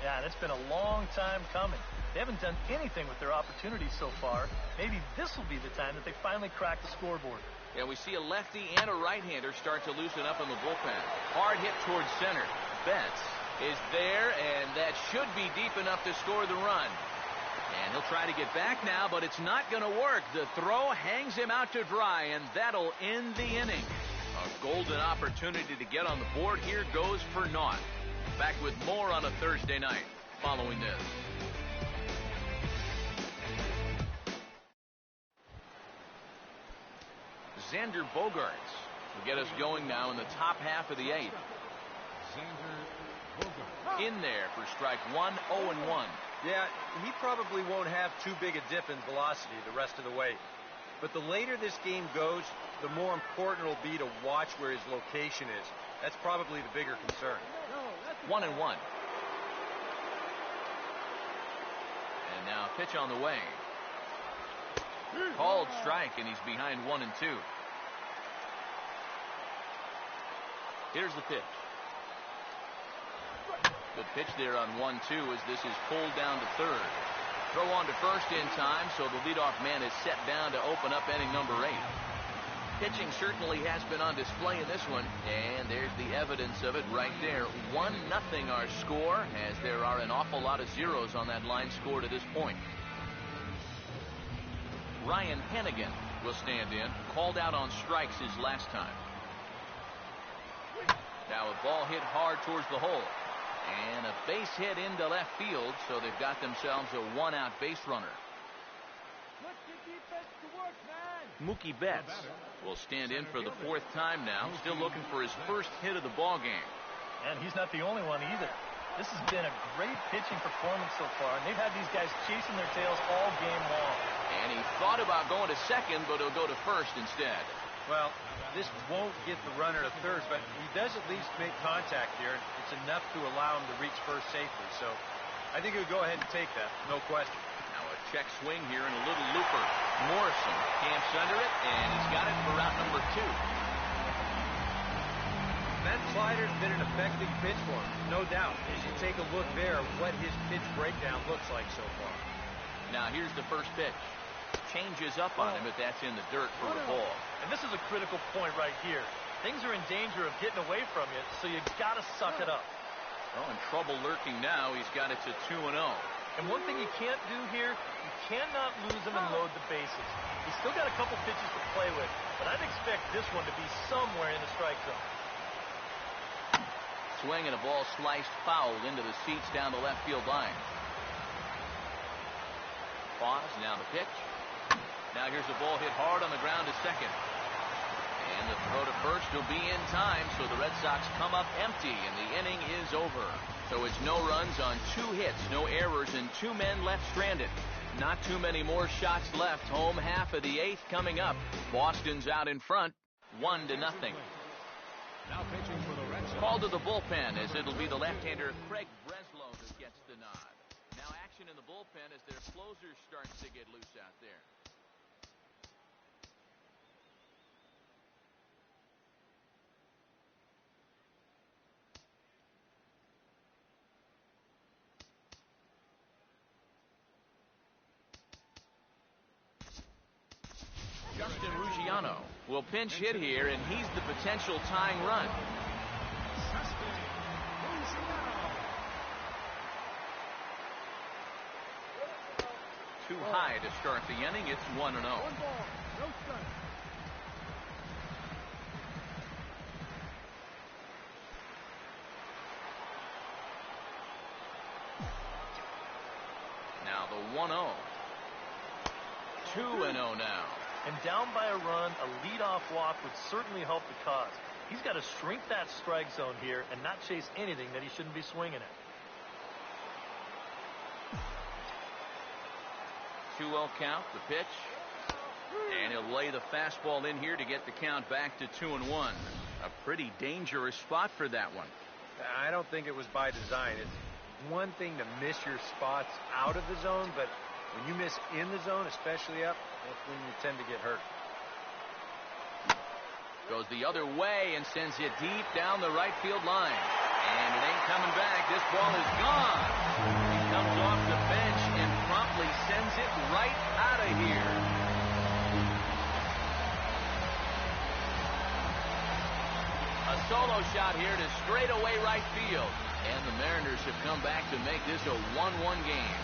Yeah, and it's been a long time coming. They haven't done anything with their opportunities so far. Maybe this will be the time that they finally crack the scoreboard. Yeah, we see a lefty and a right-hander start to loosen up in the bullpen. Hard hit towards center. Betts is there, and that should be deep enough to score the run. And he'll try to get back now, but it's not going to work. The throw hangs him out to dry, and that'll end the inning. A golden opportunity to get on the board here goes for naught. Back with more on a Thursday night following this. Xander Bogaerts will get us going now in the top half of the 8th. In there for strike 1, 0-1. Yeah, he probably won't have too big a dip in velocity the rest of the way. But the later this game goes, the more important it'll be to watch where his location is. That's probably the bigger concern. 1-1. And now pitch on the way. Called strike, and he's behind 1-2. Here's the pitch. The pitch there on 1-2 as this is pulled down to third. Throw on to first in time, so the leadoff man is set down to open up inning number 8. Pitching certainly has been on display in this one, and there's the evidence of it right there. 1-0 our score, as there are an awful lot of zeros on that line score to this point. Ryan Hennigan will stand in, called out on strikes his last time. Now a ball hit hard towards the hole. And a base hit into left field, so they've got themselves a 1-out base runner. Mookie Betts will stand in for the 4th time now, still looking for his first hit of the ball game. And he's not the only one either. This has been a great pitching performance so far, and they've had these guys chasing their tails all game long. And he thought about going to second, but he'll go to first instead. Well, this won't get the runner to third, but he does at least make contact here. It's enough to allow him to reach first safely. So I think he'll go ahead and take that, no question. Now a check swing here and a little looper. Morrison camps under it, and he's got it for route number 2. That slider's been an effective pitch for him, no doubt. As you take a look there, what his pitch breakdown looks like so far. Now here's the first pitch. Changes up on him, but that's in the dirt for a ball. And this is a critical point right here. Things are in danger of getting away from you, so you got to suck it up. Well, in trouble lurking now. He's got it to 2-0. And one thing you can't do here, you cannot lose him and load the bases. He's still got a couple pitches to play with, but I'd expect this one to be somewhere in the strike zone. Swing and a ball sliced foul into the seats down the left field line. Pause, now the pitch. Now here's a ball hit hard on the ground to second. And the throw to first will be in time, so the Red Sox come up empty, and the inning is over. So it's no runs on 2 hits, no errors, and 2 men left stranded. Not too many more shots left. Home half of the 8th coming up. Boston's out in front, 1-0. Now pitching for the Red Sox. Called to the bullpen, as it'll be the left-hander Craig Breslow that gets the nod. Now action in the bullpen as their closer starts to get loose out there. Justin Riggiano will pinch hit here, and he's the potential tying run. too high to start the inning. It's 1-0. 1 ball, no strike. Now the 1-0. 2-0 now. And down by a run, a leadoff walk would certainly help the cause. He's got to shrink that strike zone here and not chase anything that he shouldn't be swinging at. 2-0 count, the pitch. And he'll lay the fastball in here to get the count back to 2-1. A pretty dangerous spot for that one. I don't think it was by design. It's one thing to miss your spots out of the zone, but when you miss in the zone, especially up, that's when you tend to get hurt. Goes the other way and sends it deep down the right field line. And it ain't coming back. This ball is gone. He comes off the bench and promptly sends it right out of here. A solo shot here to straightaway right field. And the Mariners have come back to make this a 1-1 game.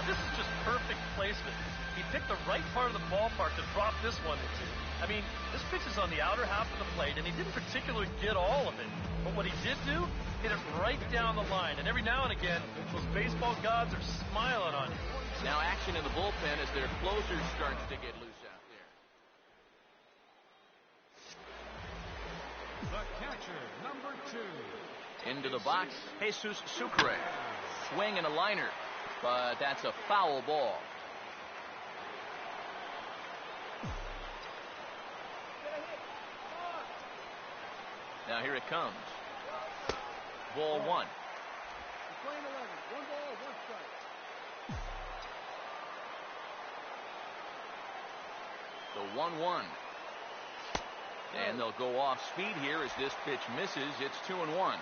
This is just perfect placement. He picked the right part of the ballpark to drop this one into. I mean, this pitch is on the outer half of the plate, and he didn't particularly get all of it. But what he did do, hit it right down the line. And every now and again, those baseball gods are smiling on you. Now action in the bullpen as their closer starts to get loose out there. The catcher, number 2. Into the box, Jesus Sucre. Swing and a liner, but that's a foul ball. Now here it comes. Ball 1. Playing 11. 1 ball, 1 strike. The 1-1. And they'll go off speed here as this pitch misses. It's 2-1.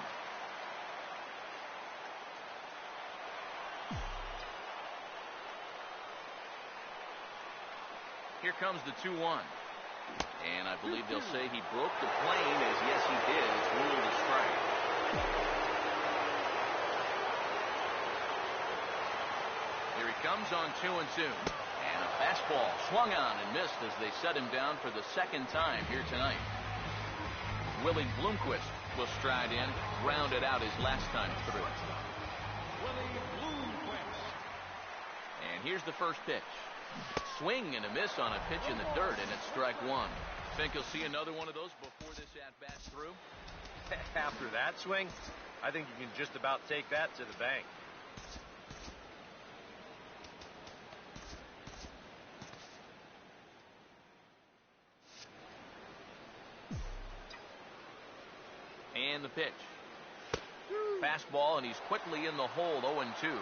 Here comes the 2-1. And I believe they'll say he broke the plane, as yes he did. It's ruled a strike. Here he comes on 2-2. And a fastball swung on and missed as they set him down for the second time here tonight. Willie Bloomquist will stride in, grounded out his last time through. Willie Bloomquist. And here's the first pitch. Swing and a miss on a pitch in the dirt, and it's strike 1. Think you'll see another one of those before this at-bat's through? After that swing, I think you can just about take that to the bank. And the pitch. Fastball, and he's quickly in the hole, 0-2.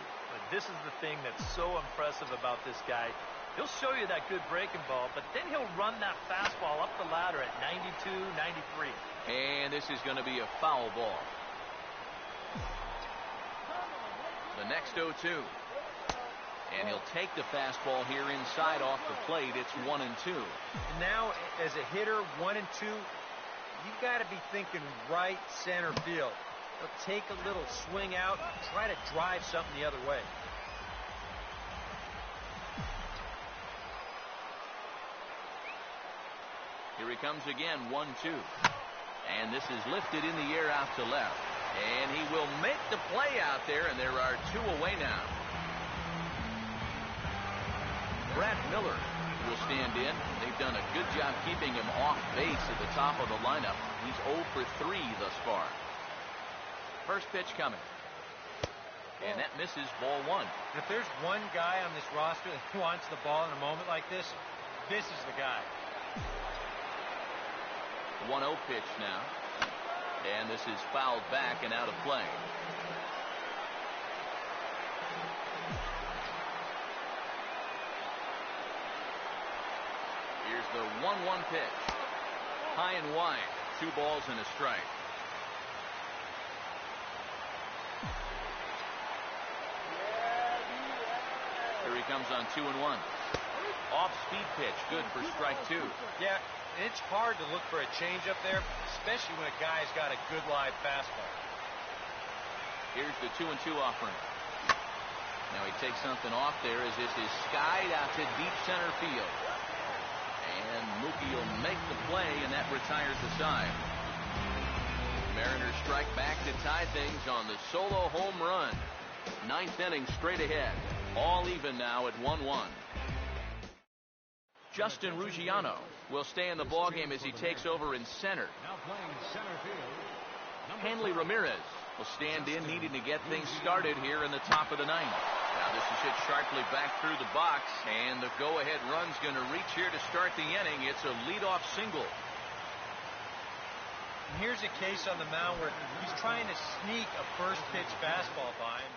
This is the thing that's so impressive about this guy. He'll show you that good breaking ball, but then he'll run that fastball up the ladder at 92, 93. And this is going to be a foul ball. The next 0-2. And he'll take the fastball here inside off the plate. It's 1-2. Now, as a hitter, 1 and 2, you've got to be thinking right center field. He'll take a little swing out, try to drive something the other way. Here he comes again, 1-2. And this is lifted in the air out to left. And he will make the play out there, and there are 2 away now. Brad Miller will stand in. They've done a good job keeping him off base at the top of the lineup. He's 0 for 3 thus far. First pitch coming. And that misses, ball 1. If there's one guy on this roster that wants the ball in a moment like this is the guy. 1-0 pitch now. And this is fouled back and out of play. Here's the 1-1 pitch. High and wide. 2 balls and a strike. Here he comes on 2-1. Off-speed pitch, good for strike 2. Yeah, It's hard to look for a changeup there, especially when a guy's got a good live fastball. Here's the 2-2 offering. Now he takes something off there as this is skied out to deep center field. And Mookie will make the play, and that retires the side. Mariners strike back to tie things on the solo home run. Ninth inning straight ahead. All even now at 1-1. Justin Ruggiano will stay in the ballgame as he takes over in center. Now playing center field. Hanley Ramirez will stand in, needing to get things started here in the top of the ninth. Now this is hit sharply back through the box, and the go-ahead run's going to reach here to start the inning. It's a leadoff single. And here's a case on the mound where he's trying to sneak a first-pitch fastball by him.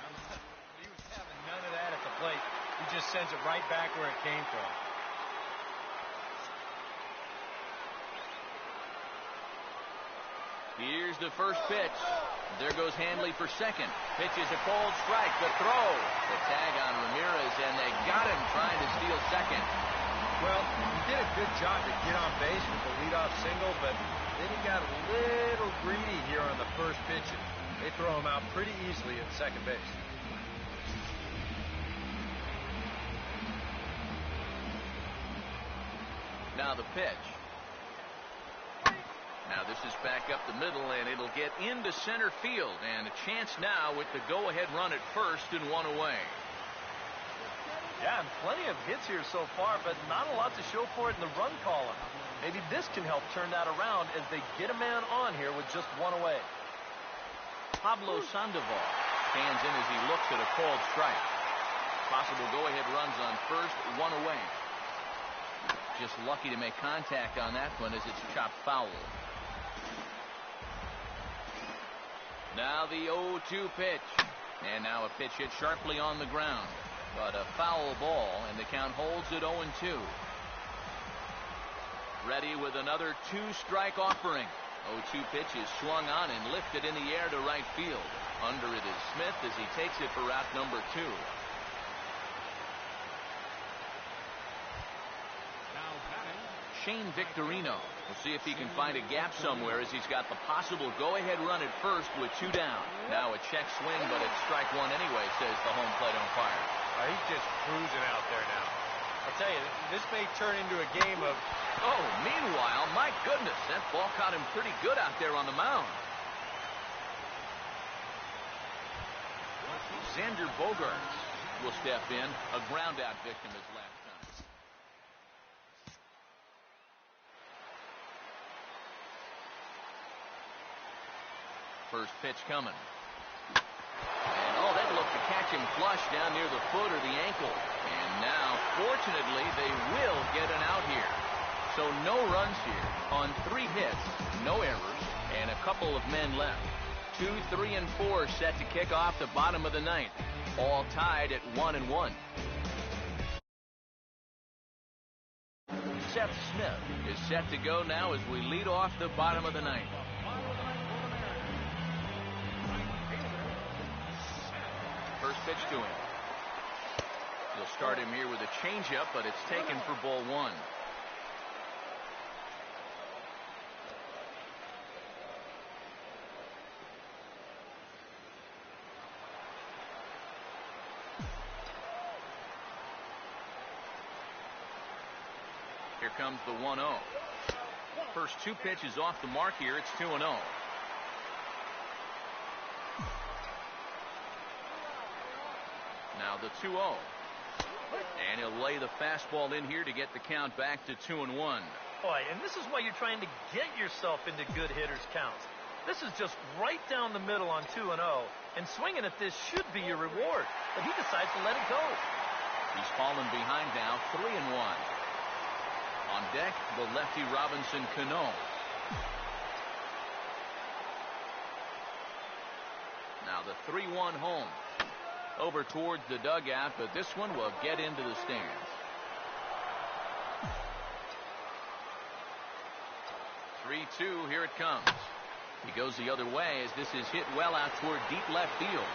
He was having none of that at the plate. He just sends it right back where it came from. Here's the first pitch. There goes Hanley for second. Pitch is a cold strike. The throw. The tag on Ramirez, and they got him trying to steal second. Well, he did a good job to get on base with the leadoff single, but then he got a little greedy here on the first pitch. They throw him out pretty easily at second base. Now the pitch. Now this is back up the middle, and it'll get into center field, and a chance now with the go-ahead run at first and one away. Yeah, and plenty of hits here so far, but not a lot to show for it in the run column. Maybe this can help turn that around as they get a man on here with just one away. Pablo Sandoval stands in as he looks at a called strike. Possible go-ahead runs on first, one away. Just lucky to make contact on that one as it's chopped foul. Now the 0-2 pitch. And now a pitch hit sharply on the ground. But a foul ball, and the count holds at 0-2. Ready with another two-strike offering. 0-2 pitch is swung on and lifted in the air to right field. Under it is Smith as he takes it for route number 2. Now batting. Shane Victorino. We'll see if he can find a gap somewhere as he's got the possible go-ahead run at first with 2 down. Now a check swing, but it's strike 1 anyway, says the home plate umpire. He's just cruising out there now. I'll tell you, this may turn into a game of... Oh, meanwhile, my goodness, that ball caught him pretty good out there on the mound. Xander Bogaerts will step in, a ground-out victim his last time. First pitch coming. And, oh, that looked to catch him flush down near the foot or the ankle. And now, fortunately, they will get an out here. So no runs here on 3 hits, no errors, and a couple of men left. 2, 3, and 4 set to kick off the bottom of the ninth. All tied at 1-1. Seth Smith is set to go now as we lead off the bottom of the ninth. First pitch to him. He'll start him here with a changeup, but it's taken for ball 1. Here comes the 1-0. First 2 pitches off the mark here. It's 2-0. Now the 2-0. And he'll lay the fastball in here to get the count back to 2-1. Boy, and this is why you're trying to get yourself into good hitters' counts. This is just right down the middle on 2-0, and swinging at this should be your reward, but he decides to let it go. He's fallen behind now, 3-1. On deck, the lefty Robinson Cano. Now the 3-1 home. Over towards the dugout, but this one will get into the stands. 3-2, here it comes. He goes the other way as this is hit well out toward deep left field.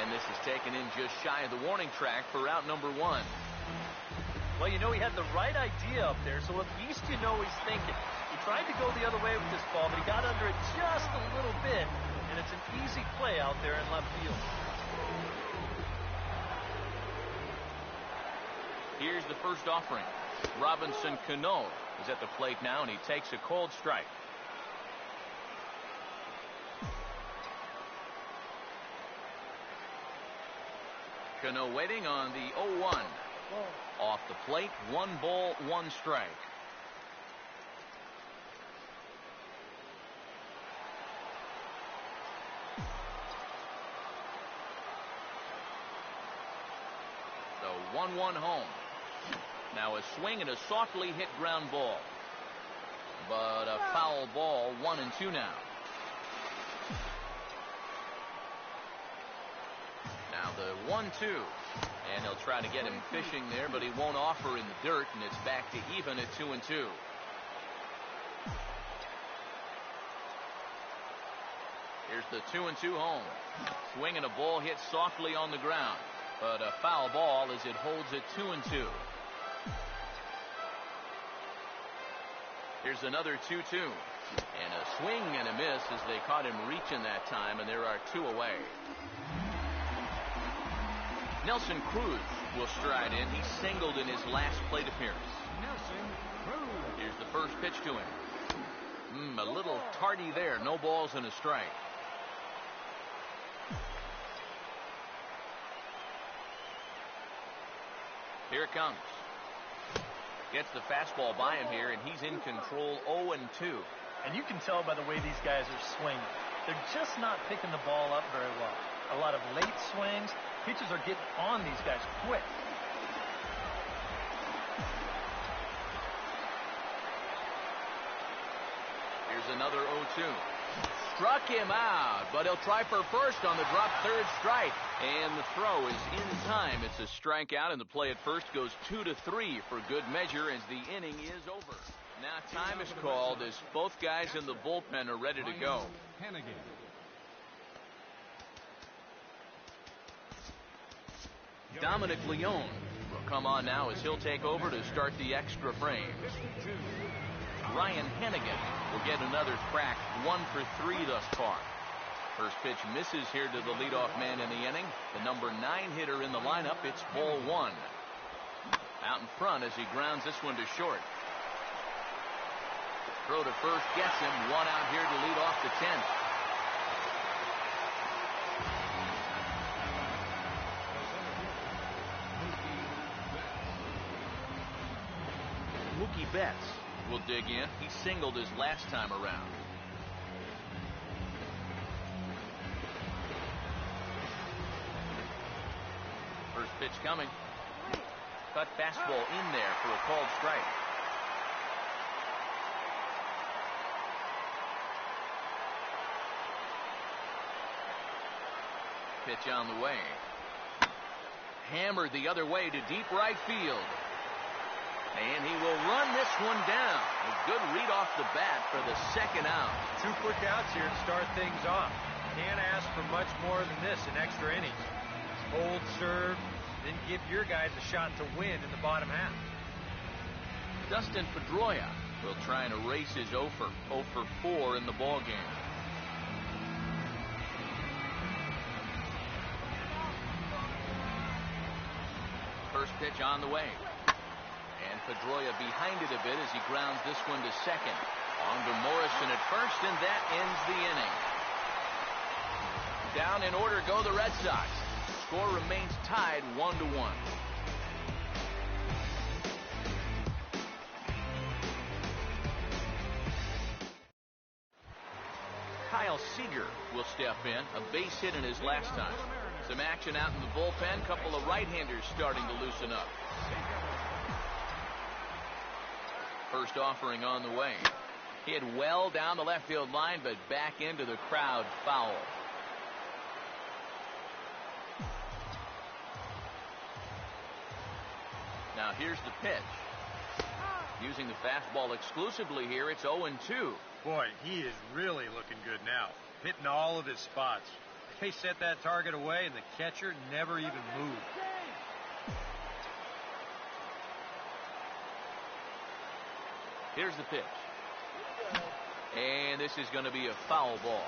And this is taken in just shy of the warning track for out number 1. Well, you know, he had the right idea up there, so at least you know he's thinking. He tried to go the other way with this ball, but he got under it just a little bit, and it's an easy play out there in left field. Here's the first offering. Robinson Cano is at the plate now, and he takes a cold strike. Cano waiting on the 0-1. Off the plate, 1 ball, 1 strike. The 1-1 home. Now a swing and a softly hit ground ball. But a foul ball, 1-2 now. Now the 1-2. And he'll try to get him fishing there, but he won't offer in the dirt, and it's back to even at 2-2. Here's the 2-2 home. Swing and a ball hit softly on the ground, but a foul ball as it holds at 2-2. Here's another 2-2. And a swing and a miss as they caught him reaching that time, and there are 2 away. Nelson Cruz will stride in. He singled in his last plate appearance. Nelson Cruz. Here's the first pitch to him. A little tardy there. No balls and a strike. Here it comes. Gets the fastball by him here, and he's in control 0-2. And you can tell by the way these guys are swinging. They're just not picking the ball up very well. A lot of late swings. Pitchers are getting on these guys quick. Here's another 0-2. Struck him out, but he'll try for first on the drop third strike. And the throw is in time. It's a strikeout, and the play at first goes 2-3 for good measure as the inning is over. Now time is called as both guys in the bullpen are ready to go. Dominic Leone will come on now as he'll take over to start the extra frames. Ryan Hennigan will get another crack, 1 for 3 thus far. First pitch misses here to the leadoff man in the inning. The number 9 hitter in the lineup. It's ball 1. Out in front as he grounds this one to short. Throw to first gets him. 1 out here to lead off the 10th. Mookie Betts will dig in. He singled his last time around. First pitch coming. Cut fastball in there for a called strike. Pitch on the way. Hammered the other way to deep right field. And he will run this one down. A good read off the bat for the second out. 2 quick outs here to start things off. Can't ask for much more than this in extra innings. Hold serve, then give your guys a shot to win in the bottom half. Dustin Pedroia will try and erase his 0 for 4 in the ball game. First pitch on the way. And Pedroia behind it a bit as he grounds this one to second. On to Morrison at first, and that ends the inning. Down in order go the Red Sox. Score remains tied 1-1. Kyle Seager will step in. A base hit in his last time. Some action out in the bullpen. Couple of right-handers starting to loosen up. First offering on the way. Hit well down the left field line, but back into the crowd foul. Now here's the pitch. Using the fastball exclusively here, it's 0-2. Boy, he is really looking good now. Hitting all of his spots. They set that target away, and the catcher never even moved. Here's the pitch. And this is going to be a foul ball.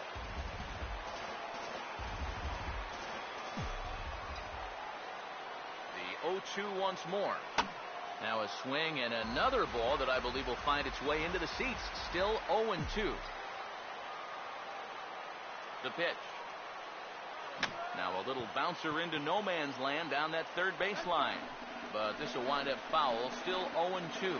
The 0-2 once more. Now a swing and another ball that I believe will find its way into the seats. Still 0-2. The pitch. Now a little bouncer into no man's land down that third baseline. But this will wind up foul. Still 0-2.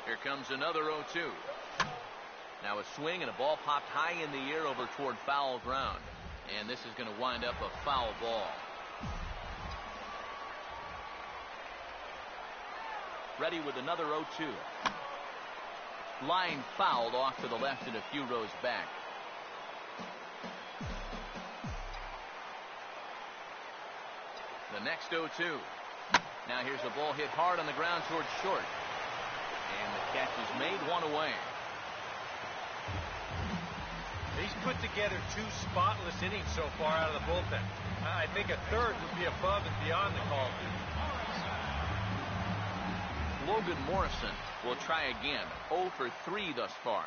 Here comes another 0-2. Now a swing and a ball popped high in the air over toward foul ground. And this is going to wind up a foul ball. Ready with another 0-2. Line fouled off to the left and a few rows back. The next 0-2. Now here's a ball hit hard on the ground towards short. And the catch is made, one away. He's put together 2 spotless innings so far out of the bullpen. I think a third would be above and beyond the call. Logan Morrison will try again. 0 for 3 thus far.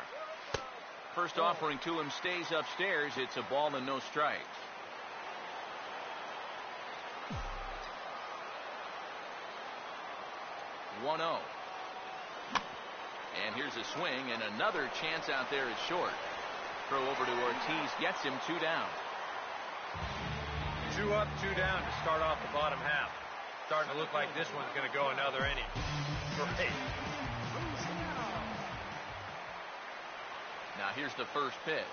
First offering to him stays upstairs. It's a ball and no strikes. One 0. And here's a swing, and another chance out there is short. Throw over to Ortiz gets him 2 down. 2 up, 2 down to start off the bottom half. Starting to look like this one's going to go another inning. Great. Now here's the first pitch.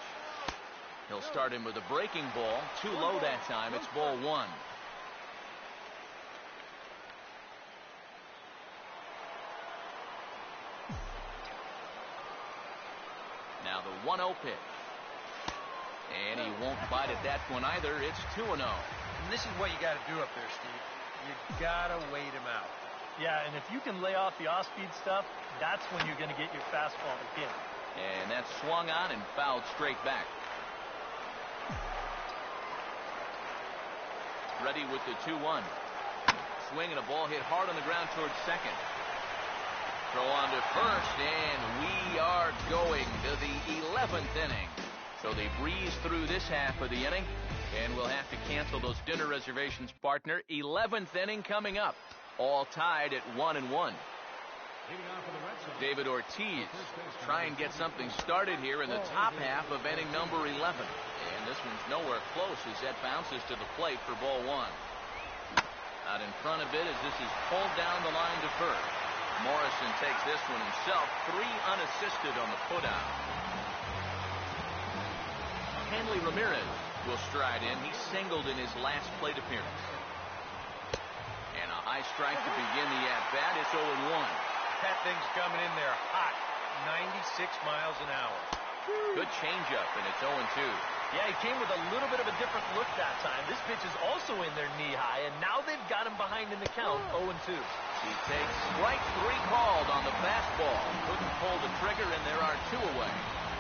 He'll start him with a breaking ball. Too low that time. It's ball 1. Now the 1-0 pitch. And he won't bite at that one either. It's 2-0. And this is what you got to do up there, Steve. You got to wait him out. Yeah, and if you can lay off the off-speed stuff, that's when you're going to get your fastball to hit. And that's swung on and fouled straight back. Ready with the 2-1. Swing and a ball hit hard on the ground towards second. Throw on to first, and we are going to the 11th inning. So they breeze through this half of the inning, and we'll have to cancel those dinner reservations, partner. 11th inning coming up, all tied at 1-1. David Ortiz try and get something started here in the top half of inning number 11. And this one's nowhere close as that bounces to the plate for ball 1. Out in front of it as this is pulled down the line to first. Morrison takes this one himself. 3 unassisted on the putout. Hanley Ramirez will stride in. He singled in his last plate appearance. And a high strike to begin the at-bat. It's 0-1. That thing's coming in there hot. 96 miles an hour. Good changeup, and it's 0-2. Yeah, he came with a little bit of a different look that time. This pitch is also in there knee-high, and now they've got him behind in the count, 0-2. He takes strike 3 called on the fastball. Couldn't pull the trigger, and there are 2 away.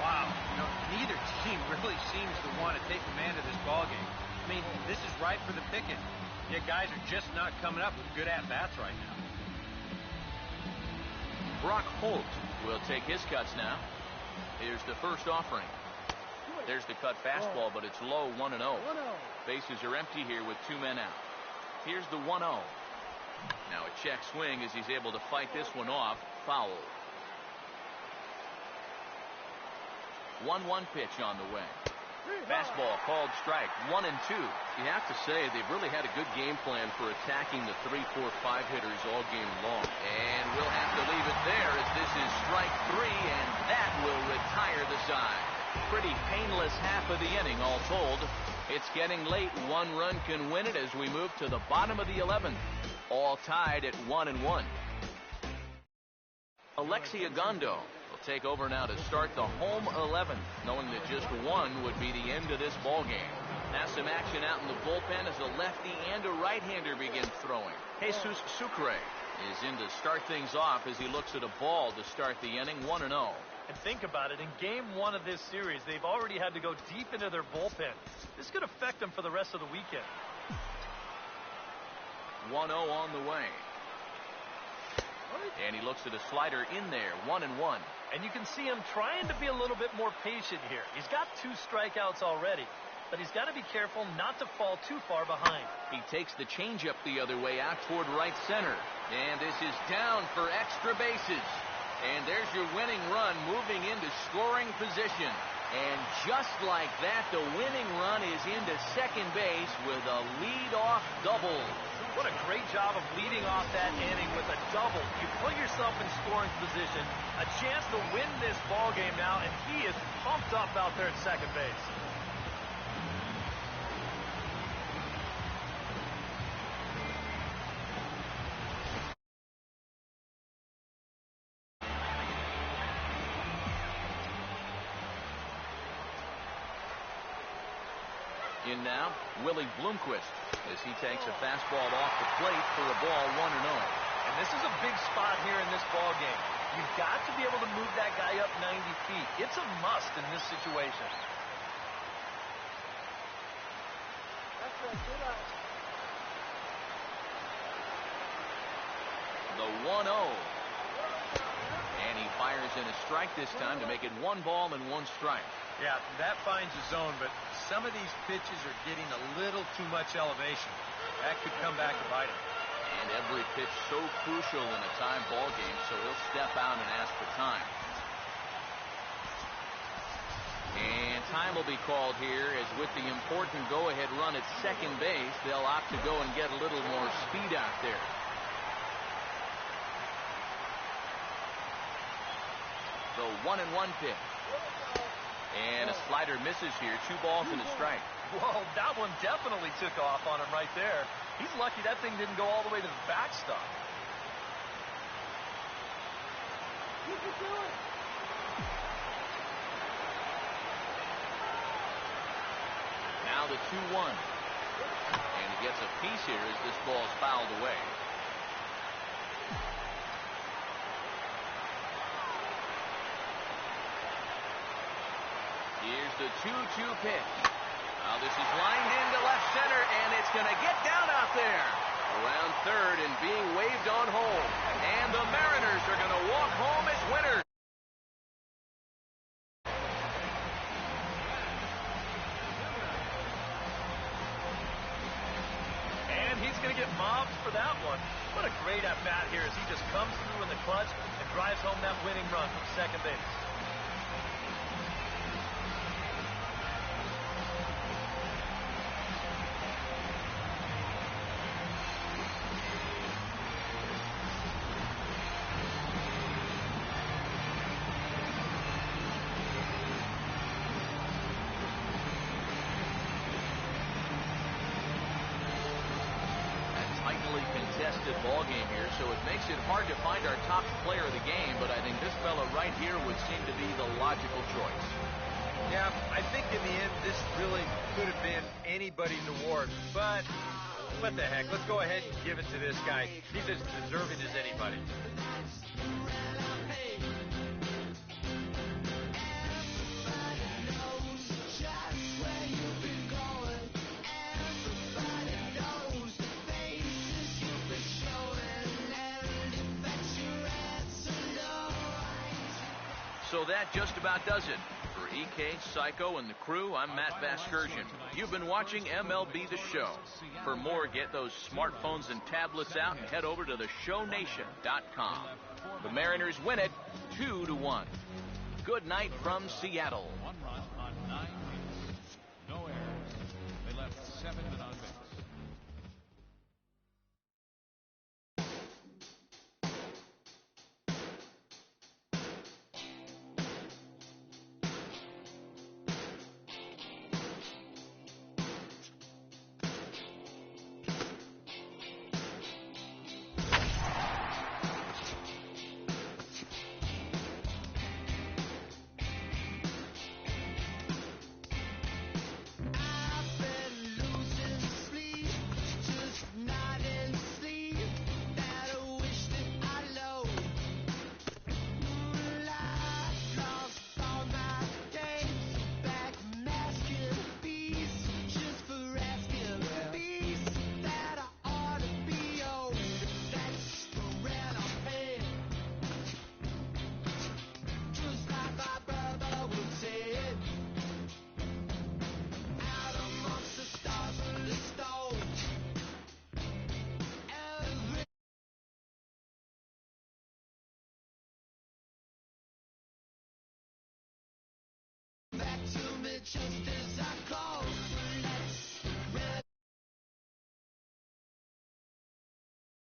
Wow. You know, neither team really seems to want to take command of this ballgame. I mean, this is right for the picking. Yet guys are just not coming up with good at-bats right now. Brock Holt will take his cuts now. Here's the first offering. There's the cut fastball, but it's low, 1-0. Bases are empty here with 2 men out. Here's the 1-0. Now a check swing as he's able to fight this one off. Foul. 1-1 pitch on the way. Fastball called strike. 1-2. You have to say they've really had a good game plan for attacking the 3, 4, 5 hitters all game long. And we'll have to leave it there as this is strike 3, and that will retire the side. Pretty painless half of the inning all told. It's getting late. 1 run can win it as we move to the bottom of the 11th. All tied at 1-1. Alexi Agondo will take over now to start the home 11th, knowing that just 1 would be the end of this ball game. Now some action out in the bullpen as a lefty and a right-hander begin throwing. Jesus Sucre is in to start things off as he looks at a ball to start the inning, 1-0. And think about it, in game 1 of this series, they've already had to go deep into their bullpen. This could affect them for the rest of the weekend. 1-0 on the way. And he looks at a slider in there, 1-1. And you can see him trying to be a little bit more patient here. He's got 2 strikeouts already, but he's got to be careful not to fall too far behind. He takes the changeup the other way out toward right center. And this is down for extra bases. And there's your winning run moving into scoring position. And just like that, the winning run is into second base with a lead-off double. What a great job of leading off that inning with a double. You put yourself in scoring position, a chance to win this ball game now, and he is pumped up out there at second base. In now, Willie Bloomquist, as he takes a fastball off the plate for a ball 1-0. And this is a big spot here in this ball game. You've got to be able to move that guy up 90 feet. It's a must in this situation. The 1-0. And he fires in a strike this time to make it 1 ball and 1 strike. Yeah, that finds a zone, but some of these pitches are getting a little too much elevation. That could come back to bite him. And every pitch so crucial in a tie ball game, so he'll step out and ask for time. And time will be called here, as with the important go-ahead run at second base, they'll opt to go and get a little more speed out there. The 1-1 pitch. And a slider misses here. 2 balls and a strike. Whoa, that one definitely took off on him right there. He's lucky that thing didn't go all the way to the backstop. You can do it. Now the 2-1. And he gets a piece here as this ball's fouled away. Here's the 2-2 pitch. Now this is lined into left center, and it's going to get down out there. Around third and being waved on home. And the Mariners are going to walk home as winners. And he's going to get mobbed for that one. What a great at-bat here as he just comes through in the clutch and drives home that winning run from second base. Contested ball game here, so it makes it hard to find our top player of the game, but I think this fella right here would seem to be the logical choice. Yeah, I think in the end this really could have been anybody in the award, but what the heck, let's go ahead and give it to this guy. He's as deserving as anybody. So that just about does it. For EK, Psycho, and the crew, I'm Matt Vasgersian. You've been watching MLB The Show. For more, get those smartphones and tablets out and head over to theshownation.com. The Mariners win it 2-1. Good night from Seattle. 1 run on 9 hits. No errors. They left 7 men on base. just as I call.